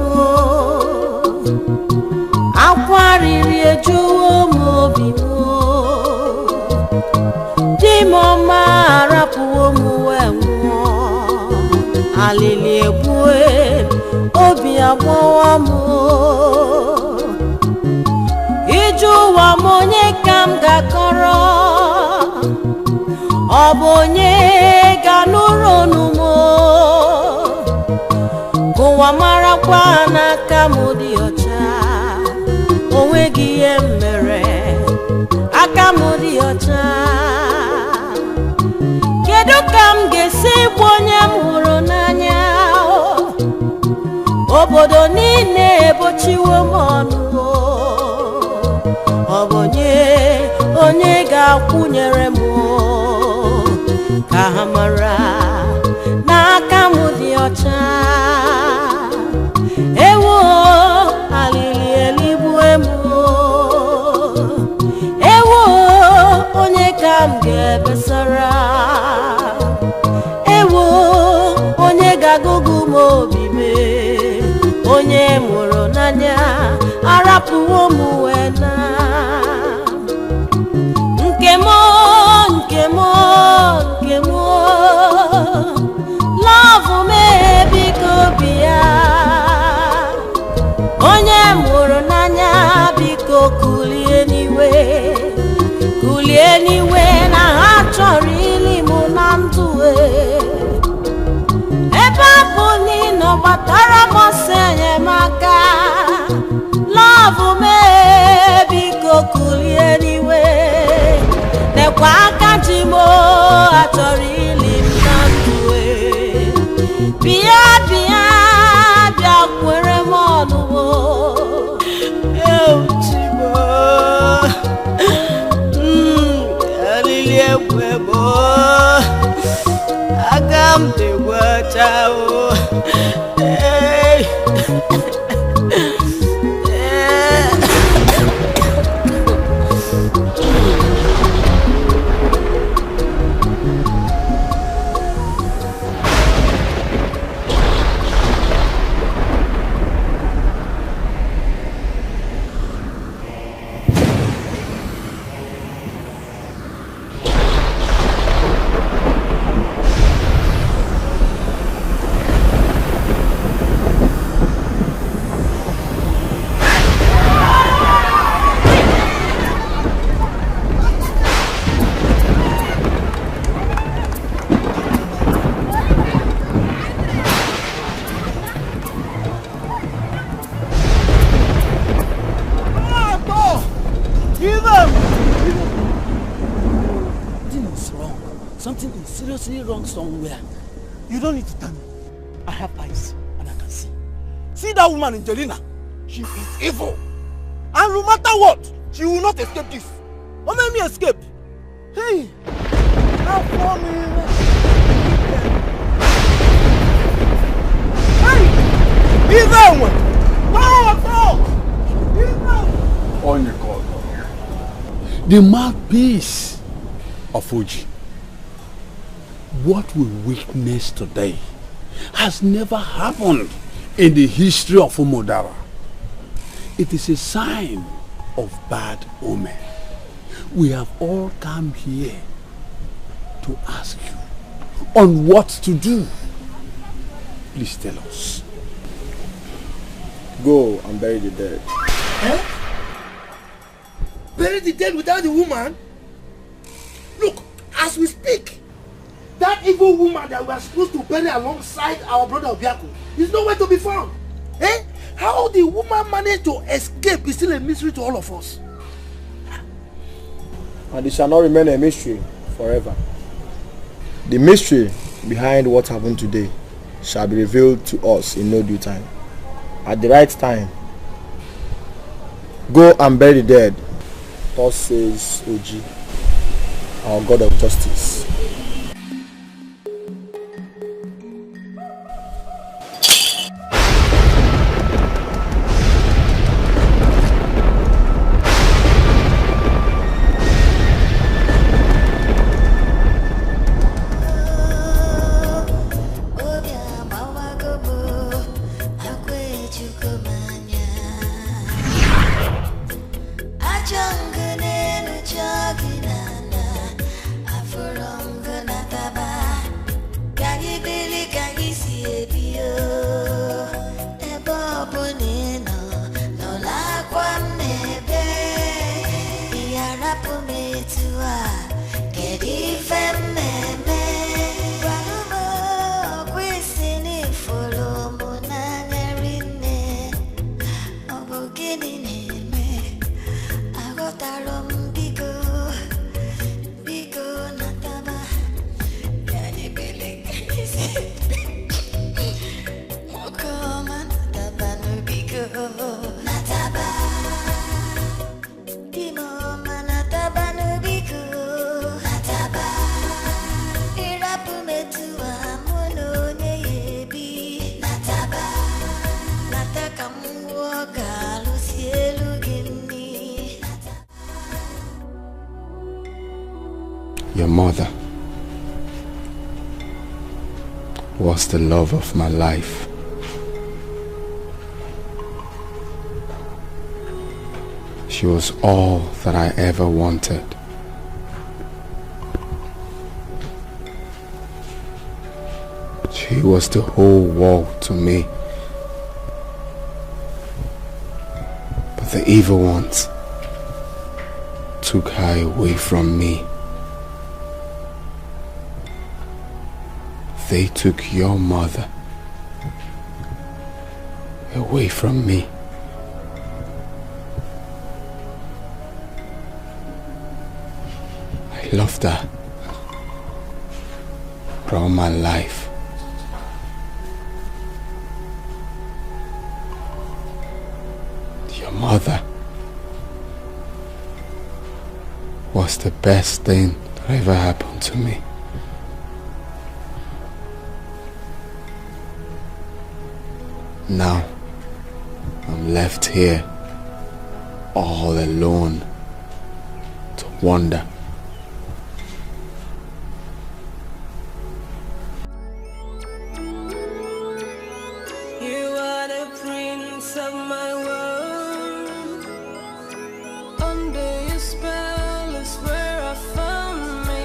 akwa riri ejuwo m obi m, di m ọma arapụwo m wee nwụọ, alili egbue obi agbawa m, ije ụwa m onye ka m ga-akọrọ, ọ bụ onye ga-anụrụ ọnụ m, ụwa marakwa n'aka m dị ọcha, onweghị ihe m mere, aka m dị ọcha. Kedu ka m ga-esi gbu onye m hụrụ n'anya, obodo niile ebochiwo m ọnụ, ọ bụ onye ga-akwụnyere m ka ha mara n'aka m dị ọcha. ọcha. Ewo alili eligbu emu. Ewo onye ka m ga-ebesara. Ewo onye ga-agụgụ m obi me. Onye mụrụ n'anya arapụwo m wee na. Nkemo love me biko bịa. Onye mụrụ n'anya biko kulie n'iwe na ha chọrọ ili mụ na ndụ. Ebe abụ n'ịnọ gbatara m ọsọ enyemaka. Love me biko kulie n'iwe. Nekwa aka ji m achọrọ ili m na ndụ. Bịa kwere m ọnụ. Chibo alili ekwe m aka m dịgwa ọcha. Wrong somewhere. You don't need to tell me. I have eyes and I can see. See that woman Angelina? She is evil. And no matter what, she will not escape this. What made me escape? Hey, how for me? Hey, evil one. On your call. The mouthpiece of Fuji. What we witness today has never happened in the history of Umodara. It is a sign of bad omen. We have all come here to ask you on what to do. Please tell us. Go and bury the dead. Eh? Bury the dead without the woman? Look, as we speak, that evil woman that we are supposed to bury alongside our brother Obiako is nowhere to be found. Eh? How the woman managed to escape is still a mystery to all of us. And it shall not remain a mystery forever. The mystery behind what happened today shall be revealed to us in no due time. At the right time. Go and bury the dead. Thus says Oji, our God of justice. For Your mother was the love of my life. She was all that I ever wanted. She was the whole world to me. But the evil ones took her away from me. They took your mother away from me. I loved her for all my life. Your mother was the best thing that ever happened to me. Now, I'm left here, all alone, to wonder. You are the prince of my world. Under your spell is where I found me.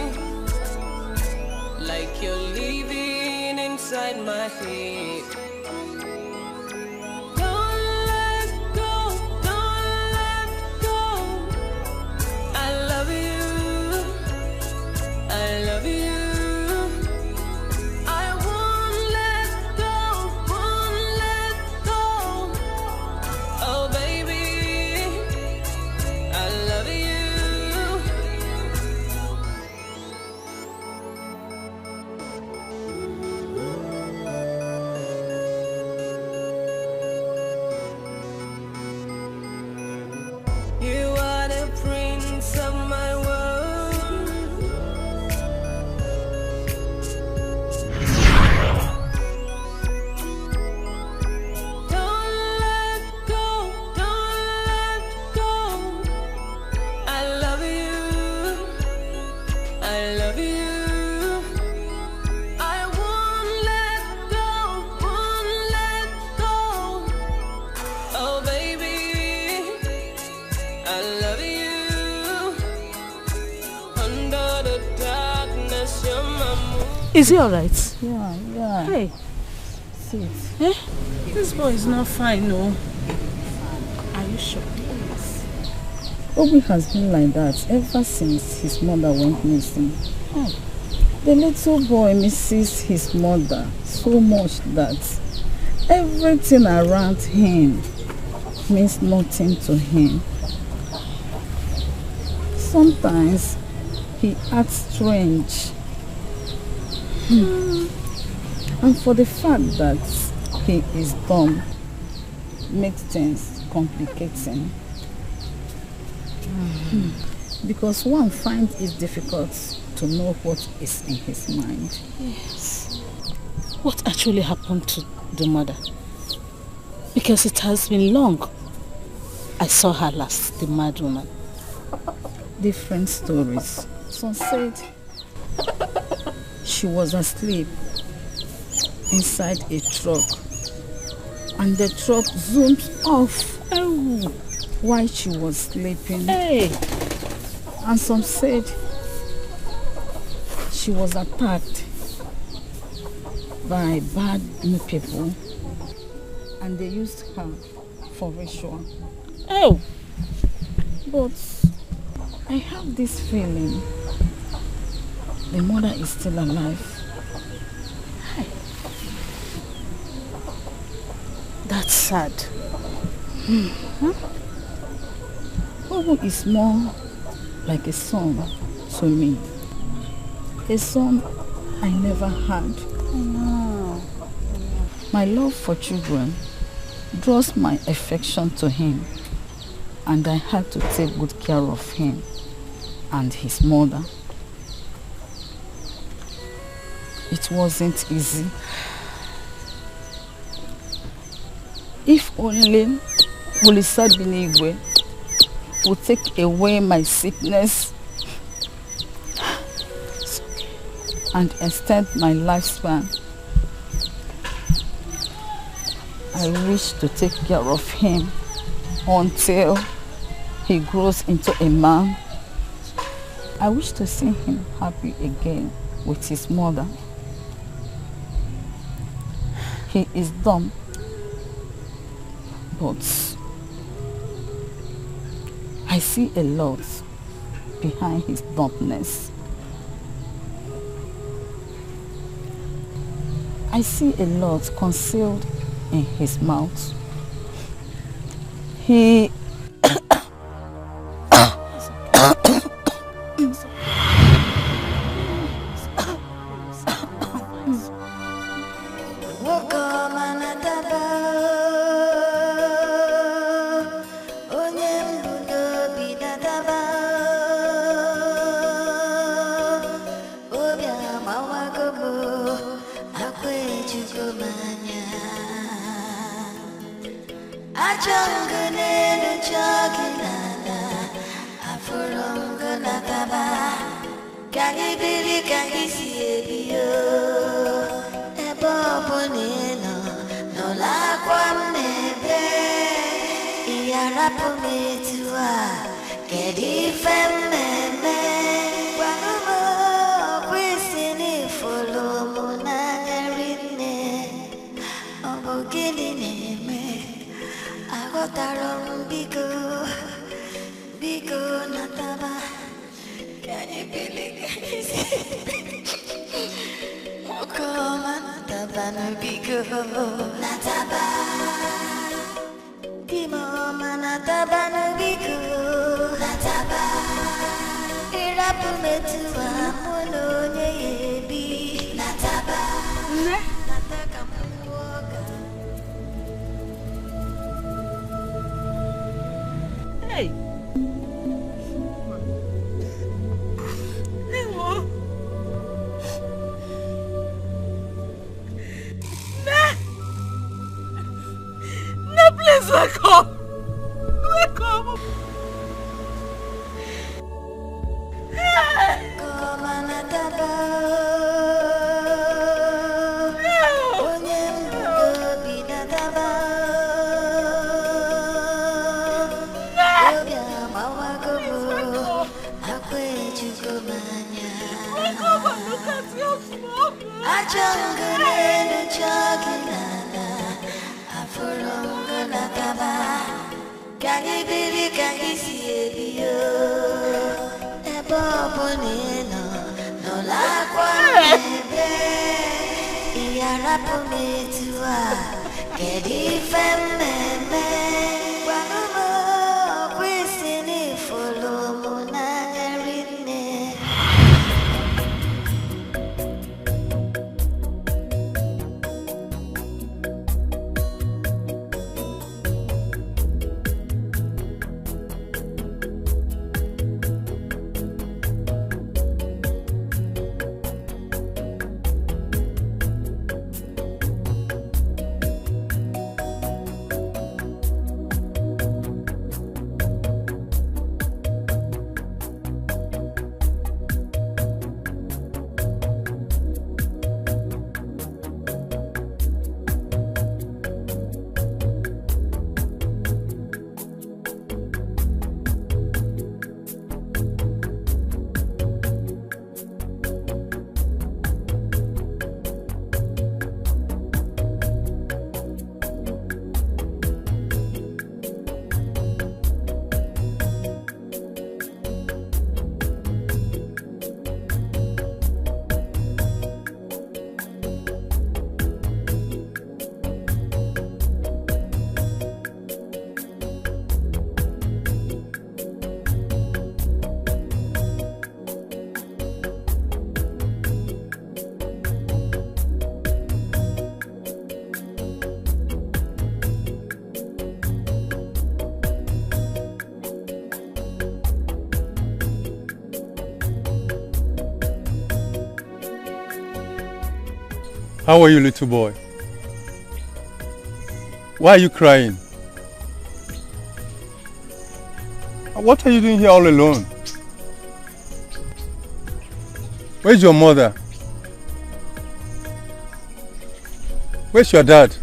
Like you're living inside my head. Is he alright? Yeah. Hey. Sit. Eh? This boy is not fine, no. Are you sure? Yes. Obi has been like that ever since his mother went missing. Oh. The little boy misses his mother so much that everything around him means nothing to him. Sometimes he acts strange. And for the fact that he is dumb makes things complicating. Because one finds it difficult to know what is in his mind. Yes. What actually happened to the mother? Because it has been long. I saw her last, the mad woman. Different stories. Some said she was asleep inside a truck and the truck zoomed off while she was sleeping. Hey. And some said she was attacked by bad people and they used her for ritual. Oh. But I have this feeling the mother is still alive. That's sad. Obu is more like a son to me. A son I never had. No. My love for children draws my affection to him, and I had to take good care of him and his mother. It wasn't easy. If only Mulisa Binigwe would take away my sickness, and extend my lifespan. I wish to take care of him until he grows into a man. I wish to see him happy again with his mother. He is dumb, but I see a lot behind his dumbness. I see a lot concealed in his mouth. He How are you, little boy? Why are you crying? What are you doing here all alone? Where's your mother? Where's your dad?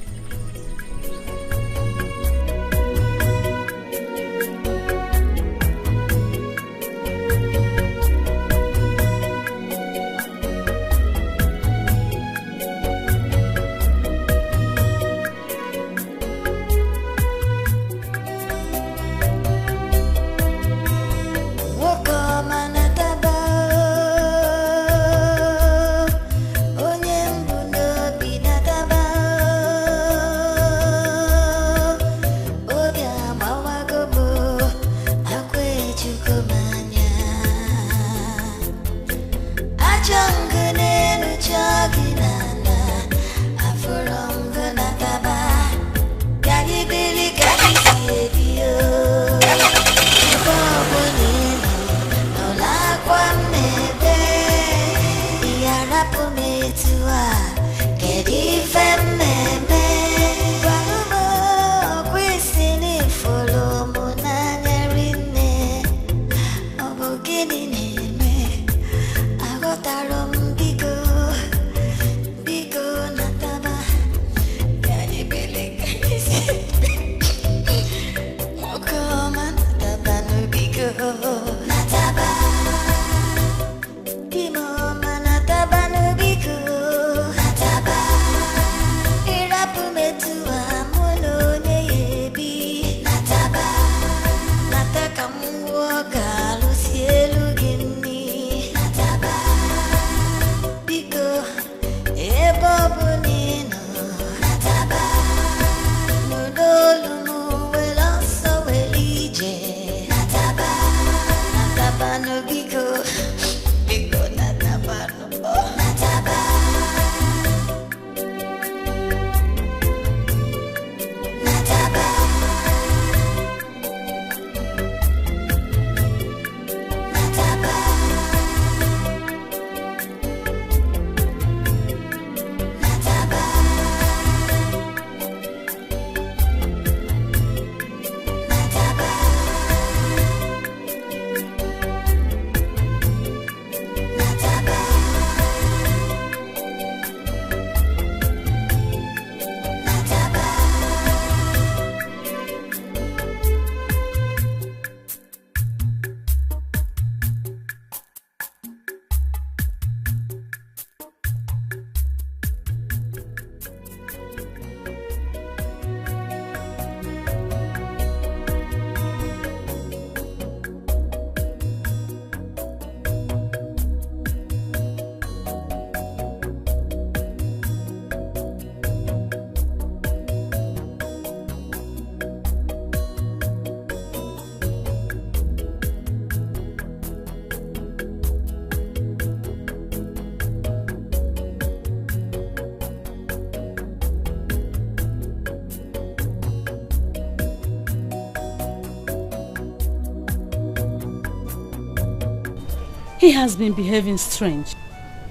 He has been behaving strange,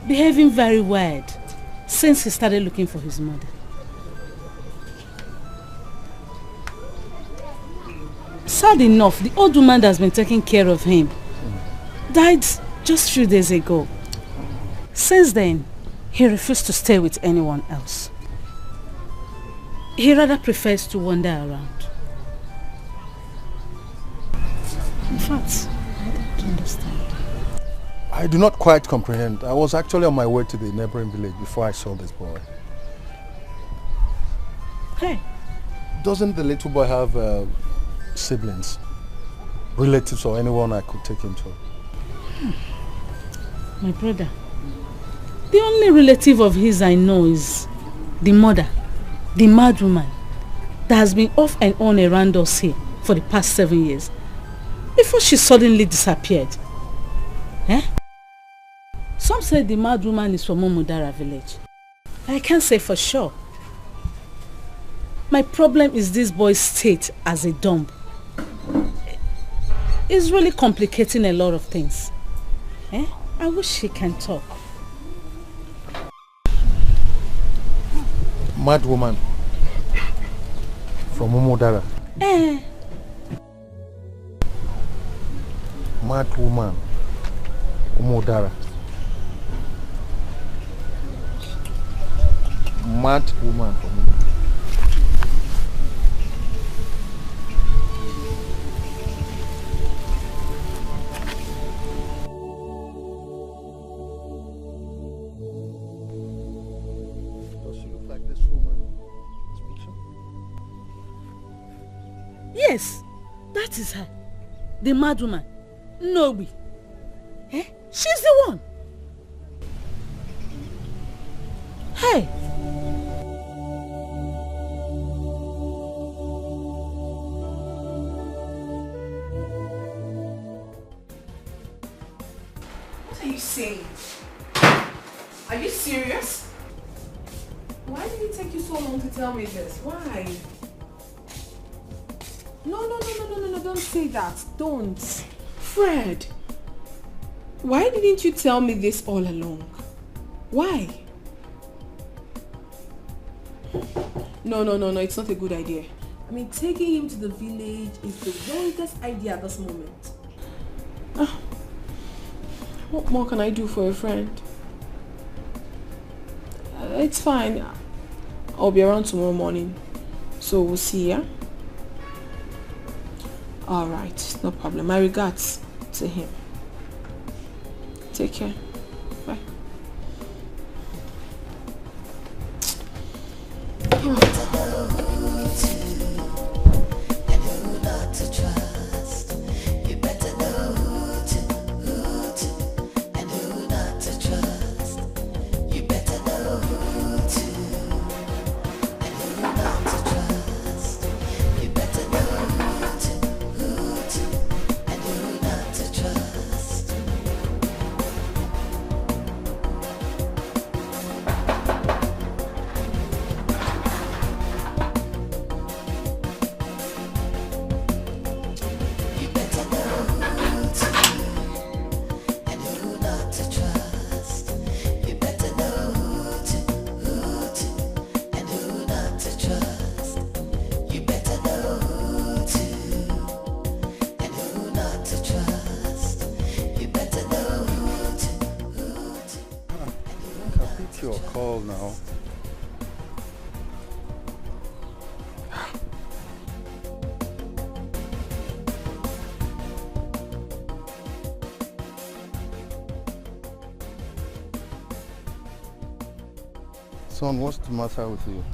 behaving very weird since he started looking for his mother. Sad enough, the old woman that has been taking care of him died just a few days ago. Since then, he refused to stay with anyone else. He rather prefers to wander around. In fact, I don't understand. I do not quite comprehend. I was actually on my way to the neighboring village before I saw this boy. Hey. Doesn't the little boy have siblings, relatives, or anyone I could take him to? My brother, the only relative of his I know is the mother, the mad woman that has been off and on around us here for the past 7 years before she suddenly disappeared. Eh? Some say the mad woman is from Mumudara village. I can't say for sure. My problem is this boy's state as a dumb. It's really complicating a lot of things. Eh? I wish he can talk. Mad woman from Mumudara. Eh. Mad woman, Mumudara. mad woman for me. Does she look like this woman in this picture? Yes, that is her. The mad woman. Nobi. Eh? She's the one. Hey. What are you saying? Are you serious? Why did it take you so long to tell me this? Why? No, don't say that. Don't. Fred, why didn't you tell me this all along? Why? No, it's not a good idea. I mean, taking him to the village is the wrongest idea at this moment. What more can I do for a friend? It's fine. I'll be around tomorrow morning. So we'll see, yeah? Alright, no problem. My regards to him. Take care. Bye. Your call now. Son, what's the matter with you?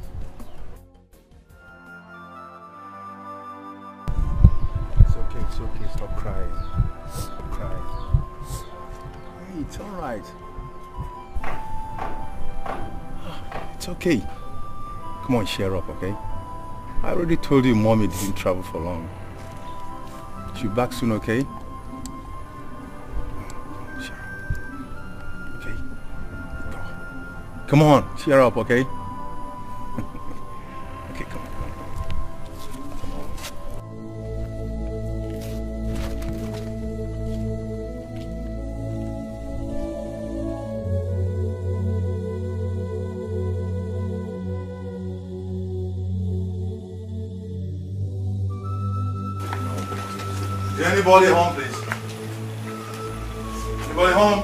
It's okay, stop crying. Stop crying. Hey, it's alright. It's okay. Come on, cheer up, okay? I already told you mommy didn't travel for long. She'll be back soon, okay? Cheer up. Okay? Come on, cheer up, okay? Okay, come on. Is anybody home, please? Anybody home?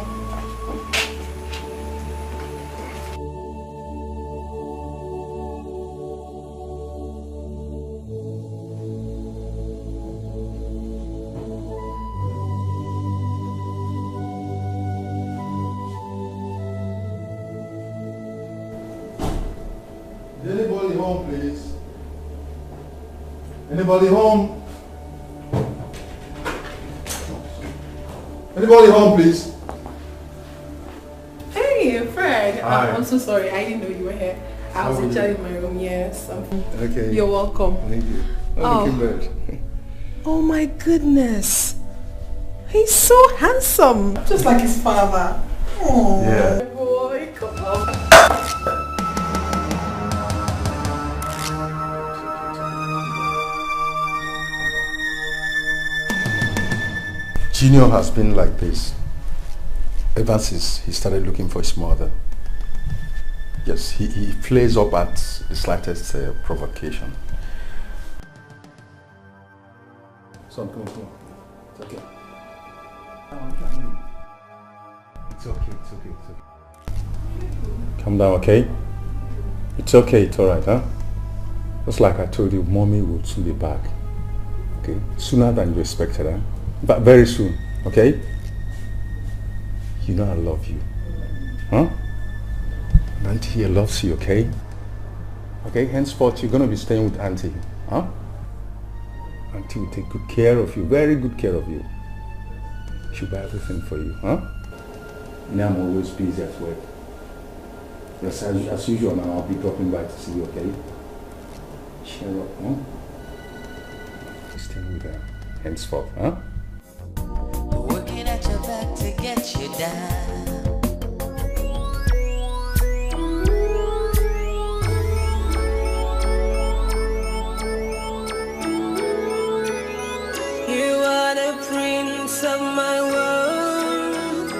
Is anybody home, please? Anybody home? Anybody home, please? Hey, Fred. Hi. I'm so sorry. I didn't know you were here. I was actually in my room. Yes. Okay. You're welcome. Thank you. Oh. Look in bed. Oh my goodness. He's so handsome. Just like his father. Oh. Yeah. Boy, come on. Junior has been like this ever since he started looking for his mother. Yes, he flares up at the slightest provocation. Son, come on. It's okay. It's okay. Calm down, okay? It's okay, it's alright, huh? Just like I told you, mommy will soon be back. Okay? Sooner than you expected, huh? But very soon, okay? You know I love you. Huh? And Auntie here loves you, okay? Okay, henceforth you're gonna be staying with Auntie, huh? Auntie will take good care of you, very good care of you. She'll buy everything for you, huh? Now I'm always busy at work. Yes, as usual now, I'll be dropping by to see you, okay? Cheer up, huh? Staying with her henceforth, huh? Working at your back to get you down. You are the prince of my world.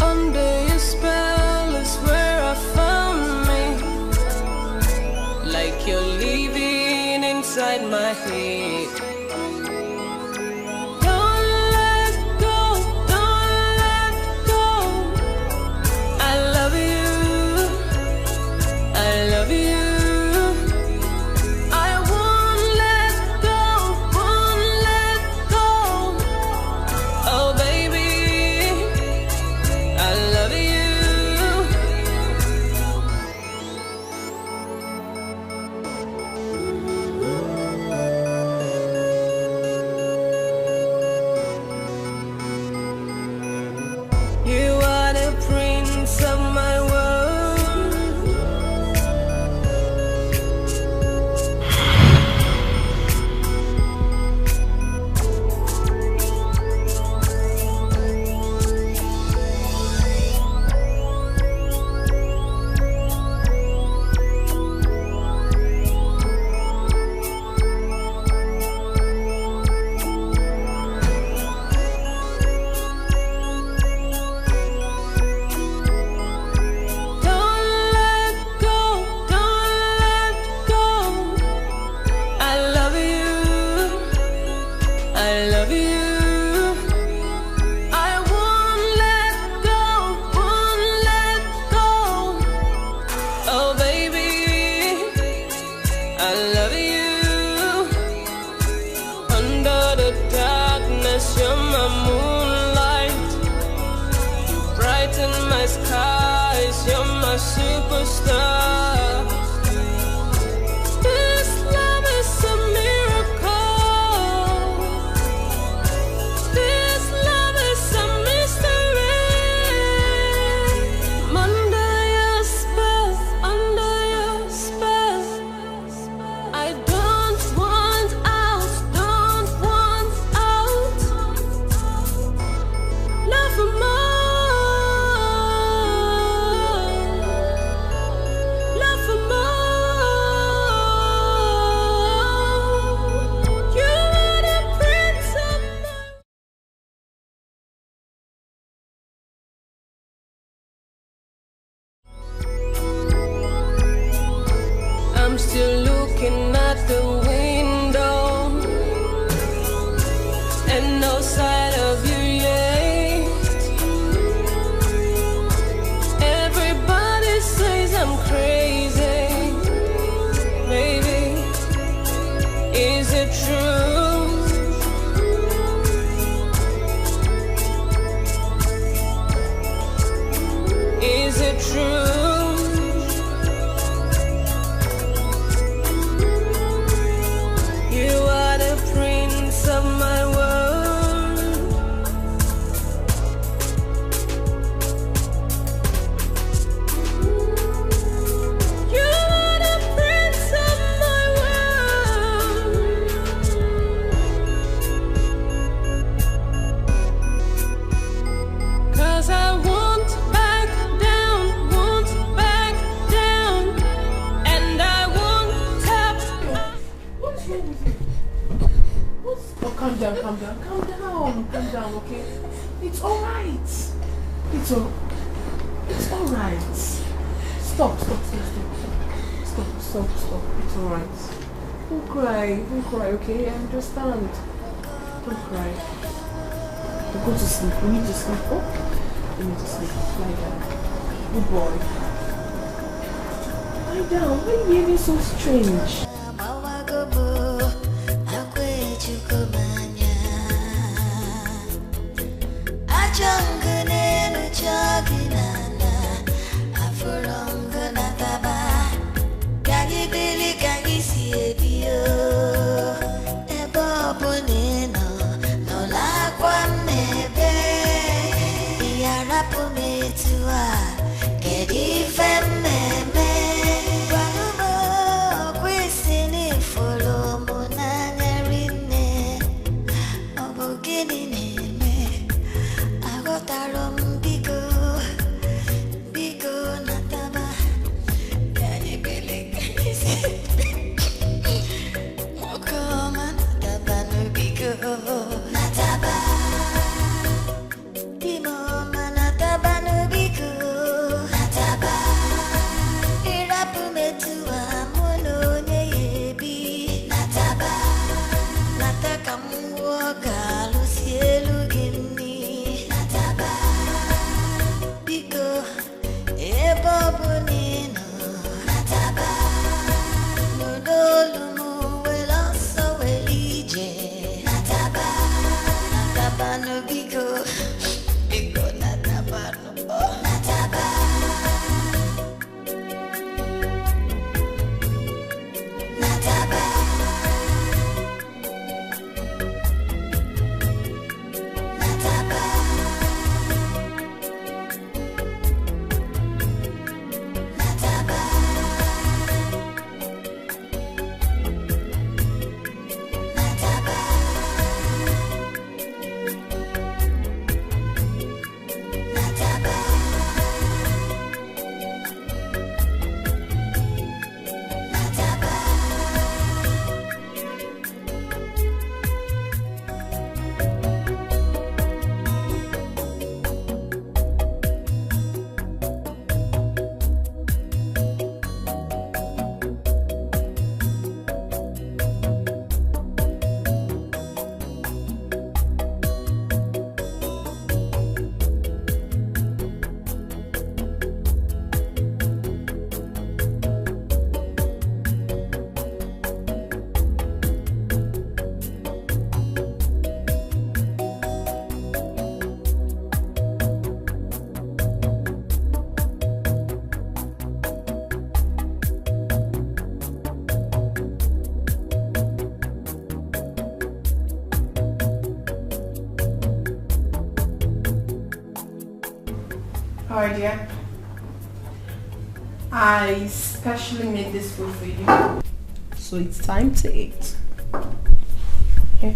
Under your spell is where I found me. Like you're living inside my head. Don't let go, don't let go. I love you, I love you. Okay, I understand. Don't cry. Go to sleep. We need to sleep. Oh, we need to sleep. Lie down. Good boy. Lie down. Why are you behaving so strange? Alright, dear. I specially made this food for you. So it's time to eat. Here.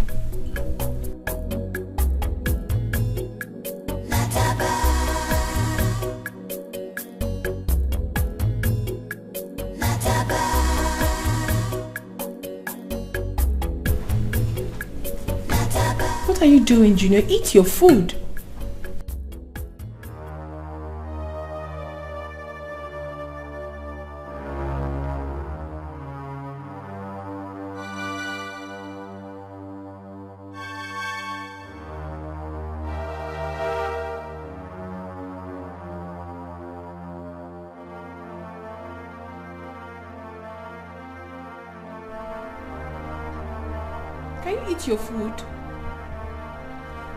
What are you doing, Junior? Eat your food. Can you eat your food?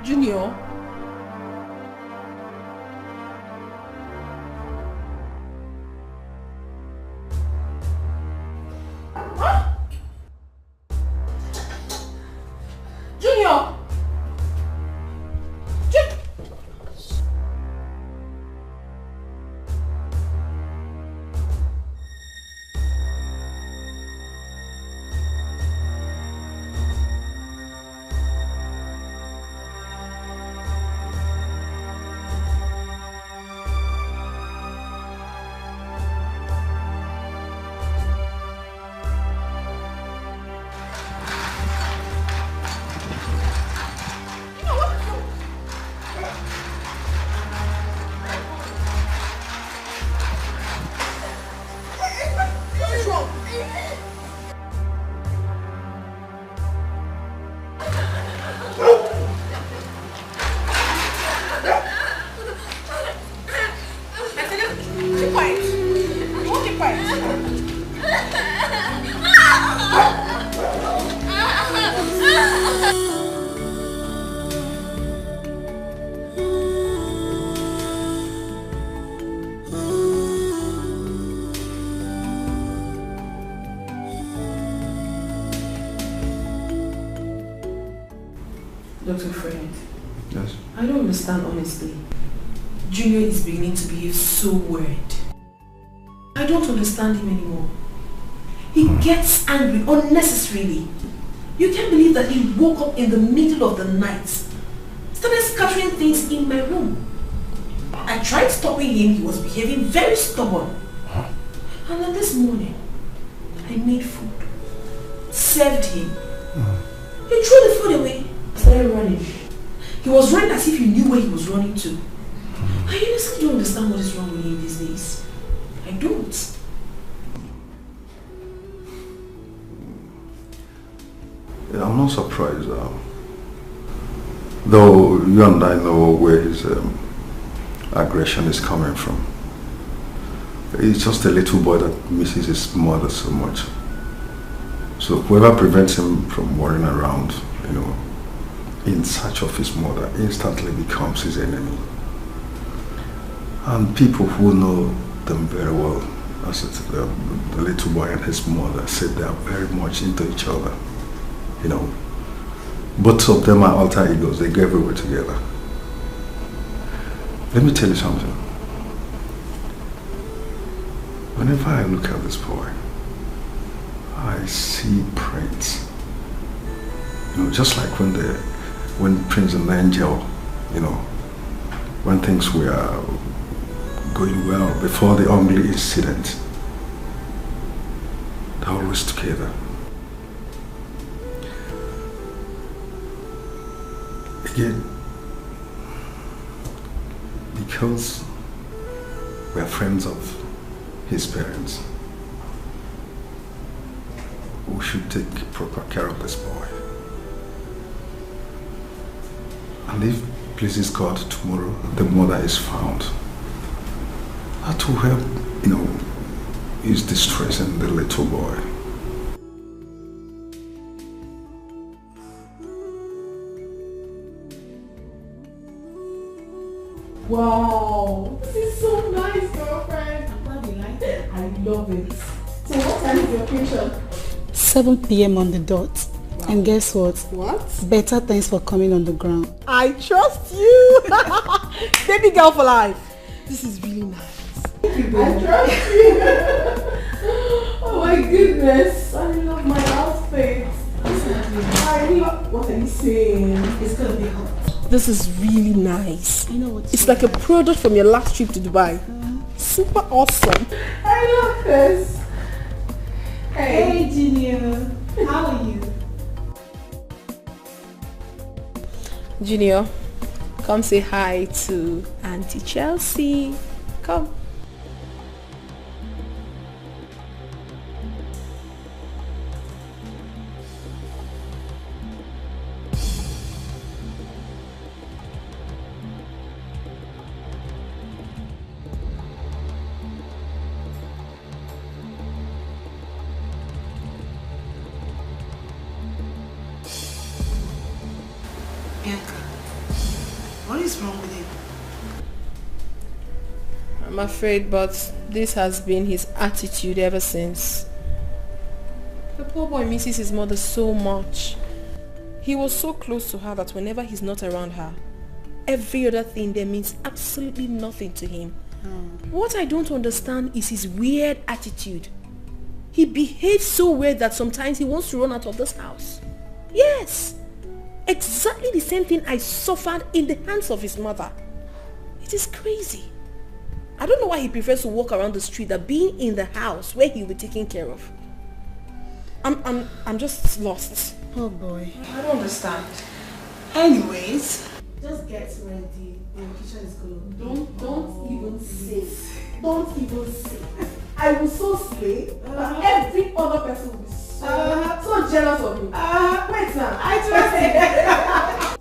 Junior? Huh? Junior! Dr. Fred. Yes? I don't understand honestly. Junior is beginning to behave so weird. I don't understand him anymore. He gets angry unnecessarily. You can't believe that he woke up in the middle of the night, started scattering things in my room. I tried stopping him, he was behaving very stubborn. And then this morning, I made food, served him. He threw the food away, started running. He was running as if he knew where he was running to. I honestly don't understand what is wrong with him these days. I don't. Yeah, I'm not surprised. Though you and I know where his aggression is coming from. He's just a little boy that misses his mother so much. So whoever prevents him from worrying around, in search of his mother, instantly becomes his enemy. And people who know them very well, as the little boy and his mother, said they are very much into each other. Both of them are alter egos. They go everywhere together. Let me tell you something. Whenever I look at this boy, I see prints. Just like when Prince and Angel, when things were going well before the ugly incident, they're always together. Again, because we are friends of his parents, we should take proper care of this boy. And if pleases God, tomorrow the mother is found, that will help, ease distress in the little boy. Wow, this is so nice, girlfriend. I'm glad you like it. I love it. So what time is your picture? 7 p.m. on the dot. Wow. And guess what? What? Better thanks for coming on the ground. I trust you. Baby girl for life. This is really nice. Thank you, I trust you. Oh my goodness. I love my outfit. I love... What are you saying? It's gonna be hot. This is really nice. I know what it's like a product from your last trip to Dubai. Super awesome. I love this. Hey Junior, how are you? Junior, come say hi to Auntie Chelsea. Come. What is wrong with him? I'm afraid, but this has been his attitude ever since. The poor boy misses his mother so much. He was so close to her that whenever he's not around her, every other thing there means absolutely nothing to him. What I don't understand is his weird attitude. He behaves so weird that sometimes he wants to run out of this house. Yes! Exactly the same thing I suffered in the hands of his mother. It is crazy. I don't know why he prefers to walk around the street than being in the house where he'll be taken care of. I'm just lost. Oh boy. I don't understand. Anyways, just get ready. The kitchen is good. Don't even say. Don't even say. I will so slay that every other person will be so jealous of me. Wait now. I trust you.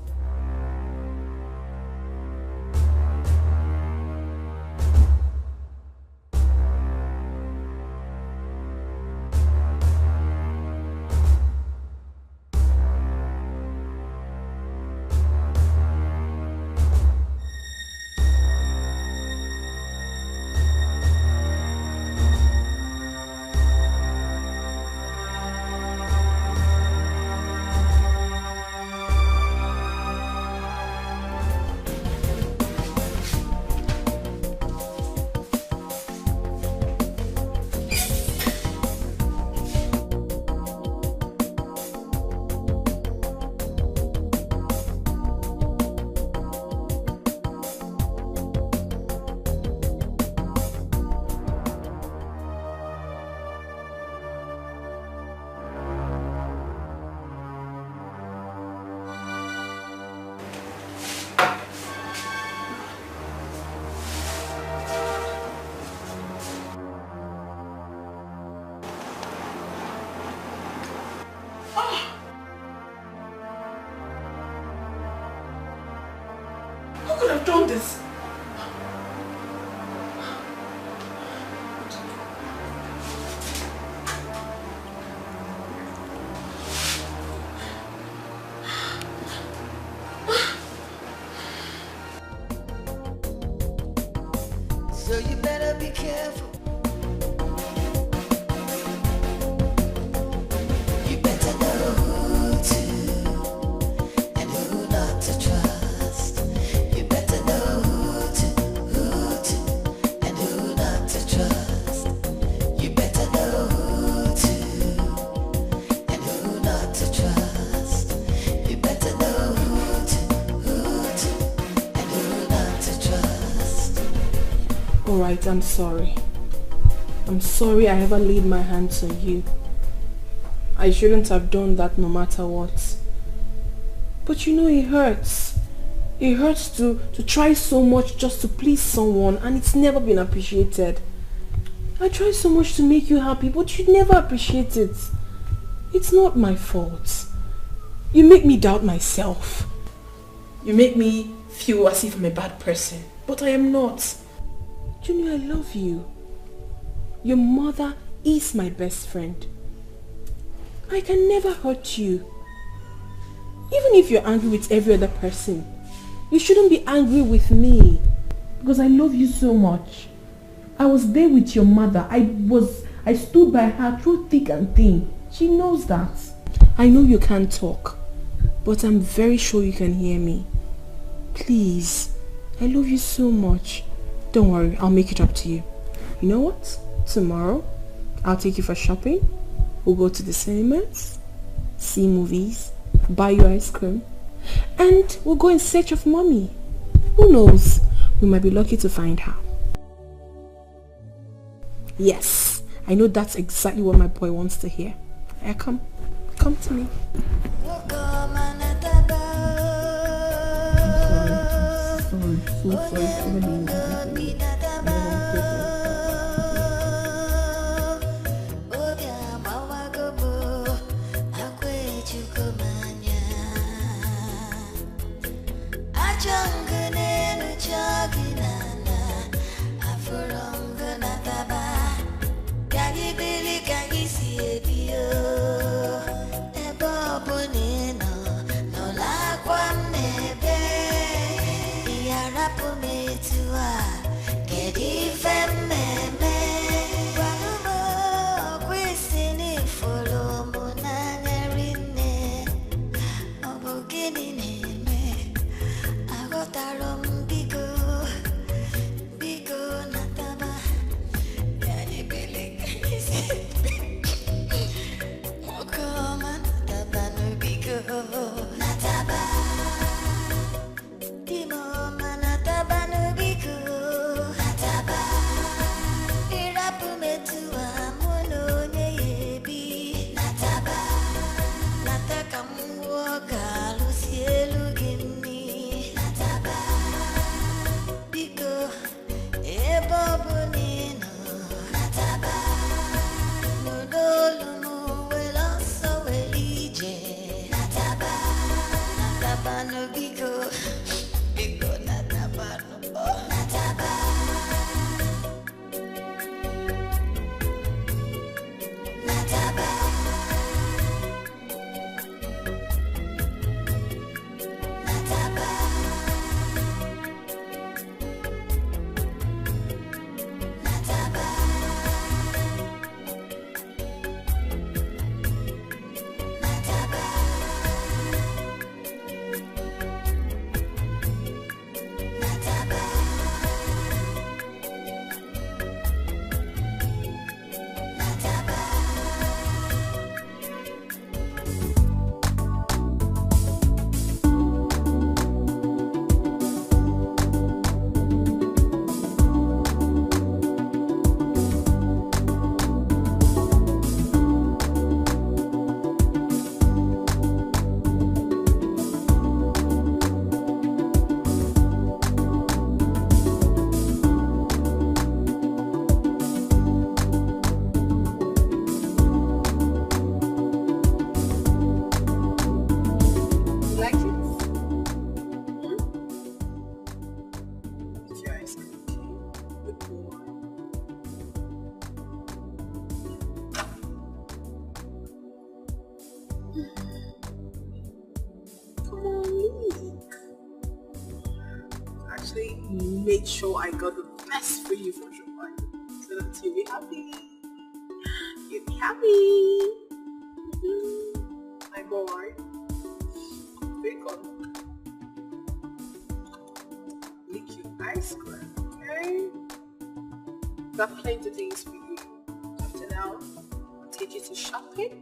have done this. So you better be careful. You better know who to and who not to trust. You better know who to and who not to trust. You better know who to and who not to trust. You better know who to and who not to trust. Alright, I'm sorry. I'm sorry I ever laid my hands on you. I shouldn't have done that no matter what. But you know it hurts. It hurts to try so much just to please someone and it's never been appreciated. I try so much to make you happy but you never appreciate it. It's not my fault. You make me doubt myself. You make me feel as if I'm a bad person. But I am not. Junior, I love you. Your mother is my best friend. I can never hurt you. Even if you're angry with every other person, you shouldn't be angry with me. Because I love you so much. I was there with your mother. I stood by her through thick and thin. She knows that. I know you can't talk, but I'm very sure you can hear me. Please, I love you so much. Don't worry, I'll make it up to you. You know what? Tomorrow, I'll take you for shopping. We'll go to the cinemas, see movies, buy you ice cream, and we'll go in search of mommy. Who knows? We might be lucky to find her. Yes, I know that's exactly what my boy wants to hear. Come to me. Get Come on, leave. Actually, made sure I got the best for you for your party. So that you'll be happy. You'll be happy. My boy. Very good. Lick your ice cream, okay? Got plenty of things for you. After now, I'll take you to shopping,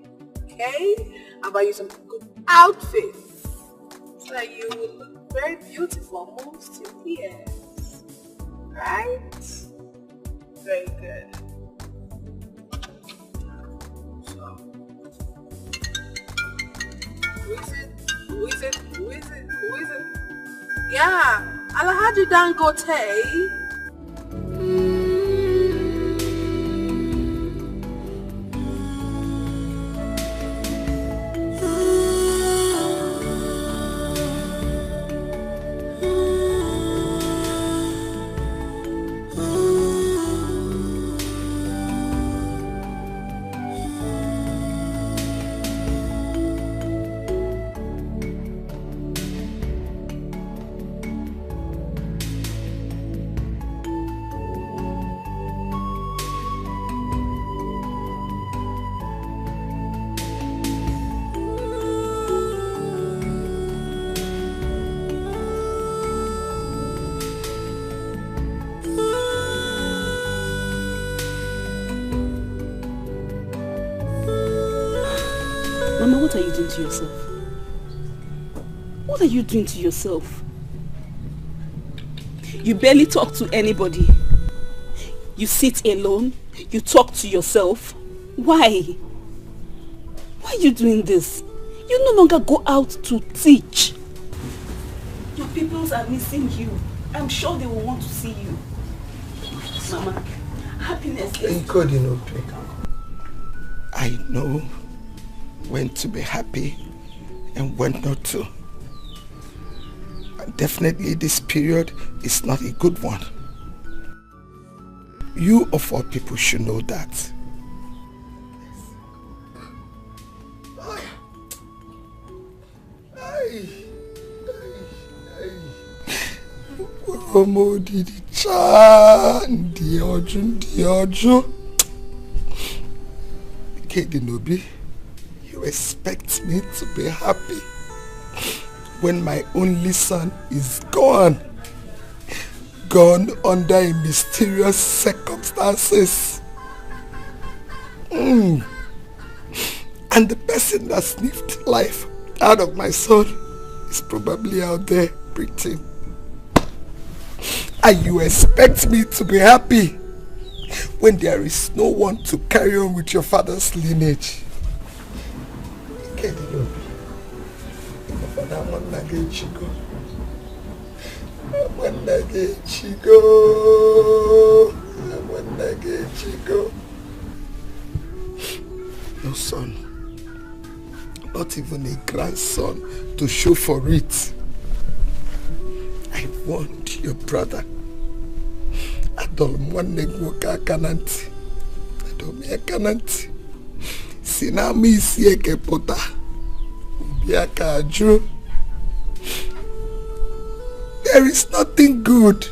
okay? I'll buy you some good outfits so that you will look very beautiful most of the years. Right? Very good. So, who is it? Who is it? Who is it? Who is it? Yeah, Alhaji Dangote. Mama, what are you doing to yourself? What are you doing to yourself? You barely talk to anybody. You sit alone. You talk to yourself. Why? Why are you doing this? You no longer go out to teach. Your pupils are missing you. I'm sure they will want to see you. Mama, happiness is... I know when to be happy and when not to. And definitely this period is not a good one. You of all people should know that. Kedinobi, you expect me to be happy when my only son is gone under a mysterious circumstances. And the person that sniffed life out of my son is probably out there breathing. And you expect me to be happy when there is no one to carry on with your father's lineage? No son, not even a grandson to show for it. I want your brother. Sinami sieke pota biakaju. There is nothing good.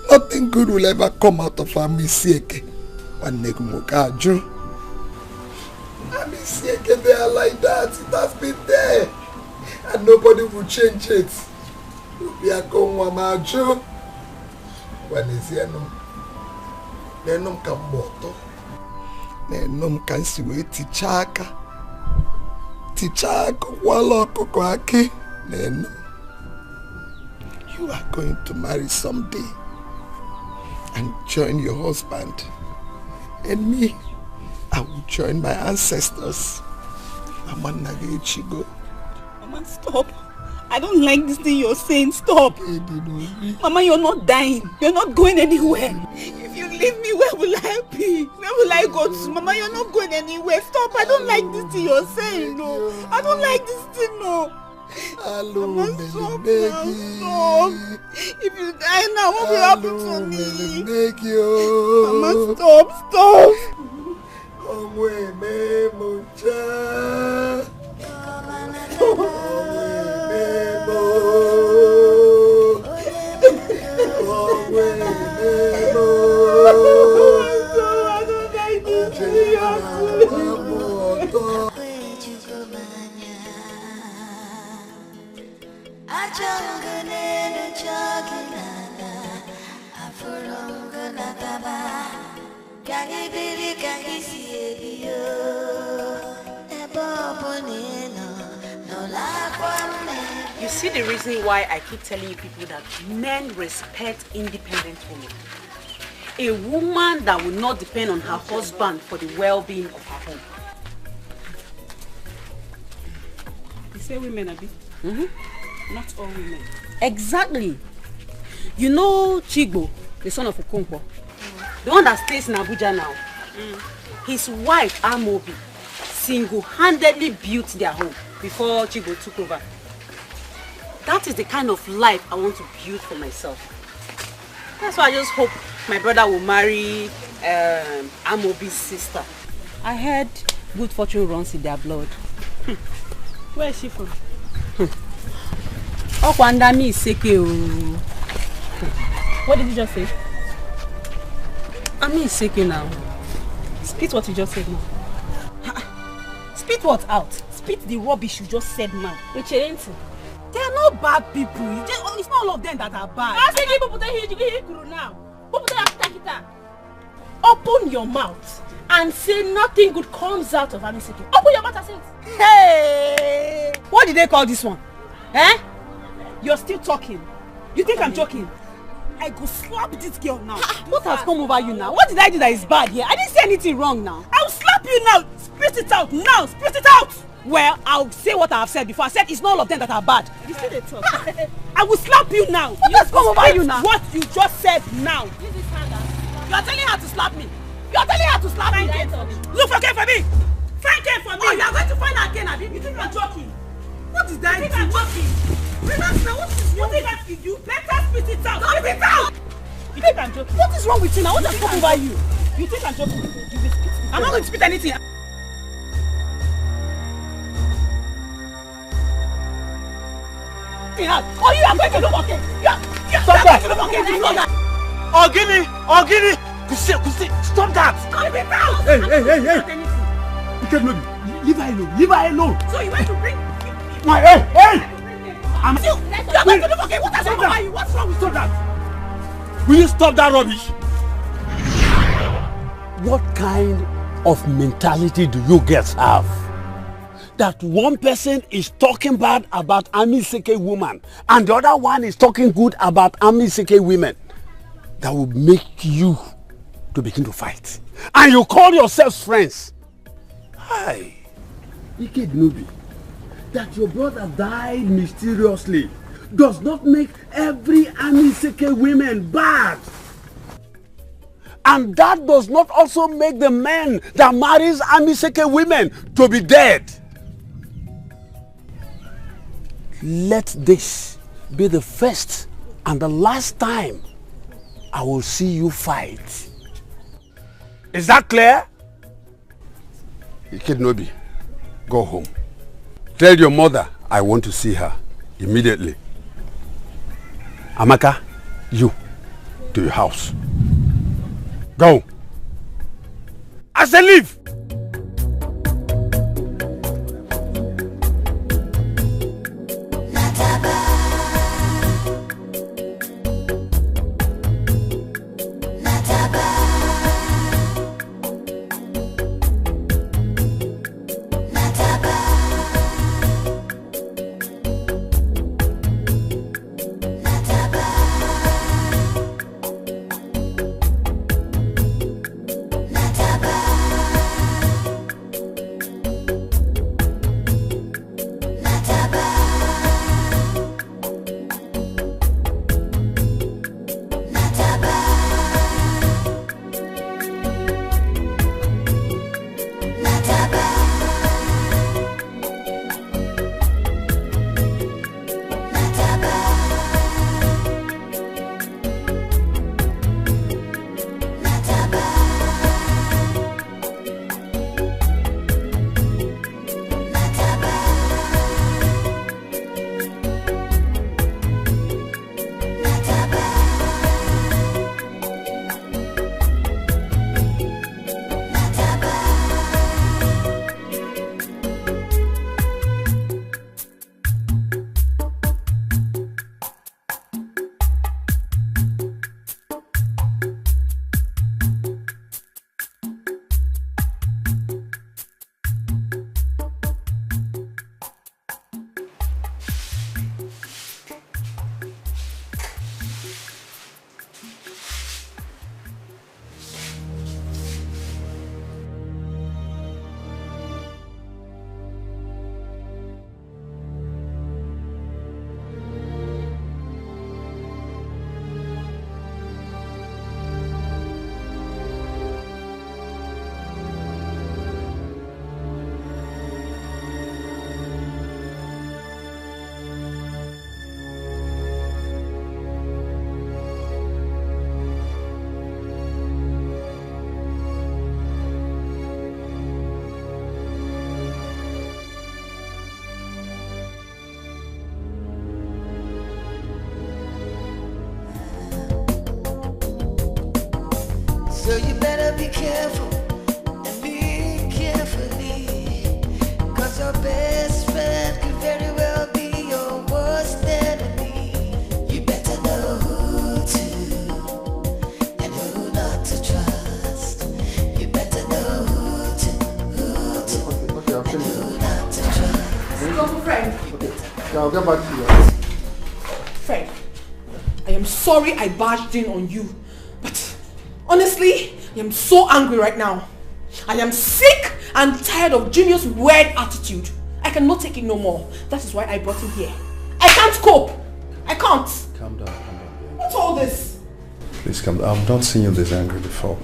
Nothing good will ever come out of Amisieke. Wanegmokaju. Amisieke, they are like that. It has been there. And nobody will change it. Biakomwamaju. Wanesianum. Nenum kamoto. Nenum kansiwe tichaka. Tichaka waloko kwake. Nenum. You are going to marry someday and join your husband. And me, I will join my ancestors. Mama Nagechigo. Mama, stop. I don't like this thing you're saying. Stop. Mama, you're not dying. You're not going anywhere. If you leave me, where will I be? Where will I go to? Mama, you're not going anywhere. Stop. I don't like this thing you're saying. No. I don't like this thing. No. Mama, stop now. Stop. If you die now, what will happen to me? Mama, stop. Stop. You see the reason why I keep telling you people that men respect independent women. A woman that will not depend on her husband for the well-being of her home. You say women, Abi? Not all women. Exactly. You know Chigbo, the son of Okonkwo, the one that stays in Abuja now. His wife, Amobi, single-handedly built their home before Chigbo took over. That is the kind of life I want to build for myself. That's why I just hope my brother will marry Amobi's sister. I heard good fortune runs in their blood. Where is she from? Okwandami Iseke. What did you just say? I'm Iseke now. Spit what you just said now. Spit what out? Spit the rubbish you just said now. They are not bad people. It's not all of them that are bad. Open your mouth and say nothing good comes out of Amiseke. Open your mouth and say it. Hey! What did they call this one? Eh? You're still talking. You think I'm joking? I go slap this girl now. What has come over you now? What did I do that is bad here? I didn't say anything wrong now. I'll slap you now. Spit it out now. Spit it out. Well, I'll say what I have said before. I said it's not all of them that are bad. You see the talk. I will slap you now. What has come over you now? What you just said now. You are telling her to slap me. You are telling her to slap me. Look for game for me. Find game for me. Oh, you are going to find her again, Abi? You think I'm joking? What is that? You think I'm joking? Relax now. What is wrong with you? You better spit it out. Spit it out. You think I'm joking? What is wrong with you now? What has come over you? You think I'm joking? I'm not going to spit anything. Oh, you are going to look okay. You are going to look okay. You know that. Ogini! Kusi, stop that! Spit it out. Hey! Leave her alone. So you want to bring... Hey! I'm still... You are going to look okay. What has wrong with you? What's wrong with you? Stop that! Will you stop that rubbish? What kind of mentality do you guys have? That one person is talking bad about Amiseke woman and the other one is talking good about Amiseke women. That will make you to begin to fight. And you call yourselves friends. Hi. Ikednubi, that your brother died mysteriously does not make every Amiseke women bad. And that does not also make the men that marries Amiseke women to be dead. Let this be the first and the last time I will see you fight. Is that clear? Ikednobi, go home. Tell your mother I want to see her immediately. Amaka, you, to your house. Go. I say leave. better be careful and be carefully. Cause your best friend could very well be your worst enemy. You better know who to and who not to trust. You better know who to and who not to trust. Go, Fred. Yeah, I'll get back to you. Fred, I am sorry I barged in on you, but honestly, I am so angry right now. I am sick and tired of Junior's weird attitude. I cannot take it no more. That is why I brought him here. I can't cope. I can't. Calm down. What's all this? Please calm down. I've not seen you this angry before.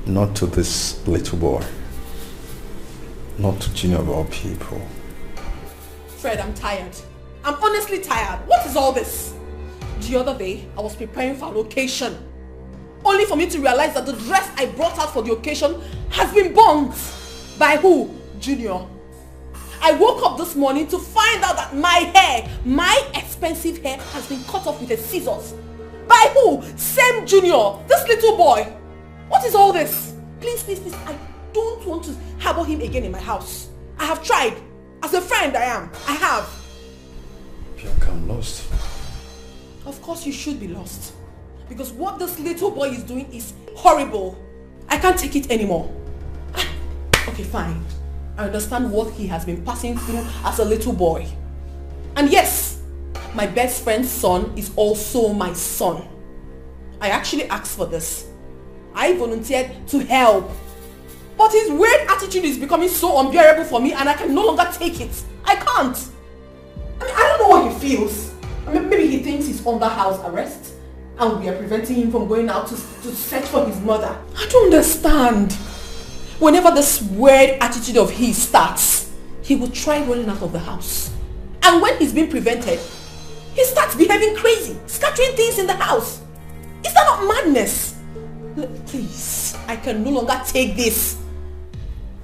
Not to this little boy. Not to Junior of all people. Fred, I'm tired. I'm honestly tired. What is all this? The other day, I was preparing for an occasion, only for me to realize that the dress I brought out for the occasion has been burnt. By who? Junior. I woke up this morning to find out that my hair, my expensive hair, has been cut off with a scissors. By who? Same Junior. This little boy. What is all this? Please, please, please, I don't want to harbor him again in my house. I have tried. As a friend I am. I have. Bianca, I'm lost. Of course you should be lost. Because what this little boy is doing is horrible. I can't take it anymore. Okay, fine. I understand what he has been passing through as a little boy. And yes, my best friend's son is also my son. I actually asked for this. I volunteered to help. But his weird attitude is becoming so unbearable for me and I can no longer take it. I can't. I mean, I don't know what he feels. I mean, maybe he thinks he's under house arrest and we are preventing him from going out to search for his mother. I don't understand. Whenever this weird attitude of his starts, he will try running out of the house. And when he's being prevented, he starts behaving crazy, scattering things in the house. Is that not madness? Please, I can no longer take this.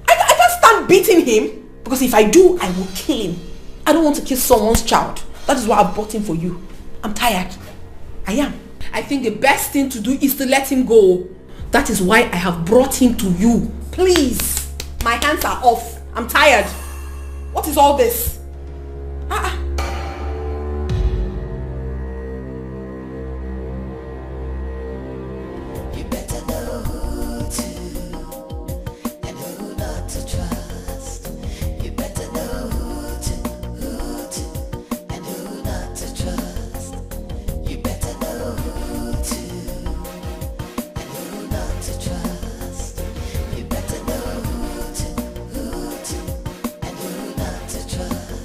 I can't stand beating him, because if I do, I will kill him. I don't want to kill someone's child. That is why I brought him for you. I'm tired. I am. I think the best thing to do is to let him go. That is why I have brought him to you. Please. My hands are off. I'm tired. What is all this? You better know who to and who not to trust. You better know who to and who not to trust. You better know who to and who not to trust. You better know who to and who not to trust.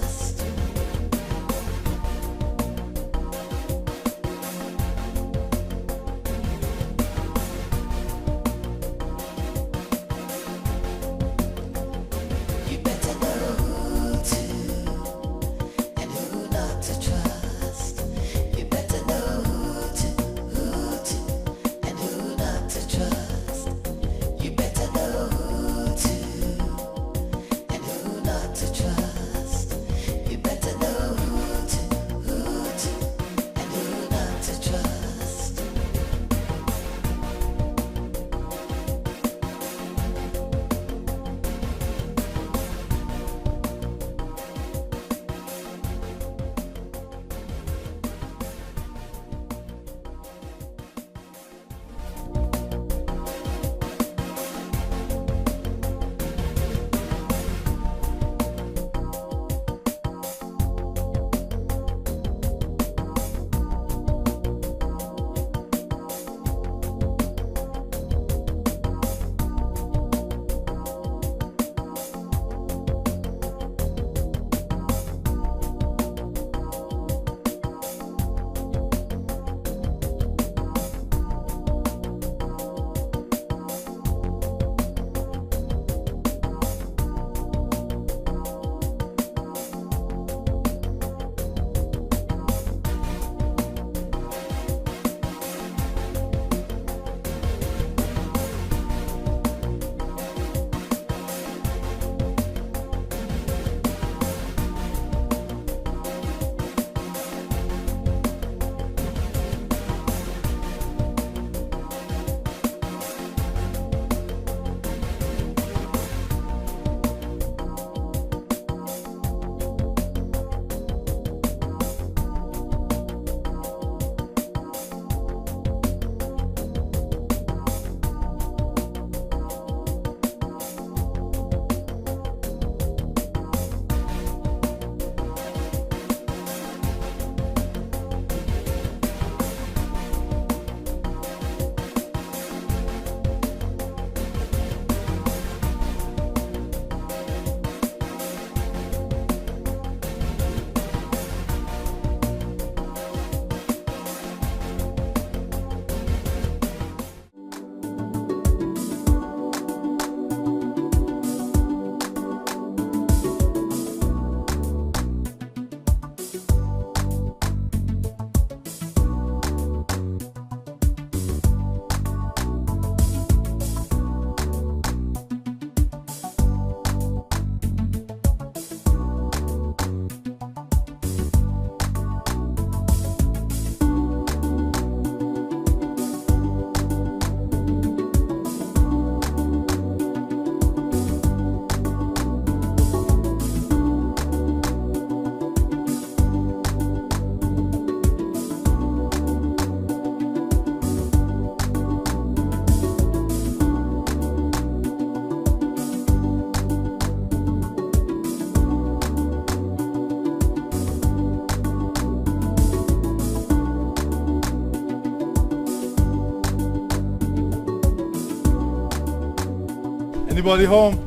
Anybody home?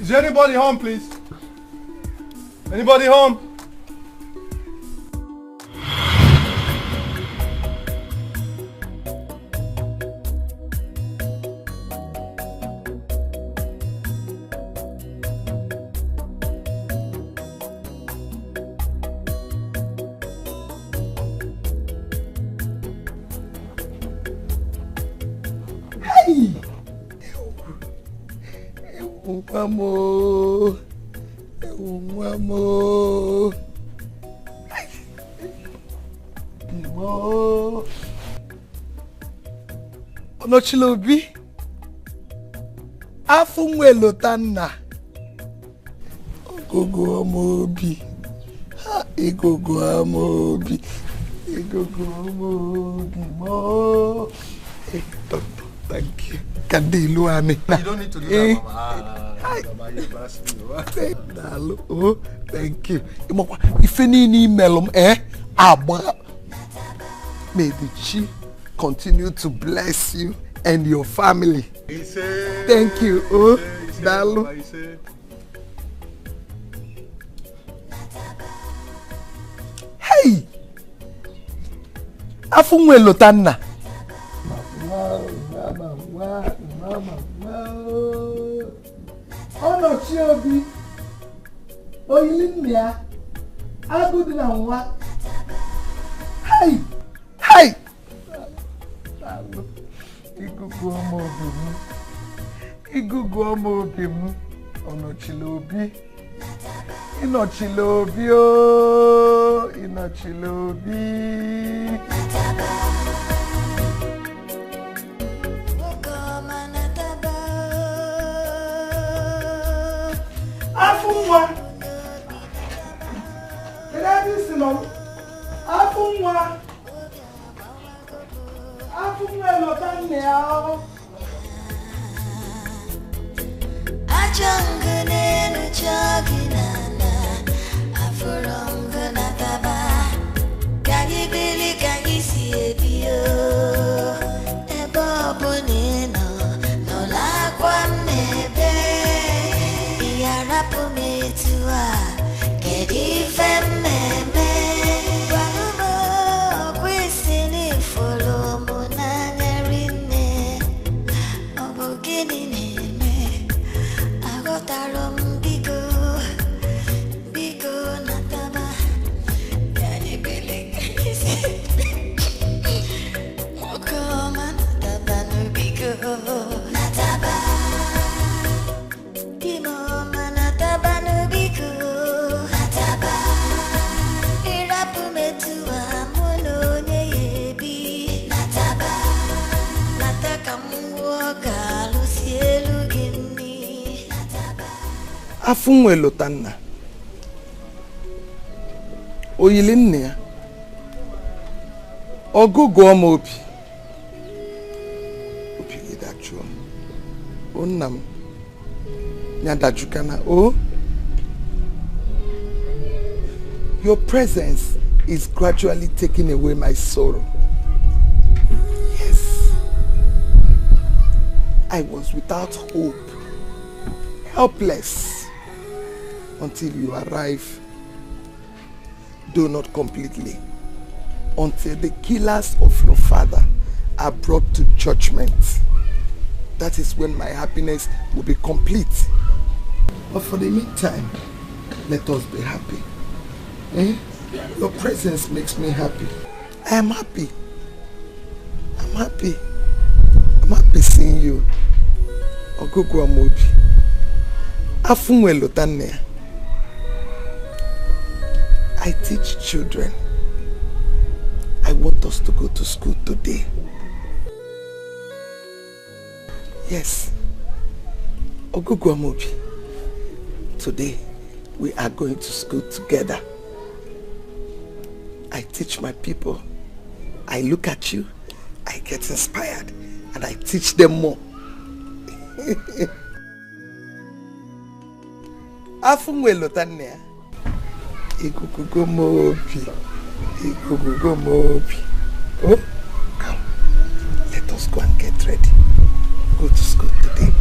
Is there anybody home, please? Anybody home? Mamo. Mamo. Mo. Onochilobi. Afunwelo tanna. Ogogo amobi. Ha, igogo amobi. Igogo amobi. Mo. Thank you. Kandilu ani. You don't need to do that, Mama. Mama, you embarrass me. Oh, thank you. If any email, may the Chi continue to bless you and your family. Thank you. Oh, Dalu. Hey! Afunwe lotanna. Mama. Ono chiobi. Oyilimia. Agudu na nwa. Hey! Igugu ọmọ obi mu. Ono chilobi. Inochilobi o. Inochilobi. Afunwa. Kirabi sino. Afunwa. Afunwa lo tanne ao. Ajangane no chaginana. Afurongana taba. Kagi bili kagi siebio. Ebo bonino. No la kwanebe. Yarapu metua. Kedi femmeme. Wanumo kwisini follow munangarine. Obogini neme. Agotarom bigo nataba. Yani bele Mokoma nataba no bigo nataba. Dimoma nataba no bigo nataba. Irapu metua mono nyebi nataba. Nataka muoga lusielu gini nataba. Afunwe lotanna. Oyilinne ya. Ogogo ọmọ obi. Obi idachu. Onnam. Nyadajukana. Oh. Your presence is gradually taking away my sorrow. Yes. I was without hope. Helpless. Until you arrive. Though not completely. Until the killers of your father are brought to judgment. That is when my happiness will be complete. But for the meantime, let us be happy. Your presence makes me happy. I am happy. I'm happy. I'm happy seeing you. Ogogo amobi. Afunwe lotanne. I teach children. I want us to go to school today. Yes. Ogogo amobi. Today, we are going to school together. I teach my people. I look at you, I get inspired, and I teach them more. Afunwe lotanne. Oh, come. Let us go and get ready. Go to school today.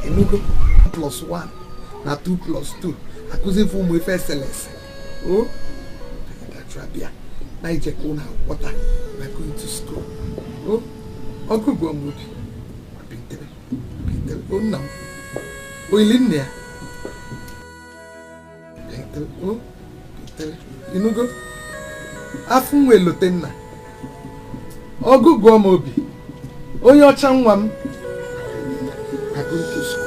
Enugo, 1+1. Now 2+2. Accusing for my first lesson. Oh, that's Rabia. Now you check on water. We are going to school. Oh, Uncle go and oh, no. Oh, in there. Oh, Enugo. Afun we lotenna. Ogu go mobi. Onye ocha nwa m. I go to school.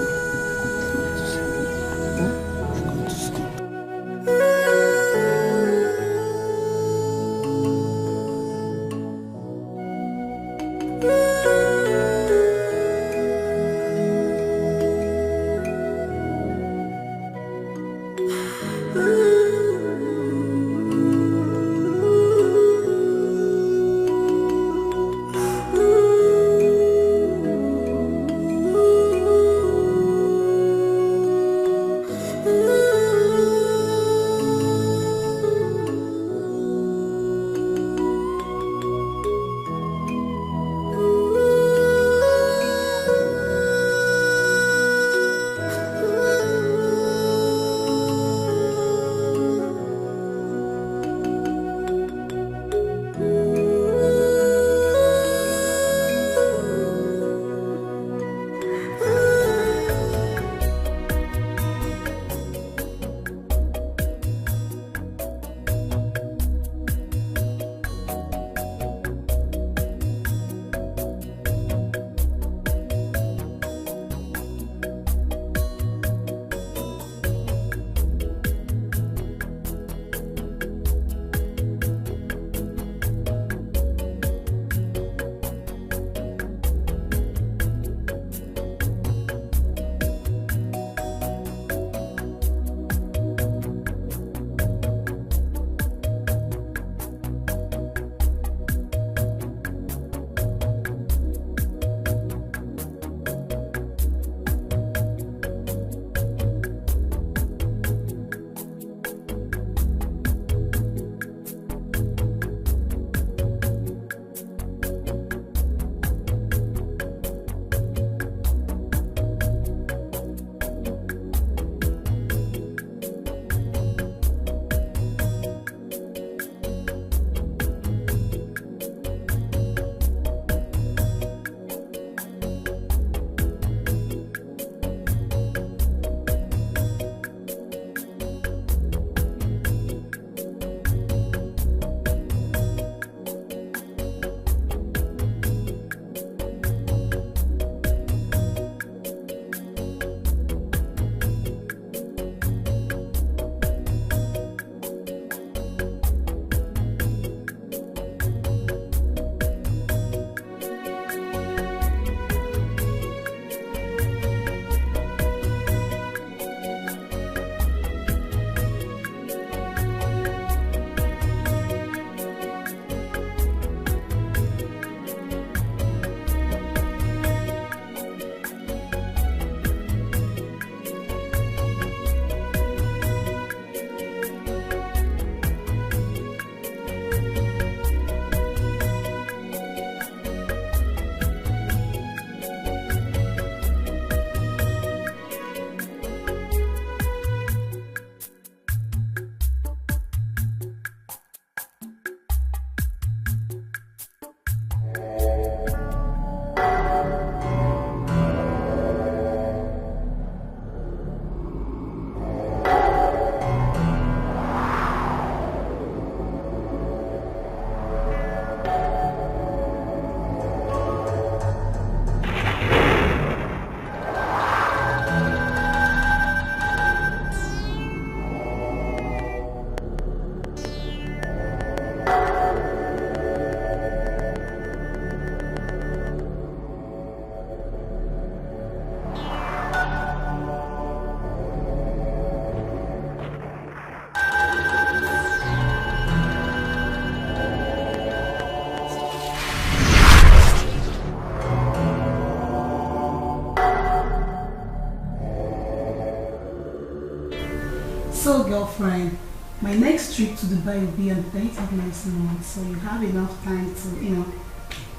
So, girlfriend, My next trip to Dubai will be on the 10th of next month, so you have enough time to,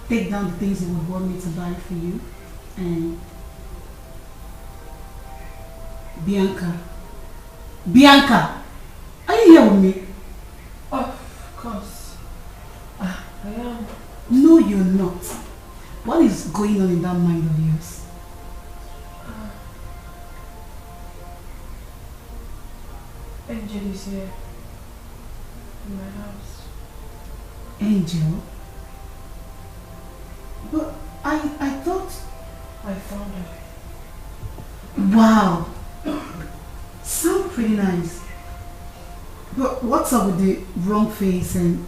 take down the things you would want me to buy for you. And Bianca, are you here with me? Of course. I am. No, you're not. What is going on in that mind of yours? Angel is here. In my house. Angel? But I thought... I found her. Wow! Sound pretty nice. But what's up with the wrong face and...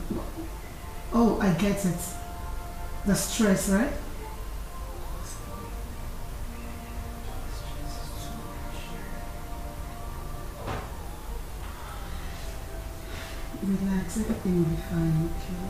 Oh, I get it. The stress, right? Relax, everything will be fine, okay?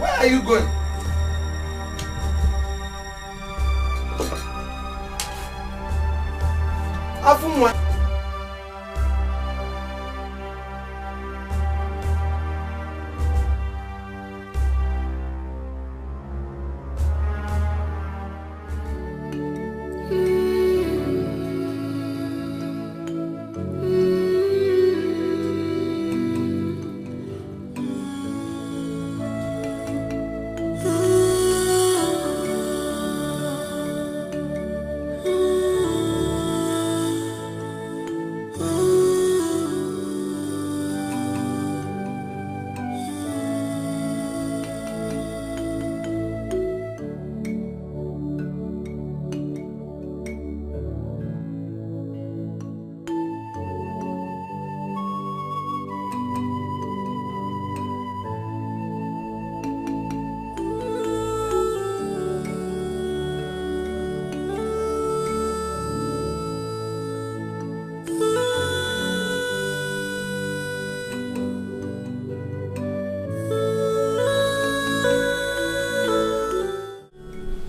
Where are you going? Afumwa.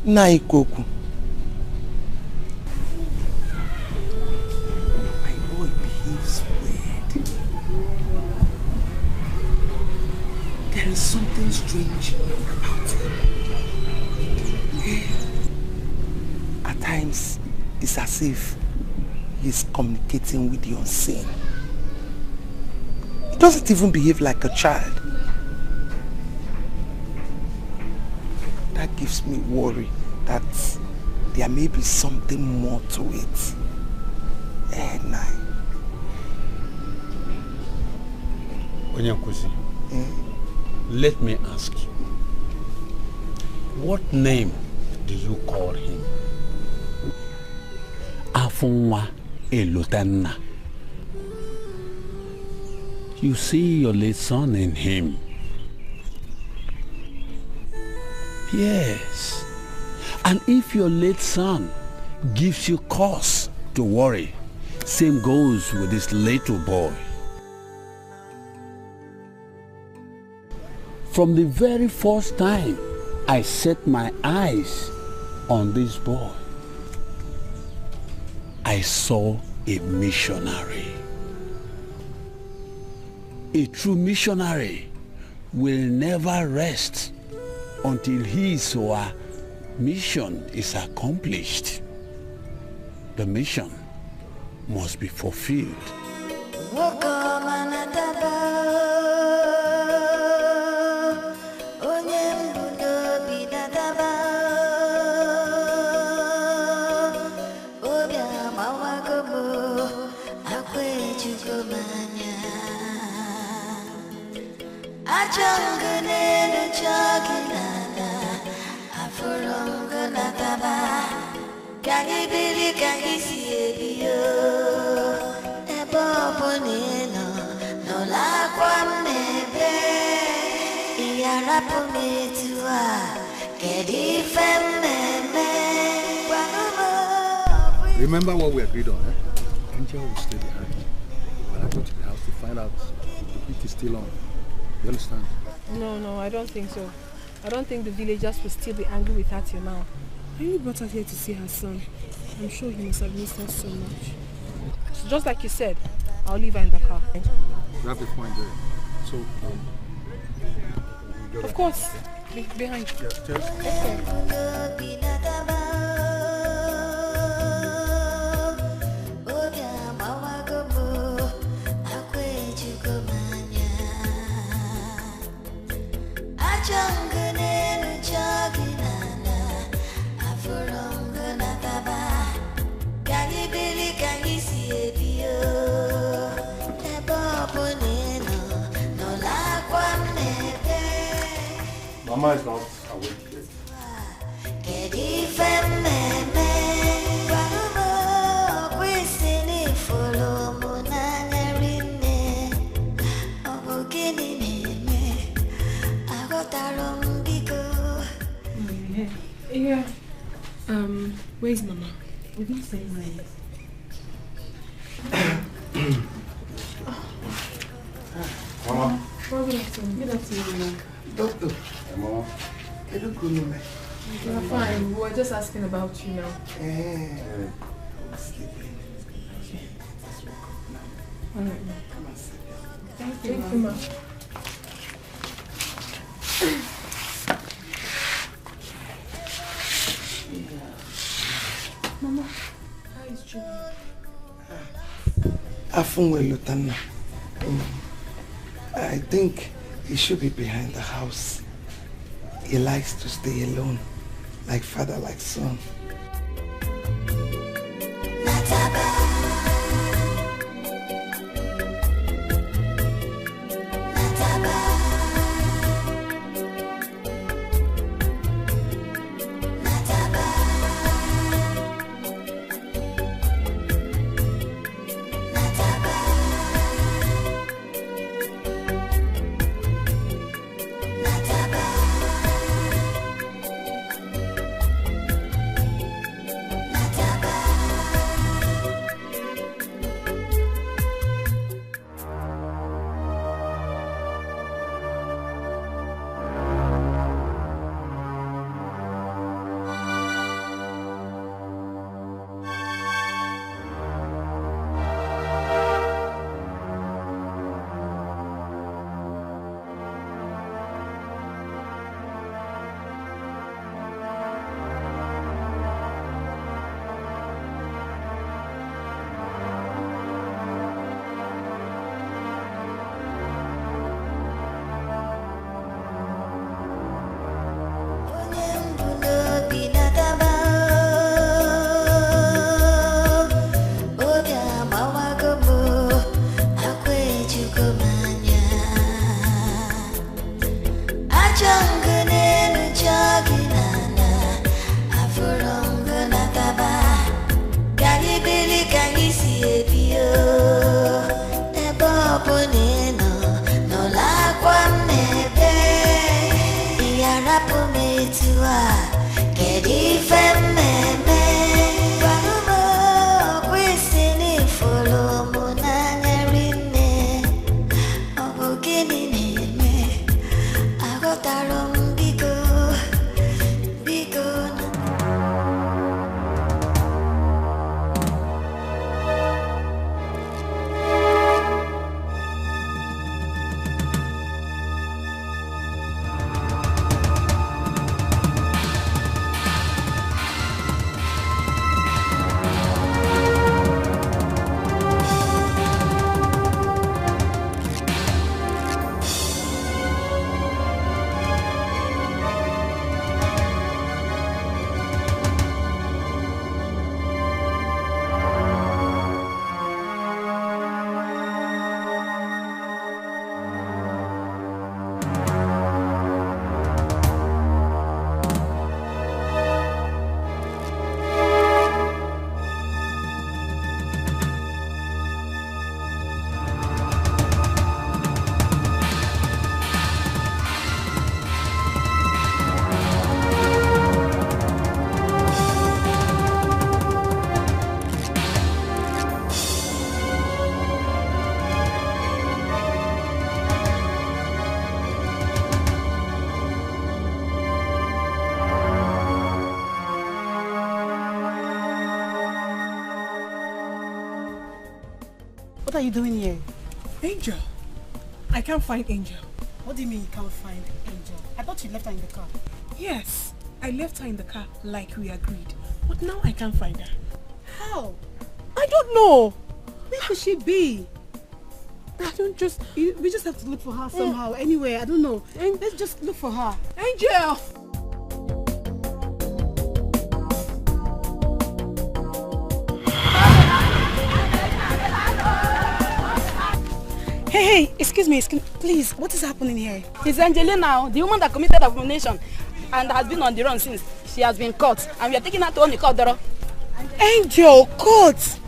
Naikoku. My boy behaves weird. There is something strange about him. At times, it's as if he's communicating with the unseen. He doesn't even behave like a child. That gives me worry that there may be something more to it. Onyankuzi, let me ask you, what name do you call him? Afunwa Elotanna. You see your late son in him. Yes. And if your late son gives you cause to worry, same goes with this little boy. From the very first time I set my eyes on this boy, I saw a missionary. A true missionary will never rest until his or her mission is accomplished. The mission must be fulfilled. Woke up and Remember what we agreed on, eh? Angel will stay behind. When I go to the house to find out if the heat is still on. You understand? No, I don't think so. I don't think the villagers will still be angry with her till now. I only brought her here to see her son. I'm sure he must have missed her so much. So just like you said, I'll leave her in the car. You have a point there. So, of course. Behind. Yeah, cheers. Okay. Mama is not awake yet. Yeah. Where's Mama? We didn't say where. Mama. Good afternoon. Good afternoon. Doctor. Hey, Mama. We're fine. We were just asking about you now. Alright. Thank you, Ma. Mama, how is Junior? I think he should be behind the house. He likes to stay alone, like father, like son. What are you doing here? Angel. I can't find Angel. What do you mean you can't find Angel? I thought you left her in the car. Yes, I left her in the car like we agreed. But now I can't find her. How? I don't know. Where could she be? We just have to look for her somehow. Anyway, I don't know. Let's just look for her. Angel! Hey, excuse me, please, what is happening here? It's Angelina, the woman that committed abomination and has been on the run since. She has been caught and we are taking her to the court. Angel, caught!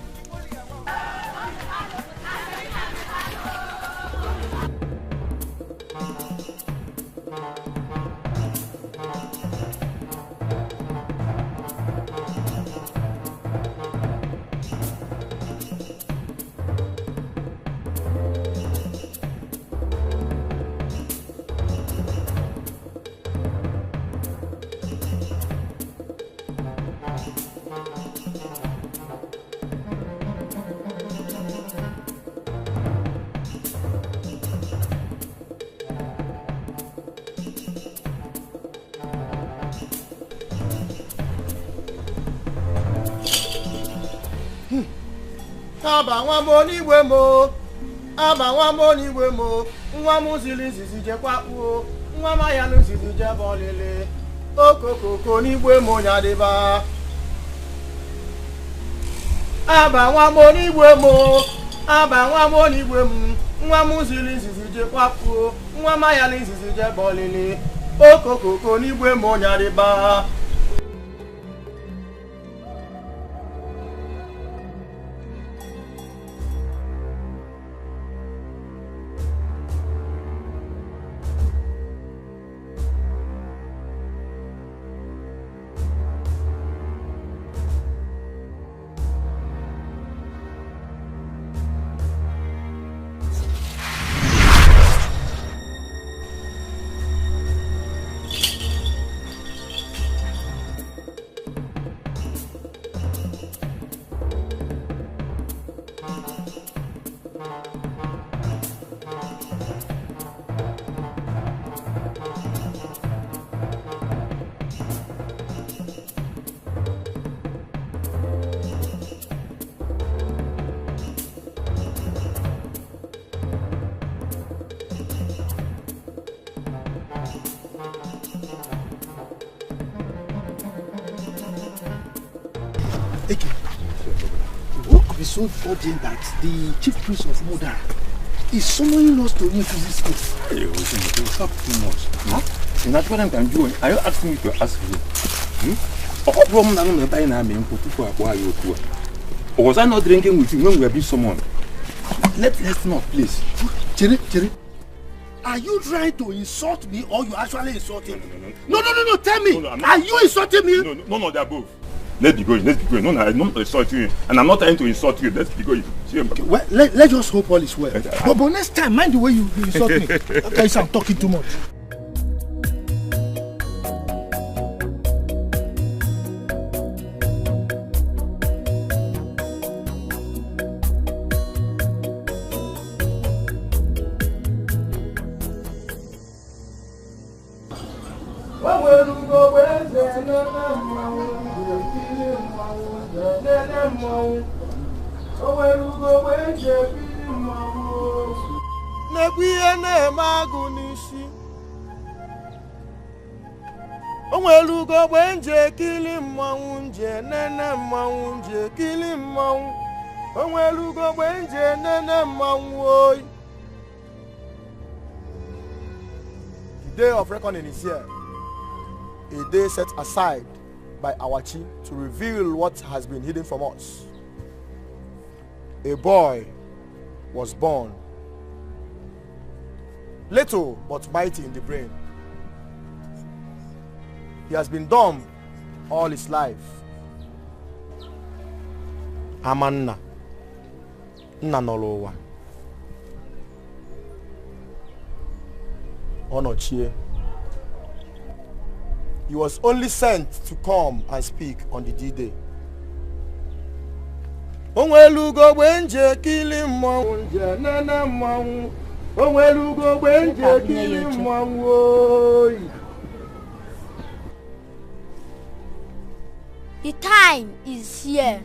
Aba nwa mo n'igwe mo, aba nwa mo n'igwe mo, nwa m ziri nzizi jekwa kpuo, nwa m ya nzizi jebe olile, okokoko n'igwe mo nyadịba. Aba nwa mo n'igwe mo, aba nwa mo n'igwe m, nwa m ziri nzizi jekwa kpuo, nwa m ya nzizi jebe olile, okokoko n'igwe mo nyadịba. So urgent that the chief priest of Moda is summoning us to into this case. Hey, you have too much. Huh? And that's what I'm going to do. Are you asking me to ask you? What problem am I buying a man for people who are you to? Or was I not drinking with you when we have been summoned? Let's not, please. Jerry, are you trying to insult me or you actually insulting me? No, tell me. No, are you insulting me? No, they're both. Let's be going. No, I'm not insulting you. And I'm not trying to insult you. Let's be going. Okay, well, let's just hope all is well. But next time, mind the way you insult me. Okay, so I'm talking too much. The day of reckoning is here, a day set aside by our chief to reveal what has been hidden from us. A boy was born, little but mighty in the brain. He has been dumb all his life. Amanna Nanolowa Onochie. He was only sent to come and speak on the D-Day. Onwelugo gbenje kili mmanwụ nje nene mmanwụ. Onwelugo gbenje kili mmanwụ oyi. The time is here.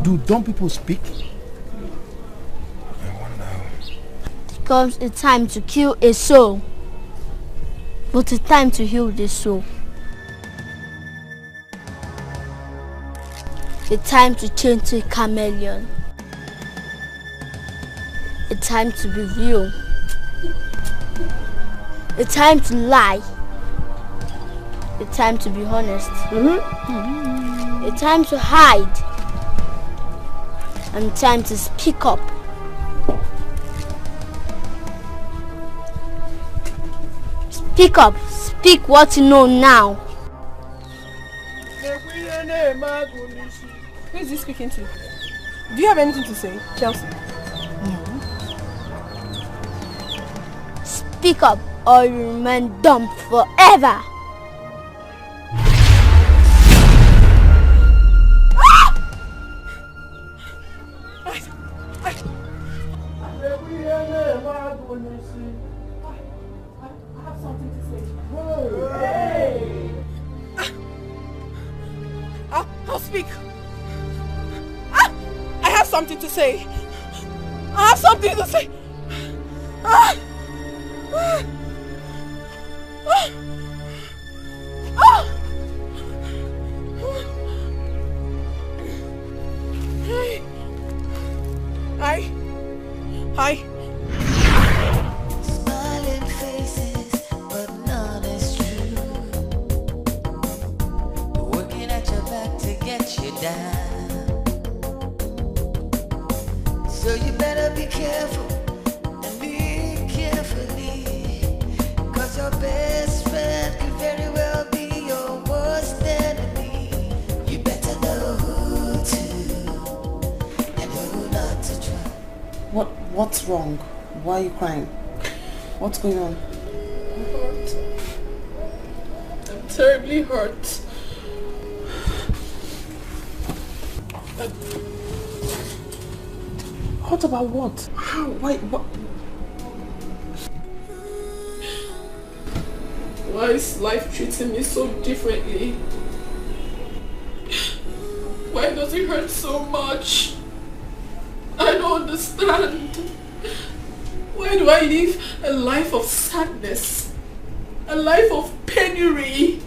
Do dumb people speak? It comes a time to kill a soul, but a time to heal the soul. A time to change to a chameleon. A time to be real. A time to lie. A time to be honest. A time to hide. And time to speak up. Speak up. Speak what you know now. Who is he speaking to? Do you have anything to say, Chelsea? No. Speak up or you remain dumb forever. I'll speak. I have something to say. I have something to say. Hi. Smiling faces, but none is true. Working at your back to get you down. So you better be careful and be carefully. Cause your best friend could very well be your worst enemy. You better know who to and who not to trust. What's wrong? Why are you crying? What's going on? I'm hurt. I'm terribly hurt. Hurt about what? How? Why? What? Why is life treating me so differently? Why does it hurt so much? I don't understand. Why do I live a life of sadness? A life of penury?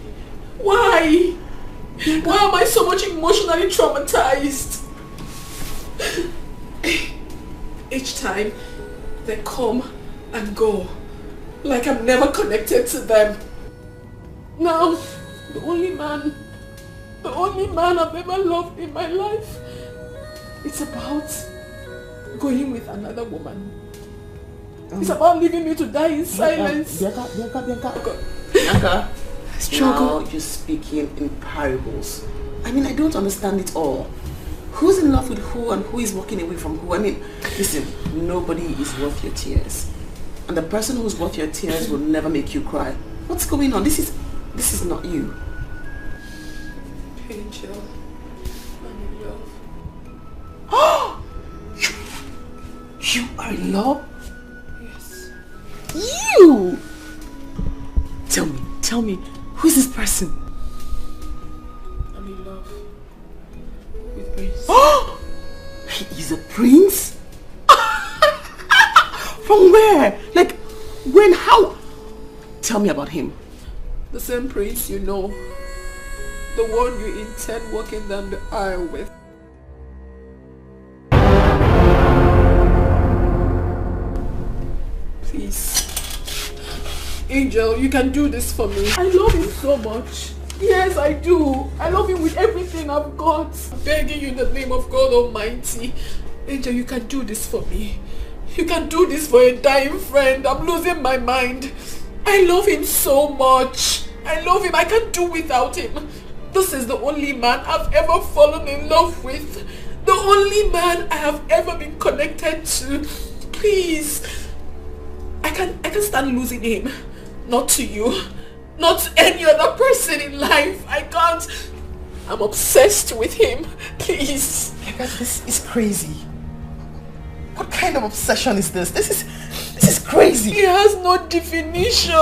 Why? Why am I so much emotionally traumatized? Each time they come and go, like I'm never connected to them. Now, the only man I've ever loved in my life, it's about going with another woman. It's about leaving me to die in silence. Bianca, now you're speaking in parables. I mean, I don't understand it all. Who's in love with who and who is walking away from who? I mean, listen, nobody is worth your tears. And the person who's worth your tears will never make you cry. What's going on? This is not you. Angel, I'm in love. Oh! You are in love? Yes. You! Tell me, who is this person? I'm in love with Prince. Oh! He is a prince? From where? Like, when, how? Tell me about him. The same prince you know. The one you intend walking down the aisle with. Please. Angel, you can do this for me. I love him so much. Yes, I do. I love him with everything I've got. I'm begging you in the name of God Almighty. Angel, you can do this for me. You can do this for a dying friend. I'm losing my mind. I love him so much. I love him. I can't do without him. This is the only man I've ever fallen in love with. The only man I have ever been connected to. Please. I can't stand losing him. Not to you. Not to any other person in life. I can't. I'm obsessed with him. Please. This is crazy. What kind of obsession is this? This is crazy. He has no definition.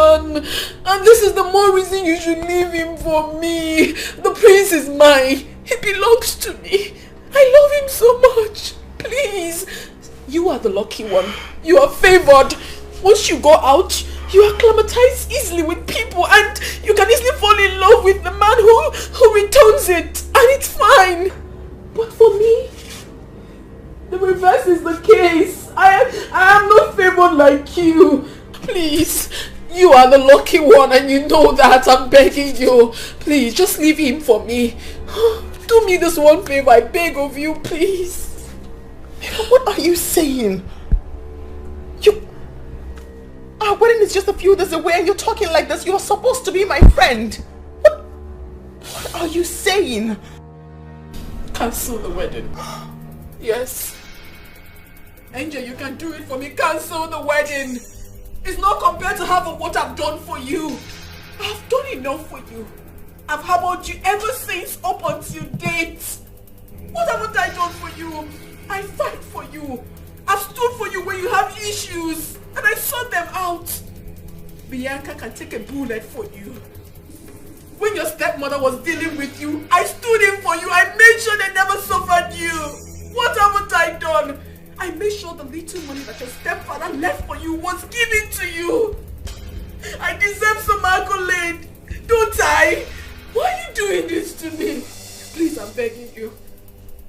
And this is the more reason you should leave him for me. The prince is mine. He belongs to me. I love him so much. Please. You are the lucky one. You are favored. Once you go out, you acclimatize easily with people and you can easily fall in love with the man who returns it. And it's fine. But for me, the reverse is the case. I am not favored like you. Please, you are the lucky one and you know that. I'm begging you. Please, just leave him for me. Do me this one favor, I beg of you, please. What are you saying? Our wedding is just a few days away and you're talking like this. You're supposed to be my friend. What are you saying? Cancel the wedding. Yes. Angel, you can do it for me. Cancel the wedding. It's not compared to half of what I've done for you. I've done enough for you. I've harbored you ever since up until date. What haven't I done for you? I fight for you. I've stood for you when you have issues. And I sort them out. Bianca can take a bullet for you. When your stepmother was dealing with you, I stood in for you. I made sure they never suffered you. What haven't I done? I made sure the little money that your stepfather left for you was given to you. I deserve some accolade, don't I? Why are you doing this to me? Please, I'm begging you.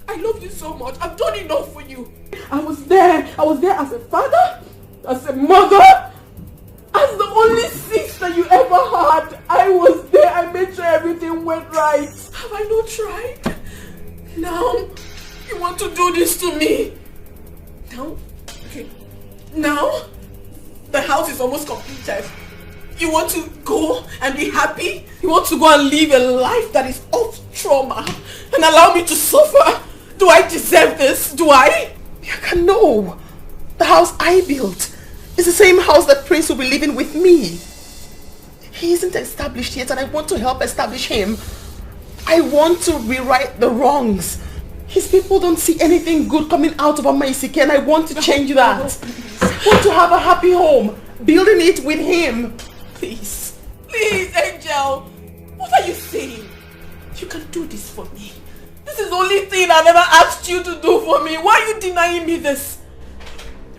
I love you so much. I've done enough for you. I was there as a father, as a mother, as the only sister you ever had. I was there. I made sure everything went right. Have I not tried? Now, you want to do this to me? Now? Okay. Now, the house is almost completed. You want to go and be happy? You want to go and live a life that is of trauma and allow me to suffer? Do I deserve this? Do I? Bianca, no. The house I built is the same house that Prince will be living with me. He isn't established yet and I want to help establish him. I want to rewrite the wrongs. His people don't see anything good coming out of Amaisike and I want to change that. I want to have a happy home, building it with him. Please. Please, Angel. What are you saying? You can do this for me. This is the only thing I've ever asked you to do for me. Why are you denying me this?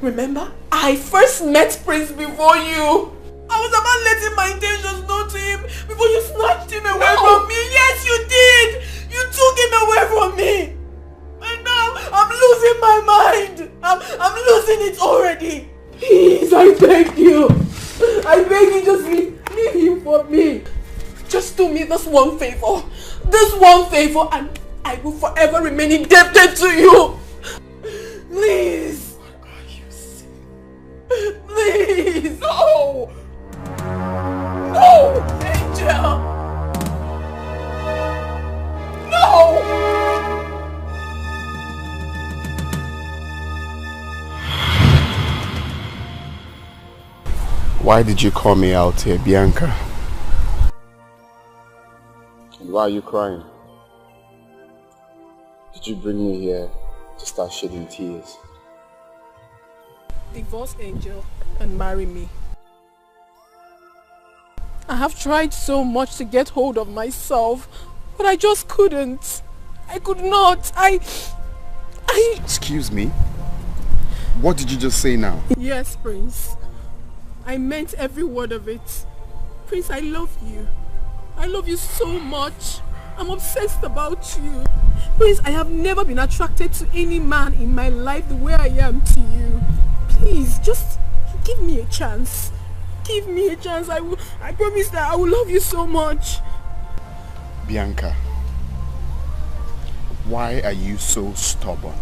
Remember, I first met Prince before you. I was about letting my intentions known to him before you snatched him away from me. Yes, you did. You took him away from me. And now I'm losing my mind. I'm losing it already. Please, I beg you. I beg you, just leave him for me. Just do me this one favor. This one favor and I will forever remain indebted to you. Please. What are you saying? Please. No. No, Angel. No. Why did you call me out here, Bianca? And why are you crying? Did you bring me here to start shedding tears? Divorce Angel and marry me. I have tried so much to get hold of myself, but I just couldn't. I could not. I... Excuse me? What did you just say now? Yes, Prince. I meant every word of it. Prince, I love you. I love you so much. I'm obsessed about you. Prince, I have never been attracted to any man in my life the way I am to you. Please, just give me a chance. Give me a chance. I promise that I will love you so much. Bianca, why are you so stubborn?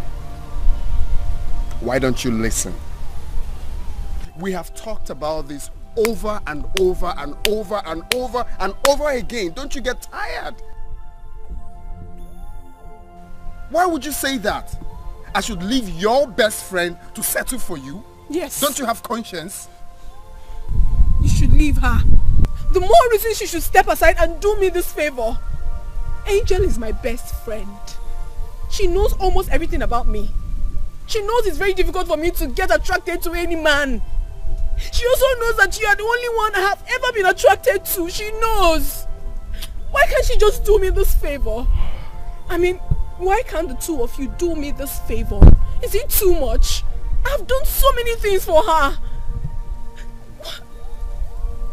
Why don't you listen? We have talked about this over and over and over and over and over again. Don't you get tired? Why would you say that? I should leave your best friend to settle for you? Yes. Don't you have conscience? You should leave her. The more reason she should step aside and do me this favor. Angel is my best friend. She knows almost everything about me. She knows it's very difficult for me to get attracted to any man. She also knows that you are the only one I have ever been attracted to. She knows. Why can't she just do me this favor? I mean, why can't the two of you do me this favor? Is it too much? I've done so many things for her.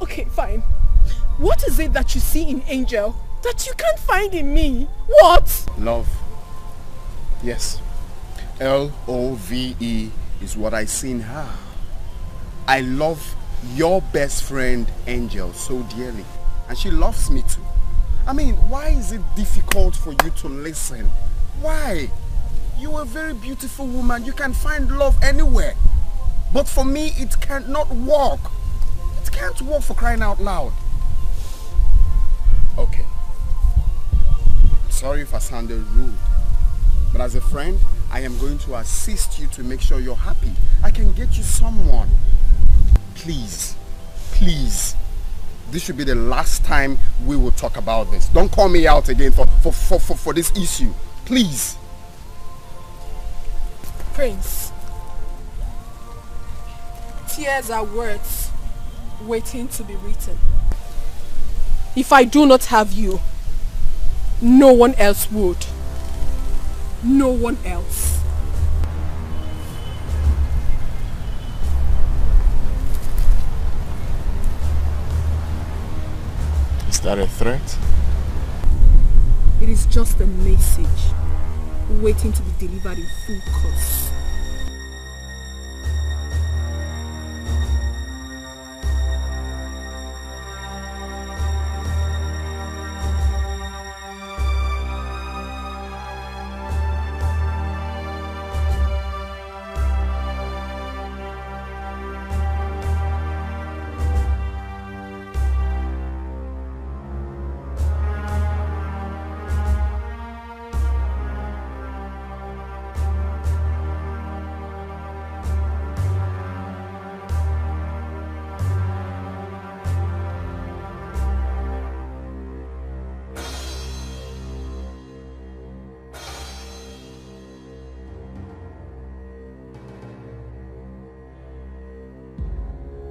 Okay, fine. What is it that you see in Angel that you can't find in me? What? Love. Yes. Love is what I see in her. I love your best friend Angel so dearly. And she loves me too. I mean, why is it difficult for you to listen? Why? You're a very beautiful woman. You can find love anywhere. But for me, it cannot work. It can't work, for crying out loud. Okay. Sorry if I sounded rude. But as a friend, I am going to assist you to make sure you're happy. I can get you someone. Please. Please. This should be the last time we will talk about this. Don't call me out again for this issue. Please. Prince. Tears are words waiting to be written. If I do not have you, no one else would. No one else. Is that a threat? It is just a message waiting to be delivered in full course.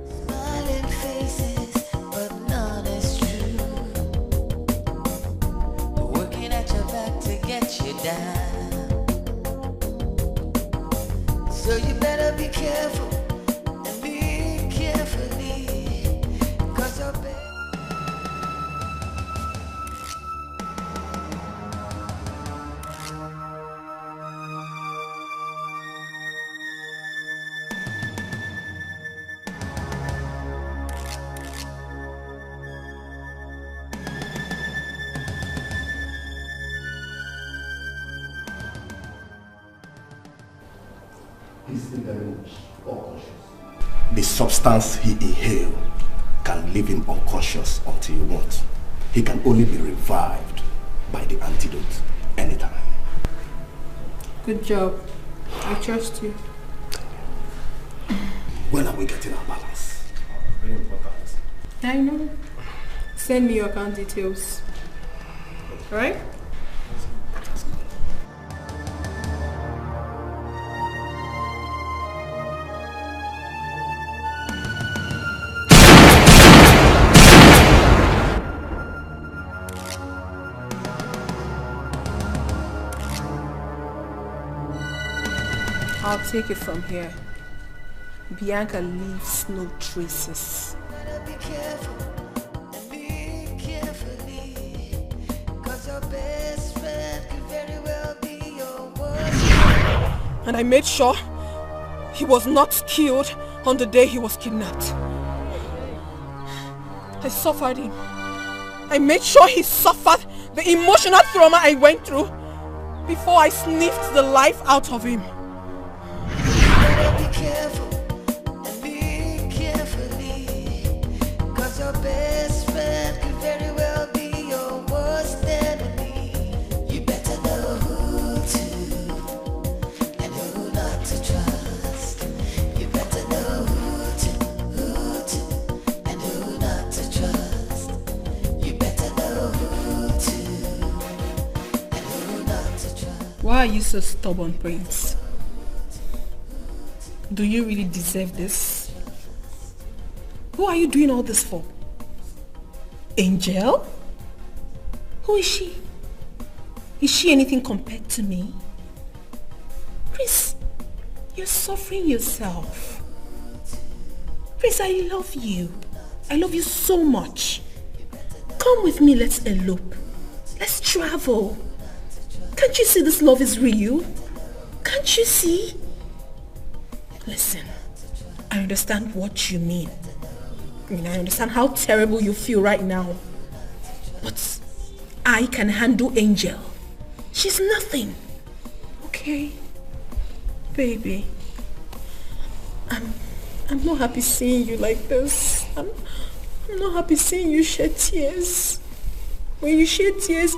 Smiling faces, but none is true. Working at your back to get you down. So you better be careful and be carefully, 'cause your The substance he inhaled can leave him unconscious until he wants. He can only be revived by the antidote anytime. Good job. I trust you. When are we getting our balance? Very important. I know. Send me your account details. Alright? I'll take it from here. Bianca leaves no traces. be careful and be carefully, 'cause your best friend could very well be your worst. And I made sure he was not killed on the day he was kidnapped. I suffered him. I made sure he suffered the emotional trauma I went through before I sniffed the life out of him. Be careful and be carefully, 'cause your best friend could very well be your worst enemy. You better know who to and who not to trust. You better know Why are you so stubborn, Prince? Do you really deserve this? Who are you doing all this for? Angel? Who is she? Is she anything compared to me? Prince, you're suffering yourself. Prince, I love you. I love you so much. Come with me, let's elope. Let's travel. Can't you see this love is real? Can't you see? Listen, I understand what you mean. I understand how terrible you feel right now. But I can handle Angel. She's nothing. Okay? Baby. I'm not happy seeing you like this. I'm not happy seeing you shed tears. When you shed tears,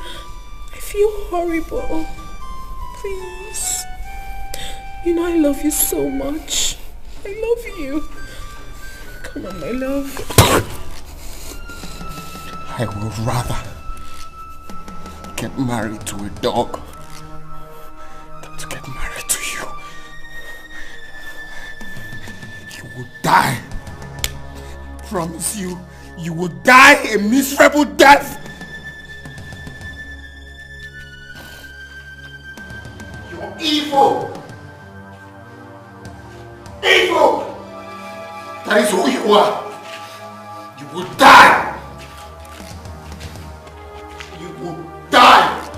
I feel horrible. Please. I love you so much. I love you. Come on, my love. I would rather get married to a dog than to get married to you. You will die. I promise you, you will die a miserable death. You're evil. Evil. That is who you are. You will die. You will die.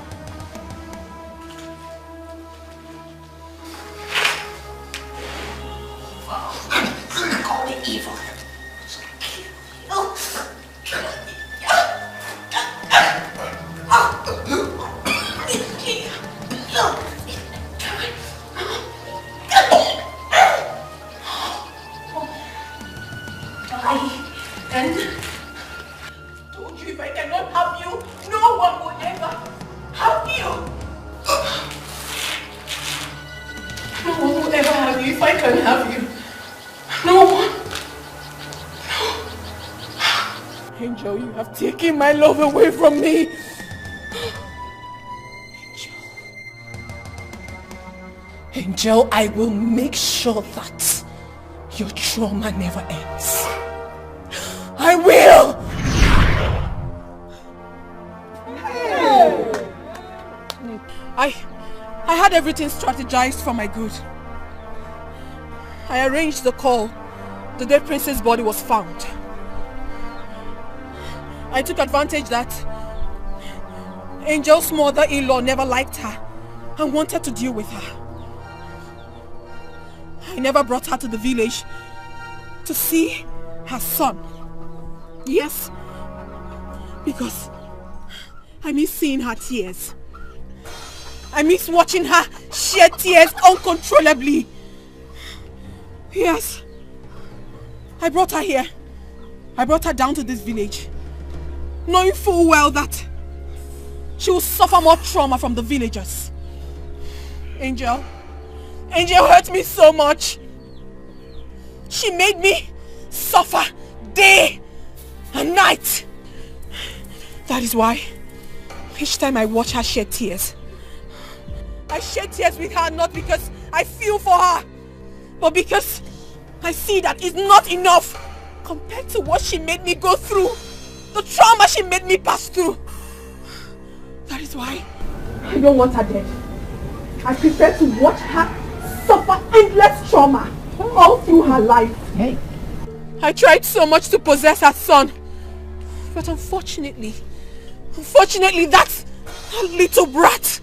Call me evil. And told you if I cannot have you, no one will ever have you. No one will ever have you if I can have you. No one. No. Angel, you have taken my love away from me. Angel, I will make sure that your trauma never ends. I will! I had everything strategized for my good. I arranged the call the day Prince's body was found. I took advantage that Angel's mother-in-law never liked her and wanted to deal with her. I never brought her to the village to see her son. Yes, because I miss seeing her tears. I miss watching her shed tears uncontrollably. Yes, I brought her here. I brought her down to this village, knowing full well that she will suffer more trauma from the villagers. Angel hurt me so much. She made me suffer day and night. That is why each time I watch her shed tears, I shed tears with her not because I feel for her, but because I see that it's not enough compared to what she made me go through, the trauma she made me pass through. That is why I don't want her dead. I prefer to watch her suffer endless trauma all through her life. Hey. I tried so much to possess her son, but unfortunately that little brat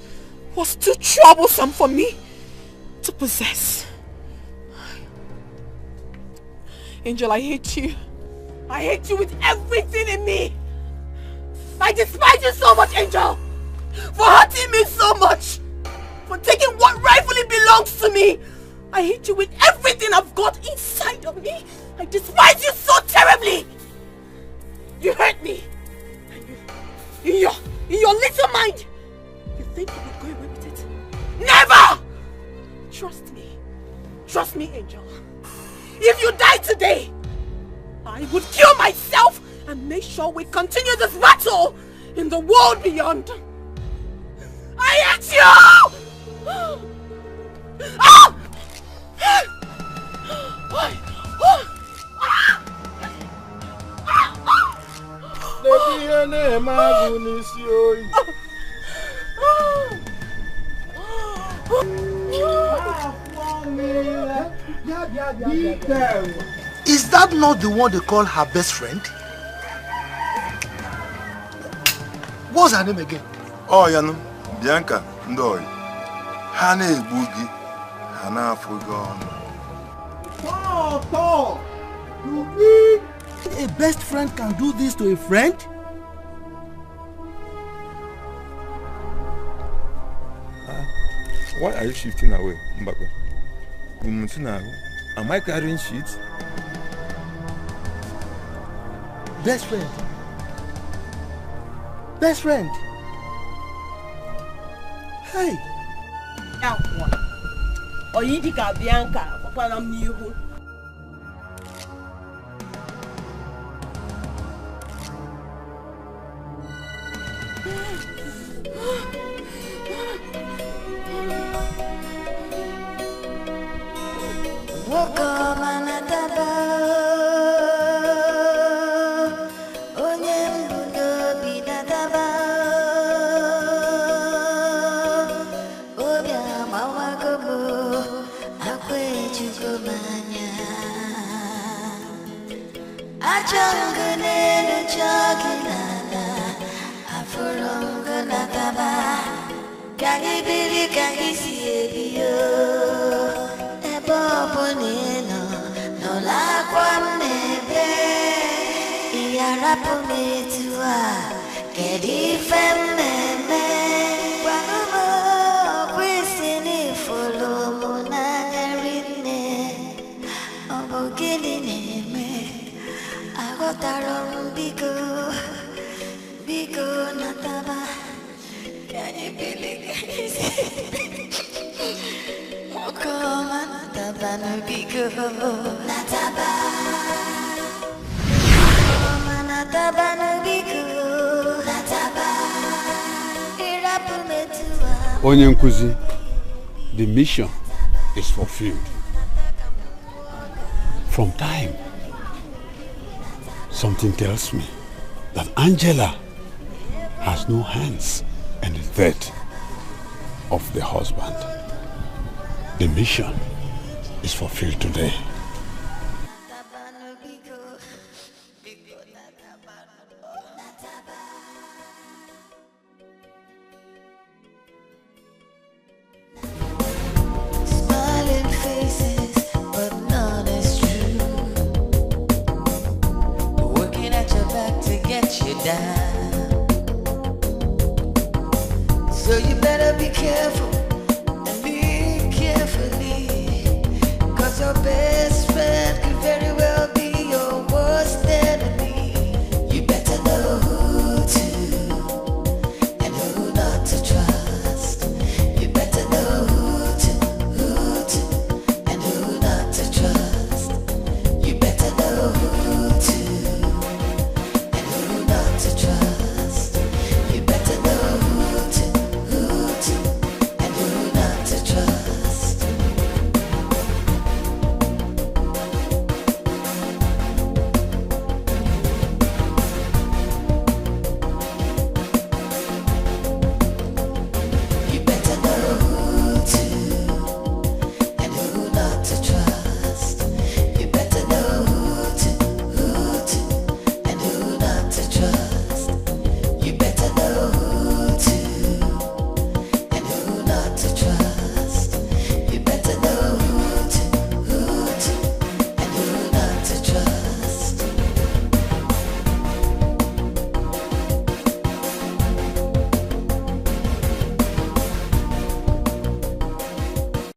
was too troublesome for me to possess. Angel, I hate you. I hate you with everything in me. I despise you so much, Angel, for hurting me so much, for taking what rightfully belongs to me. I hate you with everything I've got inside of me. I despise you so terribly. You hurt me. In your little mind, you think you will go away with it? Never! Trust me. Trust me, Angel. If you die today, I would kill myself and make sure we continue this battle in the world beyond. I hate you! Is that not the one they call her best friend? What's her name again? Oh, you know, Bianca Ndoy. Hane Boogie. Hana forgone. Thor! You mean a best friend can do this to a friend? Why are you shifting away, Mbakwe? Am I carrying sheets? Best friend. Best friend. Hey. Oyidika Bianca, Papa nam nihu. Onyenkuzi, the mission is fulfilled. From time, something tells me that Angela has no hands in the death of the husband. The mission is fulfilled today. So you better be careful.